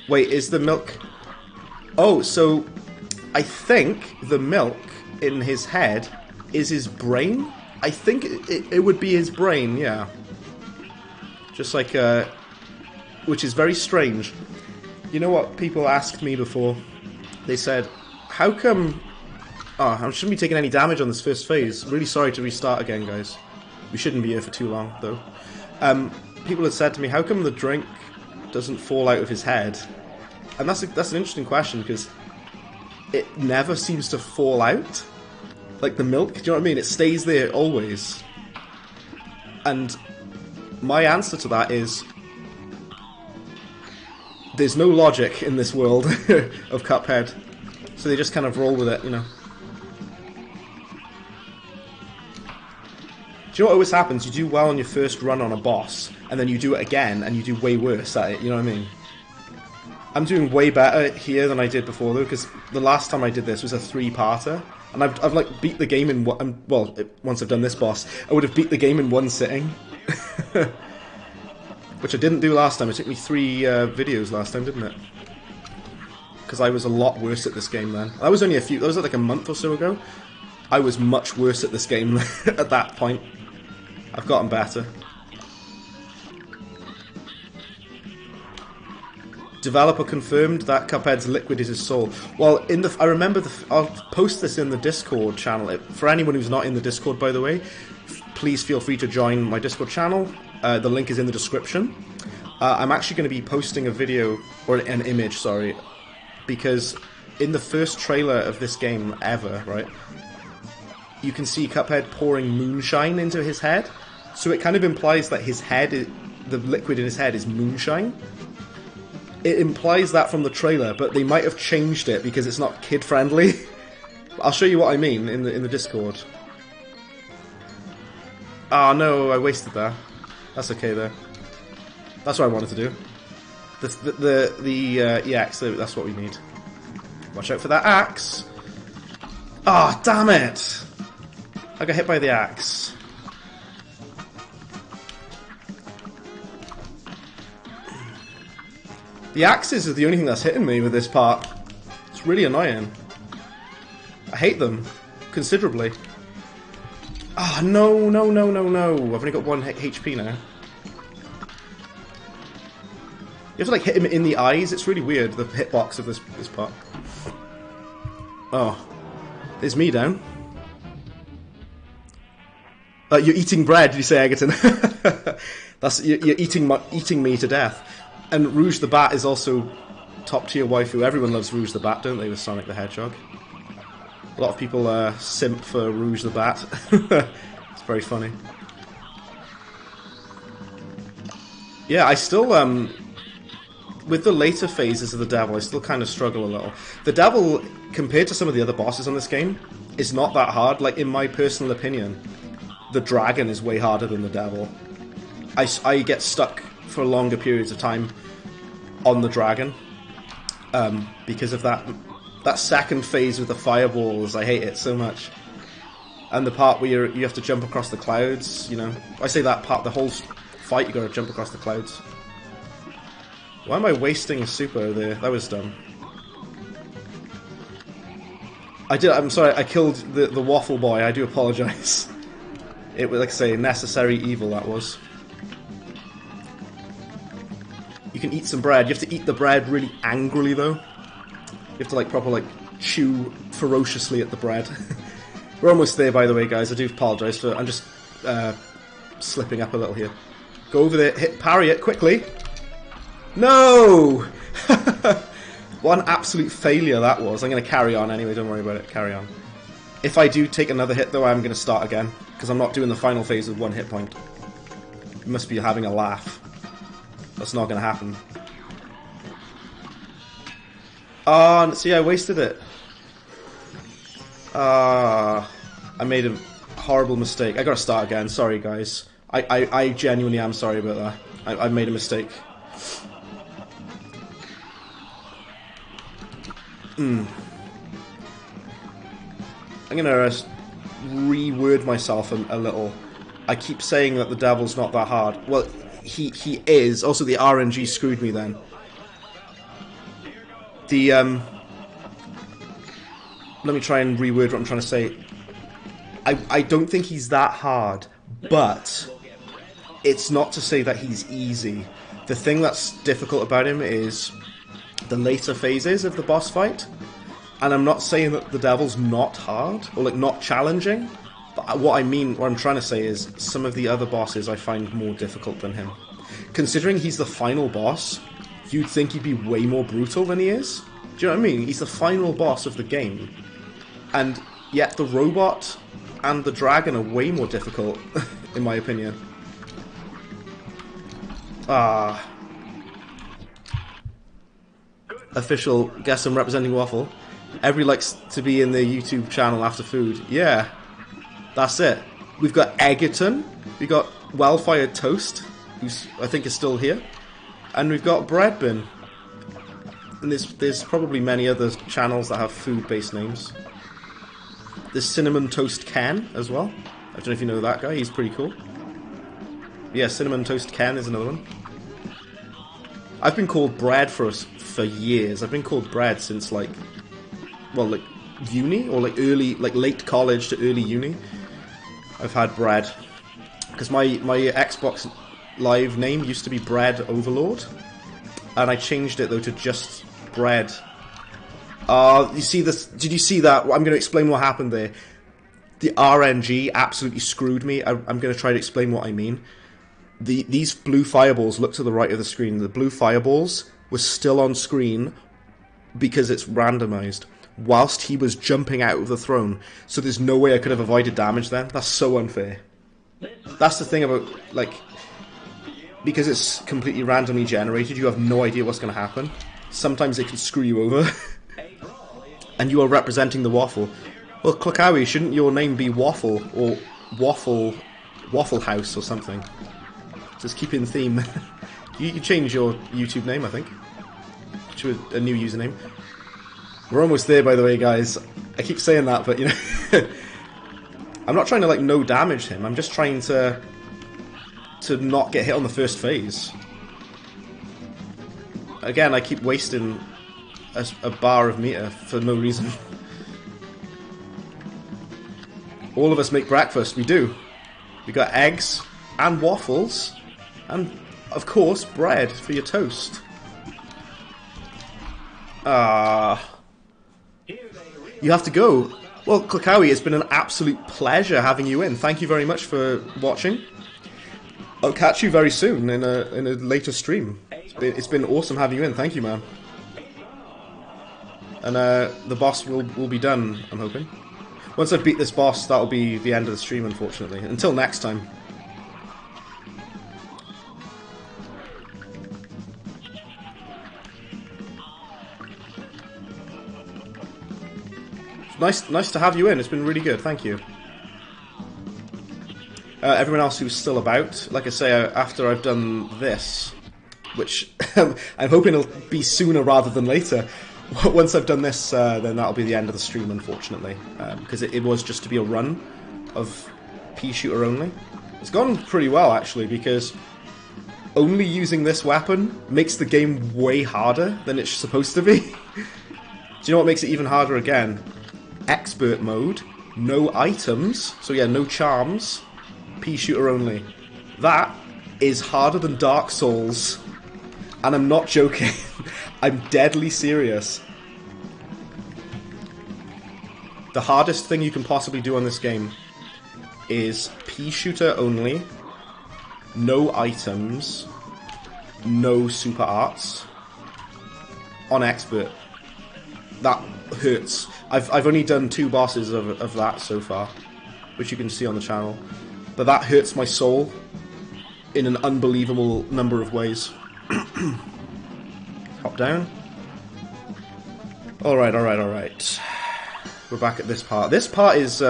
Wait, is the milk... Oh, so I think the milk in his head is his brain? I think it would be his brain, yeah. Just like, which is very strange. You know what people asked me before? They said, how come Oh, I shouldn't be taking any damage on this first phase. Really sorry to restart again, guys. We shouldn't be here for too long, though. People have said to me, how come the drink doesn't fall out of his head? And that's an interesting question, because it never seems to fall out. Like the milk, do you know what I mean? It stays there always. And my answer to that is, there's no logic in this world of Cuphead. So they just kind of roll with it, you know. Do you know what always happens? You do well on your first run on a boss, and then you do it again, and you do way worse at it, you know what I mean? I'm doing way better here than I did before, though, because the last time I did this was a 3-parter, and I've like, beat the game in one... Well, once I've done this boss, I would have beat the game in one sitting. Which I didn't do last time. It took me 3 videos last time, didn't it? Because I was a lot worse at this game then. That was only that was like a month or so ago. I was much worse at this game at that point. I've gotten better. Developer confirmed that Cuphead's liquid is his soul. Well, I remember I'll post this in the Discord channel. For anyone who's not in the Discord, by the way, please feel free to join my Discord channel. The link is in the description. I'm actually going to be posting a video, or an image, sorry, because in the first trailer of this game ever, right, you can see Cuphead pouring moonshine into his head. So it kind of implies that his head, the liquid in his head is moonshine. It implies that from the trailer, but they might have changed it because it's not kid-friendly. I'll show you what I mean in the Discord. Ah, no, I wasted that. That's okay though. That's what I wanted to do. The axe, that's what we need. Watch out for that axe. Ah, damn it! I got hit by the axe. The axes are the only thing that's hitting me with this part. It's really annoying. I hate them considerably. Ah, oh, no, no, no, no, no. I've only got 1 HP now. You have to like hit him in the eyes. It's really weird, the hitbox of this part. Oh. There's me down. You're eating bread, did you say, Egerton? You're eating me to death. And Rouge the Bat is also top tier waifu. Everyone loves Rouge the Bat, don't they, with Sonic the Hedgehog? A lot of people simp for Rouge the Bat. It's very funny. Yeah, I still, with the later phases of the Devil, I still kind of struggle a little. The Devil, compared to some of the other bosses on this game, is not that hard. Like, in my personal opinion, the Dragon is way harder than the Devil. I get stuck for longer periods of time on the Dragon because of that second phase with the fireballs. I hate it so much. And the part where you have to jump across the clouds, you know. I say that part, the whole fight you gotta jump across the clouds. Why am I wasting a super there? That was dumb. I'm sorry, I killed the waffle boy, I do apologise. It was, like I say, necessary evil, that was. You can eat some bread. You have to eat the bread really angrily, though. You have to, like, chew ferociously at the bread. We're almost there, by the way, guys. I do apologise for... I'm just slipping up a little here. Go over there. Parry it quickly. No! What an absolute failure that was. I'm going to carry on anyway. Don't worry about it. Carry on. If I do take another hit, though, I'm going to start again. Because I'm not doing the final phase with 1 hit point. You must be having a laugh. That's not going to happen. Oh, see, I wasted it. I made a horrible mistake. I gotta start again. Sorry, guys. I genuinely am sorry about that. I made a mistake. I'm gonna reword myself a little. I keep saying that the Devil's not that hard. Well, he is. Also, the RNG screwed me then. Let me try and reword what I'm trying to say. I don't think he's that hard, but it's not to say that he's easy. The thing that's difficult about him is the later phases of the boss fight. And I'm not saying that the devil's not hard, or like not challenging, but what I'm trying to say is some of the other bosses I find more difficult than him. Considering he's the final boss, you'd think he'd be way more brutal than he is. Do you know what I mean? He's the final boss of the game. And yet the robot and the dragon are way more difficult, in my opinion. Official, guess I'm representing Waffle. Everybody likes to be in the YouTube channel after food. Yeah, that's it. We've got Egerton, we've got Well-Fired Toast, who's I think is still here, and we've got Breadbin. And there's probably many other channels that have food-based names. There's Cinnamon Toast Ken as well. I don't know if you know that guy, he's pretty cool. Yeah, Cinnamon Toast Ken is another one. I've been called Bread for years. I've been called Bread since like uni, or late college to early uni. I've had Bread. Because my Xbox Live name used to be Bread Overlord. And I changed it though to just Bread. You see this? Did you see that? I'm going to explain what happened there. The RNG absolutely screwed me. I'm going to try to explain what I mean. These blue fireballs, look to the right of the screen. The blue fireballs were still on screen because it's randomized whilst he was jumping out of the throne. So there's no way I could have avoided damage then. That's so unfair. That's the thing about, like, because it's completely randomly generated, you have no idea what's going to happen. Sometimes it can screw you over. And you are representing the Waffle. Well, Klakawi, shouldn't your name be Waffle or Waffle House or something? Just keep in theme. You change your YouTube name, I think, to a new username. We're almost there, by the way, guys. I keep saying that, but you know, I'm not trying to like no damage him. I'm just trying to not get hit on the first phase. Again, I keep wasting a bar of meter for no reason. All of us make breakfast. We do. We got eggs and waffles, and of course bread for your toast. You have to go. Well, Klakawi, it's been an absolute pleasure having you in. Thank you very much for watching. I'll catch you very soon in a later stream. It's been awesome having you in. Thank you, man. And the boss will be done, I'm hoping. Once I beat this boss, that'll be the end of the stream, unfortunately. Until next time. Nice to have you in. It's been really good. Thank you. Everyone else who's still about, like I say, after I've done this, which I'm hoping it'll be sooner rather than later. Once I've done this, then that'll be the end of the stream, unfortunately, because it was just to be a run of Peashooter only. It's gone pretty well, actually, because only using this weapon makes the game way harder than it's supposed to be. Do you know what makes it even harder again? Expert mode, no items, so yeah, no charms, Peashooter only. That is harder than Dark Souls, and I'm not joking. I'm deadly serious. The hardest thing you can possibly do on this game is Peashooter only, no items, no super arts, on expert. That hurts. I've only done 2 bosses of that so far, which you can see on the channel, but that hurts my soul in an unbelievable number of ways. Hop down. Alright. We're back at this part. This part is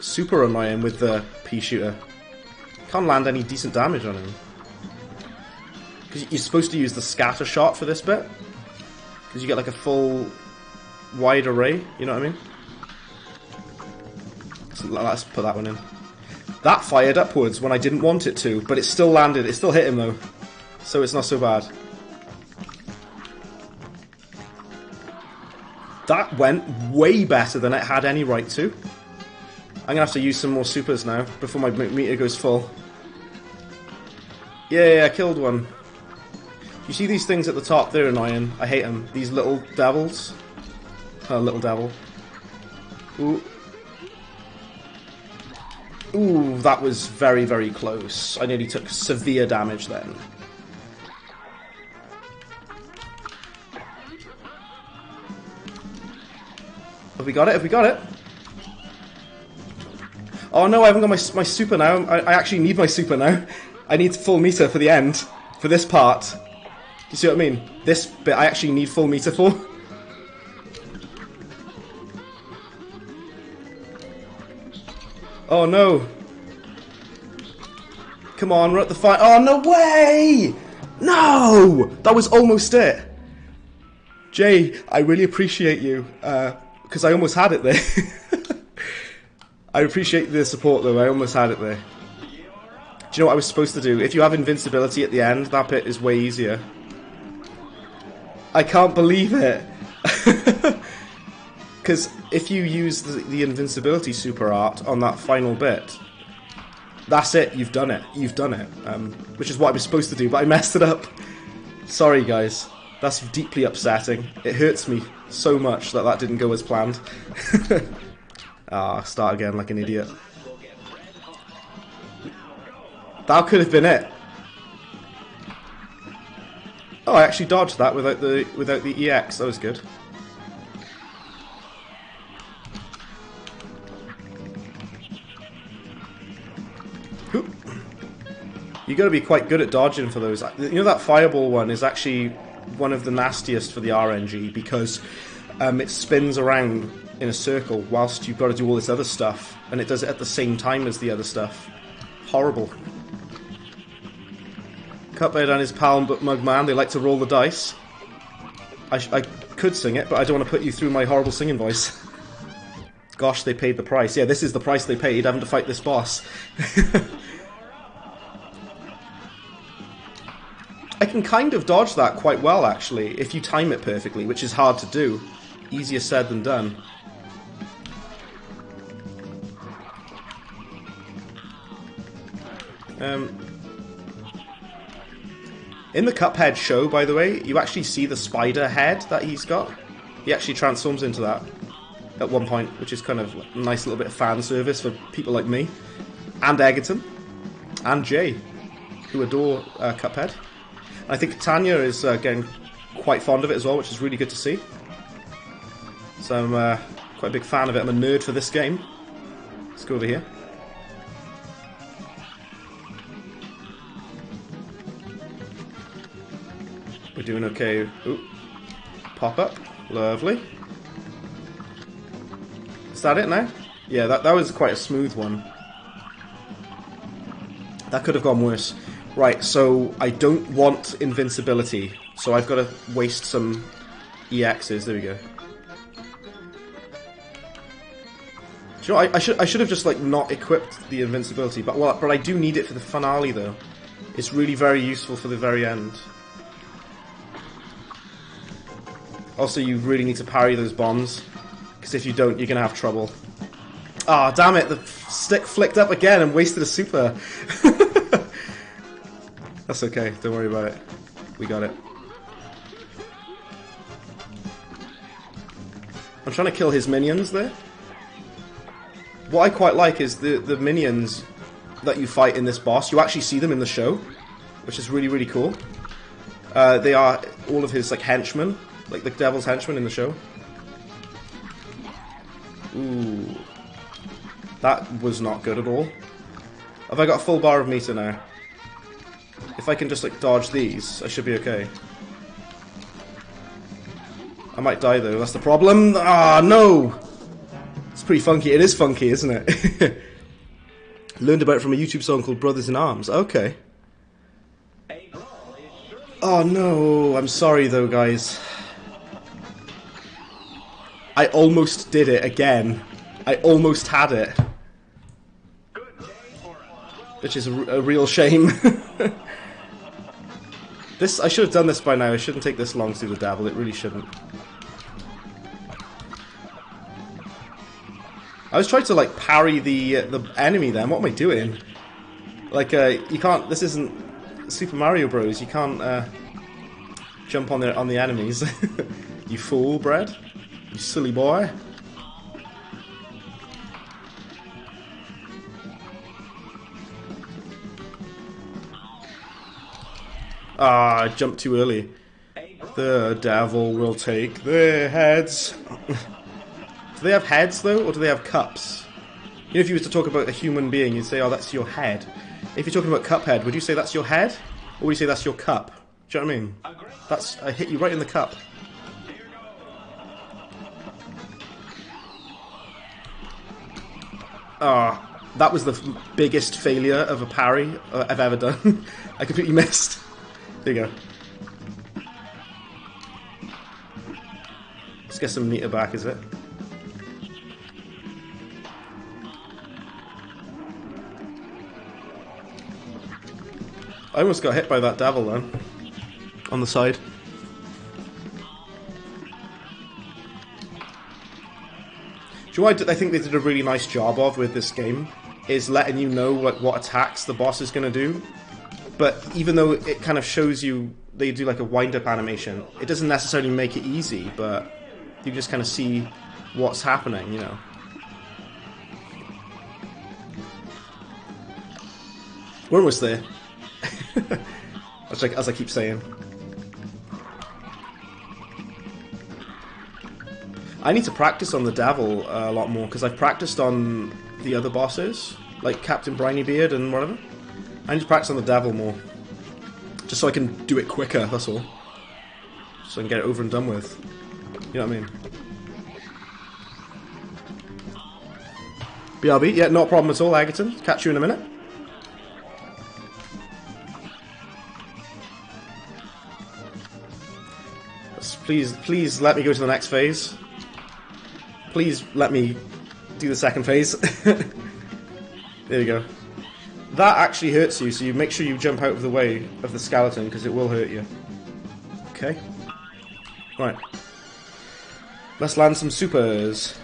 super annoying with the Peashooter. Can't land any decent damage on him. Because you're supposed to use the scatter shot for this bit. Because you get like a full wide array, you know what I mean? So let's put that one in. That fired upwards when I didn't want it to, but it still landed. It still hit him though. So it's not so bad. That went way better than it had any right to. I'm going to have to use some more supers now before my meter goes full. Yeah, I killed one. You see these things at the top? They're annoying. I hate them. These little devils. little devil. Ooh. Ooh, that was very, very close. I nearly took severe damage then. Have we got it? Have we got it? Oh no, I haven't got my super now. I actually need my super now. I need full meter for the end. For this part. Do you see what I mean? This bit I actually need full meter for. Oh no. Come on, we're at the fight. Oh, no way! No! That was almost it. Jay, I really appreciate you. Because I almost had it there. I appreciate the support though, I almost had it there. Do you know what I was supposed to do? If you have invincibility at the end, that bit is way easier. I can't believe it! Because if you use the invincibility super art on that final bit, that's it, you've done it. You've done it. Which is what I was supposed to do, but I messed it up. Sorry guys. That's deeply upsetting. It hurts me so much that that didn't go as planned. Start again like an idiot. That could have been it. Oh, I actually dodged that without the EX. That was good. You got to be quite good at dodging for those. You know that fireball one is actually one of the nastiest for the RNG because it spins around in a circle whilst you've got to do all this other stuff, and it does it at the same time as the other stuff. Horrible. Cuphead and his pal Mugman, they like to roll the dice. I could sing it, but I don't want to put you through my horrible singing voice. Gosh, they paid the price. Yeah, this is the price they paid, having to fight this boss. I can kind of dodge that quite well, actually, if you time it perfectly, which is hard to do. Easier said than done. In the Cuphead show, by the way, you actually see the spider head that he's got. He actually transforms into that at one point, which is kind of a nice little bit of fan service for people like me. And Egerton. And Jay, who adore Cuphead. I think Tanya is getting quite fond of it as well, which is really good to see. So I'm quite a big fan of it. I'm a nerd for this game. Let's go over here. We're doing okay. Ooh. Pop up. Lovely. Is that it now? Yeah, that was quite a smooth one. That could have gone worse. Right, so I don't want invincibility, so I've got to waste some EXs. There we go. Do you know, I should have just like not equipped the invincibility, but I do need it for the finale though. It's really very useful for the very end. Also, you really need to parry those bombs, because if you don't, you're gonna have trouble. Ah, damn it! The stick flicked up again and wasted a super. That's okay, don't worry about it. We got it. I'm trying to kill his minions there. What I quite like is the minions that you fight in this boss, you actually see them in the show, which is really, really cool. They are all of his like henchmen, like the devil's henchmen in the show. Ooh. That was not good at all. Have I got a full bar of meter now? If I can just like dodge these, I should be okay. I might die though, that's the problem. Ah, no! It's pretty funky. It is funky, isn't it? Learned about it from a YouTube song called Brothers in Arms. Okay. Oh no, I'm sorry though, guys. I almost did it again. I almost had it. Which is a real shame. I should have done this by now. It shouldn't take this long to do the devil. It really shouldn't. I was trying to like parry the enemy then. What am I doing? Like you can't. This isn't Super Mario Bros. You can't jump on the enemies. You fool, Bread. You silly boy. Ah, I jumped too early. The devil will take their heads. Do they have heads, though, or do they have cups? You know, if you were to talk about a human being, you'd say, oh, that's your head. If you're talking about Cuphead, would you say that's your head? Or would you say that's your cup? Do you know what I mean? That's, I hit you right in the cup. Ah, that was the biggest failure of a parry I've ever done. I completely missed. There you go. Let's get some meter back, is it? I almost got hit by that devil then. On the side. Do you know what I think they did a really nice job of with this game? Is letting you know like what attacks the boss is going to do. But even though it kind of shows you, they do like a wind-up animation, it doesn't necessarily make it easy, but you just kind of see what's happening, you know. We're almost there. As I keep saying. I need to practice on the devil a lot more, because I've practiced on the other bosses, like Captain Brinybeard and whatever. I need to practice on the devil more. Just so I can do it quicker, that's all. So I can get it over and done with. You know what I mean? BRB, yeah, not a problem at all, Egerton. Catch you in a minute. Please let me go to the next phase. Please let me do the second phase. There you go. That actually hurts you, so you make sure you jump out of the way of the skeleton, because it will hurt you. Okay. Right. Let's land some supers.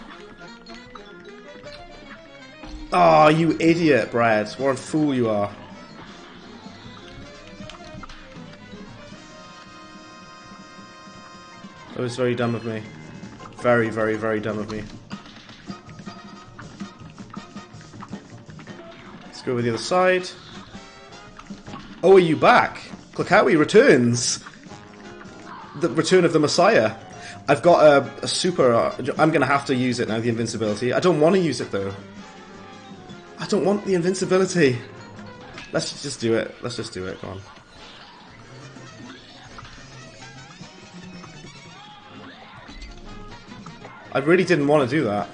Ah, oh, you idiot, Brad. What a fool you are. That was very dumb of me. Very, very, very dumb of me. Let's go over the other side. Oh, are you back? Klakawi returns! The return of the Messiah. I've got a super... I'm going to have to use it now, the invincibility. I don't want to use it, though. I don't want the invincibility. Let's just do it. Let's just do it. Come on. I really didn't want to do that.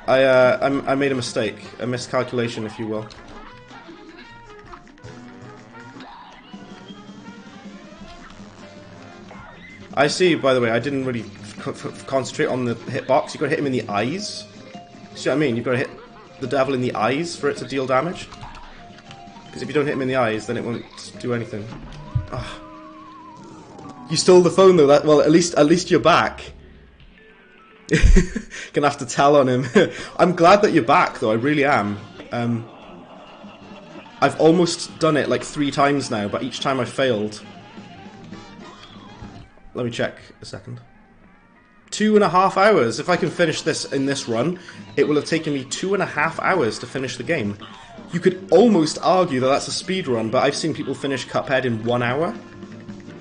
I made a mistake. A miscalculation, if you will. I see, by the way, I didn't really concentrate on the hitbox. You've got to hit him in the eyes. See what I mean? You've got to hit the devil in the eyes for it to deal damage. Because if you don't hit him in the eyes, then it won't do anything. Oh. You stole the phone, though. Well, at least you're back. Gonna have to tell on him. I'm glad that you're back, though. I really am. I've almost done it like 3 times now, but each time I failed. Let me check a second. 2.5 hours. If I can finish this in this run, it will have taken me 2.5 hours to finish the game. You could almost argue that that's a speed run, but I've seen people finish Cuphead in 1 hour.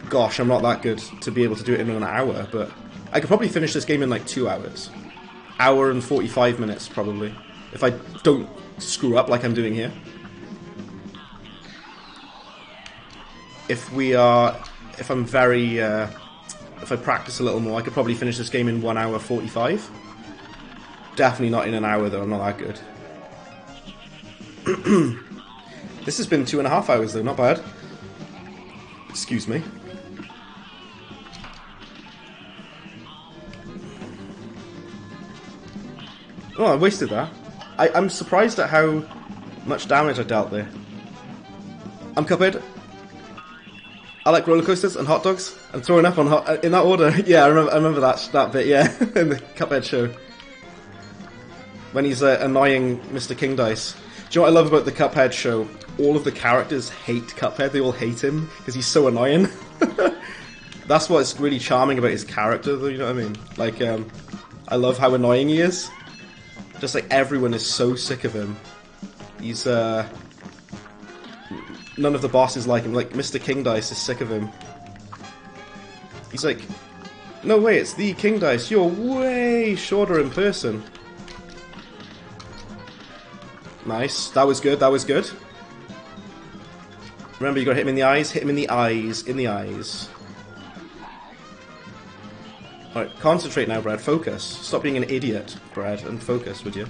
Gosh, I'm not that good to be able to do it in an hour, but I could probably finish this game in like 2 hours. Hour and 45 minutes, probably. If I don't screw up like I'm doing here. If I'm very... if I practice a little more, I could probably finish this game in 1 hour 45. Definitely not in an hour, though. I'm not that good. This has been 2.5 hours, though. Not bad. Excuse me. Oh, I wasted that. I'm surprised at how much damage I dealt there. I'm Cuphead. I like roller coasters and hot dogs and throwing up on in that order. Yeah, I remember that bit. Yeah, in the Cuphead show when he's annoying Mr. King Dice. Do you know what I love about the Cuphead show? All of the characters hate Cuphead. They all hate him because he's so annoying. That's what's really charming about his character, though, you know what I mean? Like, I love how annoying he is. Just like everyone is so sick of him. He's, none of the bosses like him. Like, Mr. King Dice is sick of him. He's like, no way, it's the King Dice. You're way shorter in person. Nice. That was good, that was good. Remember, you gotta hit him in the eyes. Hit him in the eyes. In the eyes. Alright, concentrate now, Brad. Focus. Stop being an idiot, Brad, and focus, would you?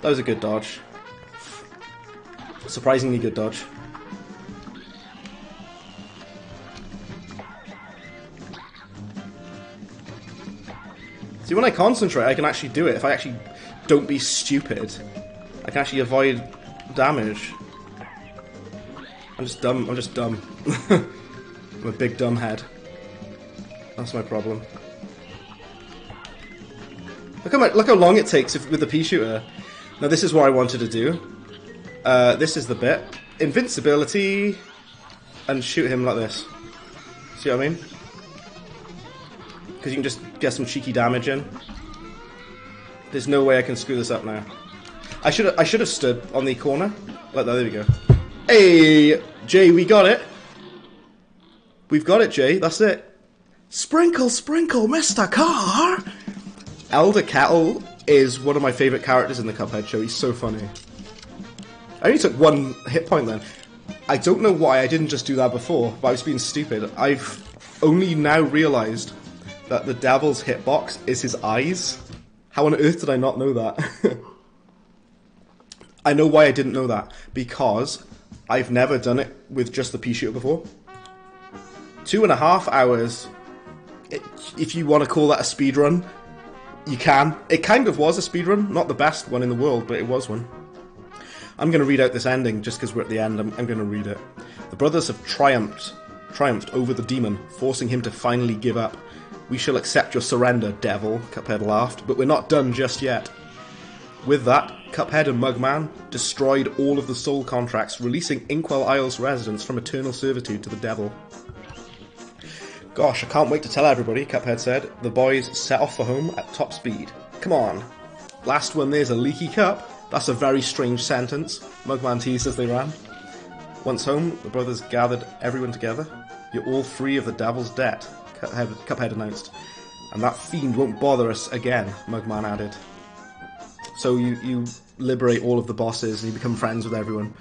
That was a good dodge. Surprisingly good dodge. See, when I concentrate, I can actually do it. If I actually don't be stupid, I can actually avoid damage. I'm just dumb. I'm just dumb. I'm a big dumb head. That's my problem. Look how long it takes with the Peashooter. Now this is what I wanted to do. This is the bit. Invincibility, and shoot him like this. See what I mean? Because you can just get some cheeky damage in. There's no way I can screw this up now. I should have stood on the corner. Like that. There we go. Hey, Jay, we got it. We've got it, Jay. That's it. Sprinkle, sprinkle, Mr. Car! Elder Kettle is one of my favourite characters in the Cuphead show. He's so funny. I only took 1 hit point then. I don't know why I didn't just do that before, but I was being stupid. I've only now realised that the devil's hitbox is his eyes. How on earth did I not know that? I know why I didn't know that. Because I've never done it with just the Peashooter before. 2.5 hours... If you want to call that a speedrun, you can. It kind of was a speedrun. Not the best one in the world, but it was one. I'm going to read out this ending, just because we're at the end. I'm going to read it. The brothers have triumphed over the demon, forcing him to finally give up. We shall accept your surrender, devil, Cuphead laughed, but we're not done just yet. With that, Cuphead and Mugman destroyed all of the soul contracts, releasing Inkwell Isle's residents from eternal servitude to the devil. Gosh, I can't wait to tell everybody, Cuphead said. The boys set off for home at top speed. Come on. Last one there's a leaky cup. That's a very strange sentence, Mugman teased as they ran. Once home, the brothers gathered everyone together. You're all free of the devil's debt, Cuphead announced. And that fiend won't bother us again, Mugman added. So you liberate all of the bosses and you become friends with everyone.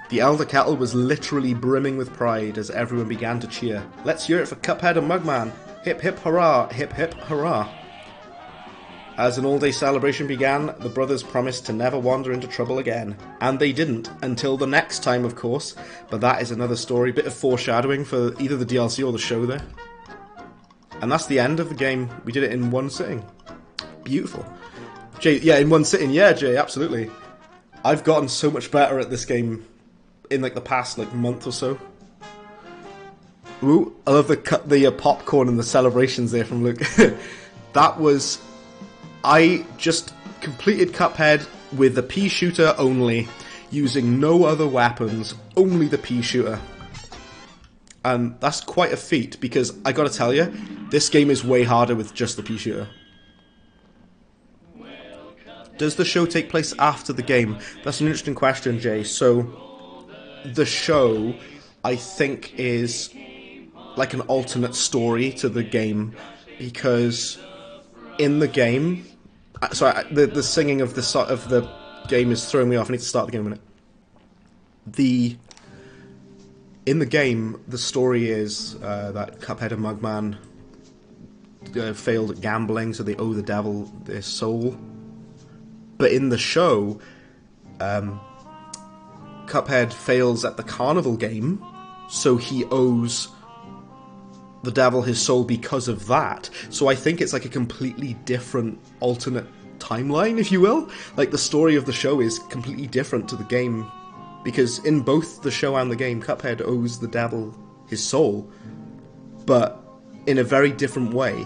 The Elder Kettle was literally brimming with pride as everyone began to cheer. Let's hear it for Cuphead and Mugman. Hip hip hurrah, hip hip hurrah. As an all-day celebration began, the brothers promised to never wander into trouble again. And they didn't, until the next time, of course. But that is another story, bit of foreshadowing for either the DLC or the show there. And that's the end of the game. We did it in one sitting. Beautiful. Jay, yeah, in one sitting, yeah, Jay, absolutely. I've gotten so much better at this game in like the past like month or so. Ooh, I love the popcorn and the celebrations there from Luke. That was... I just completed Cuphead with the Peashooter only, using no other weapons, only the Peashooter. And that's quite a feat, because I gotta tell you, this game is way harder with just the Peashooter. Does the show take place after the game? That's an interesting question, Jay. So, the show, I think, is like an alternate story to the game, because in the game... Sorry, the singing of the game is throwing me off. I need to start the game in a minute. In the game, the story is that Cuphead and Mugman failed at gambling, so they owe the devil their soul. But in the show, Cuphead fails at the carnival game, so he owes the devil his soul because of that. So I think it's like a completely different alternate timeline, if you will. Like, the story of the show is completely different to the game, because in both the show and the game, Cuphead owes the devil his soul, but in a very different way.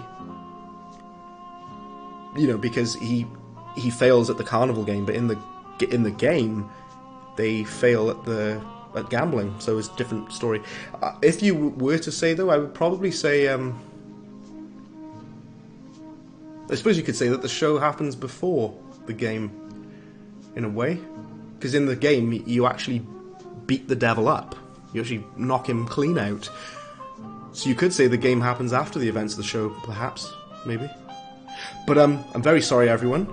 You know, because he fails at the carnival game, but in the game, they fail at the at gambling, so it's a different story. If you were to say, though, I would probably say, I suppose you could say that the show happens before the game, in a way. Because in the game, you actually beat the devil up. You actually knock him clean out. So you could say the game happens after the events of the show, perhaps, maybe. But I'm very sorry, everyone.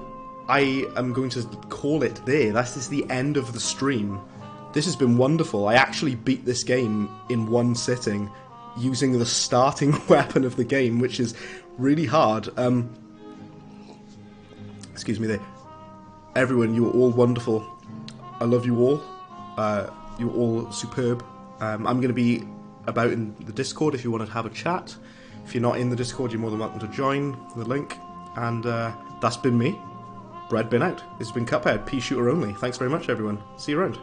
I am going to call it there. That is the end of the stream. This has been wonderful. I actually beat this game in one sitting, using the starting weapon of the game, which is really hard. Excuse me there. Everyone, you are all wonderful. I love you all. You're all superb. I'm going to be about in the Discord if you want to have a chat. If you're not in the Discord, you're more than welcome to join the link. And that's been me. Bread been out. This has been Cuphead, Peashooter only. Thanks very much, everyone. See you around.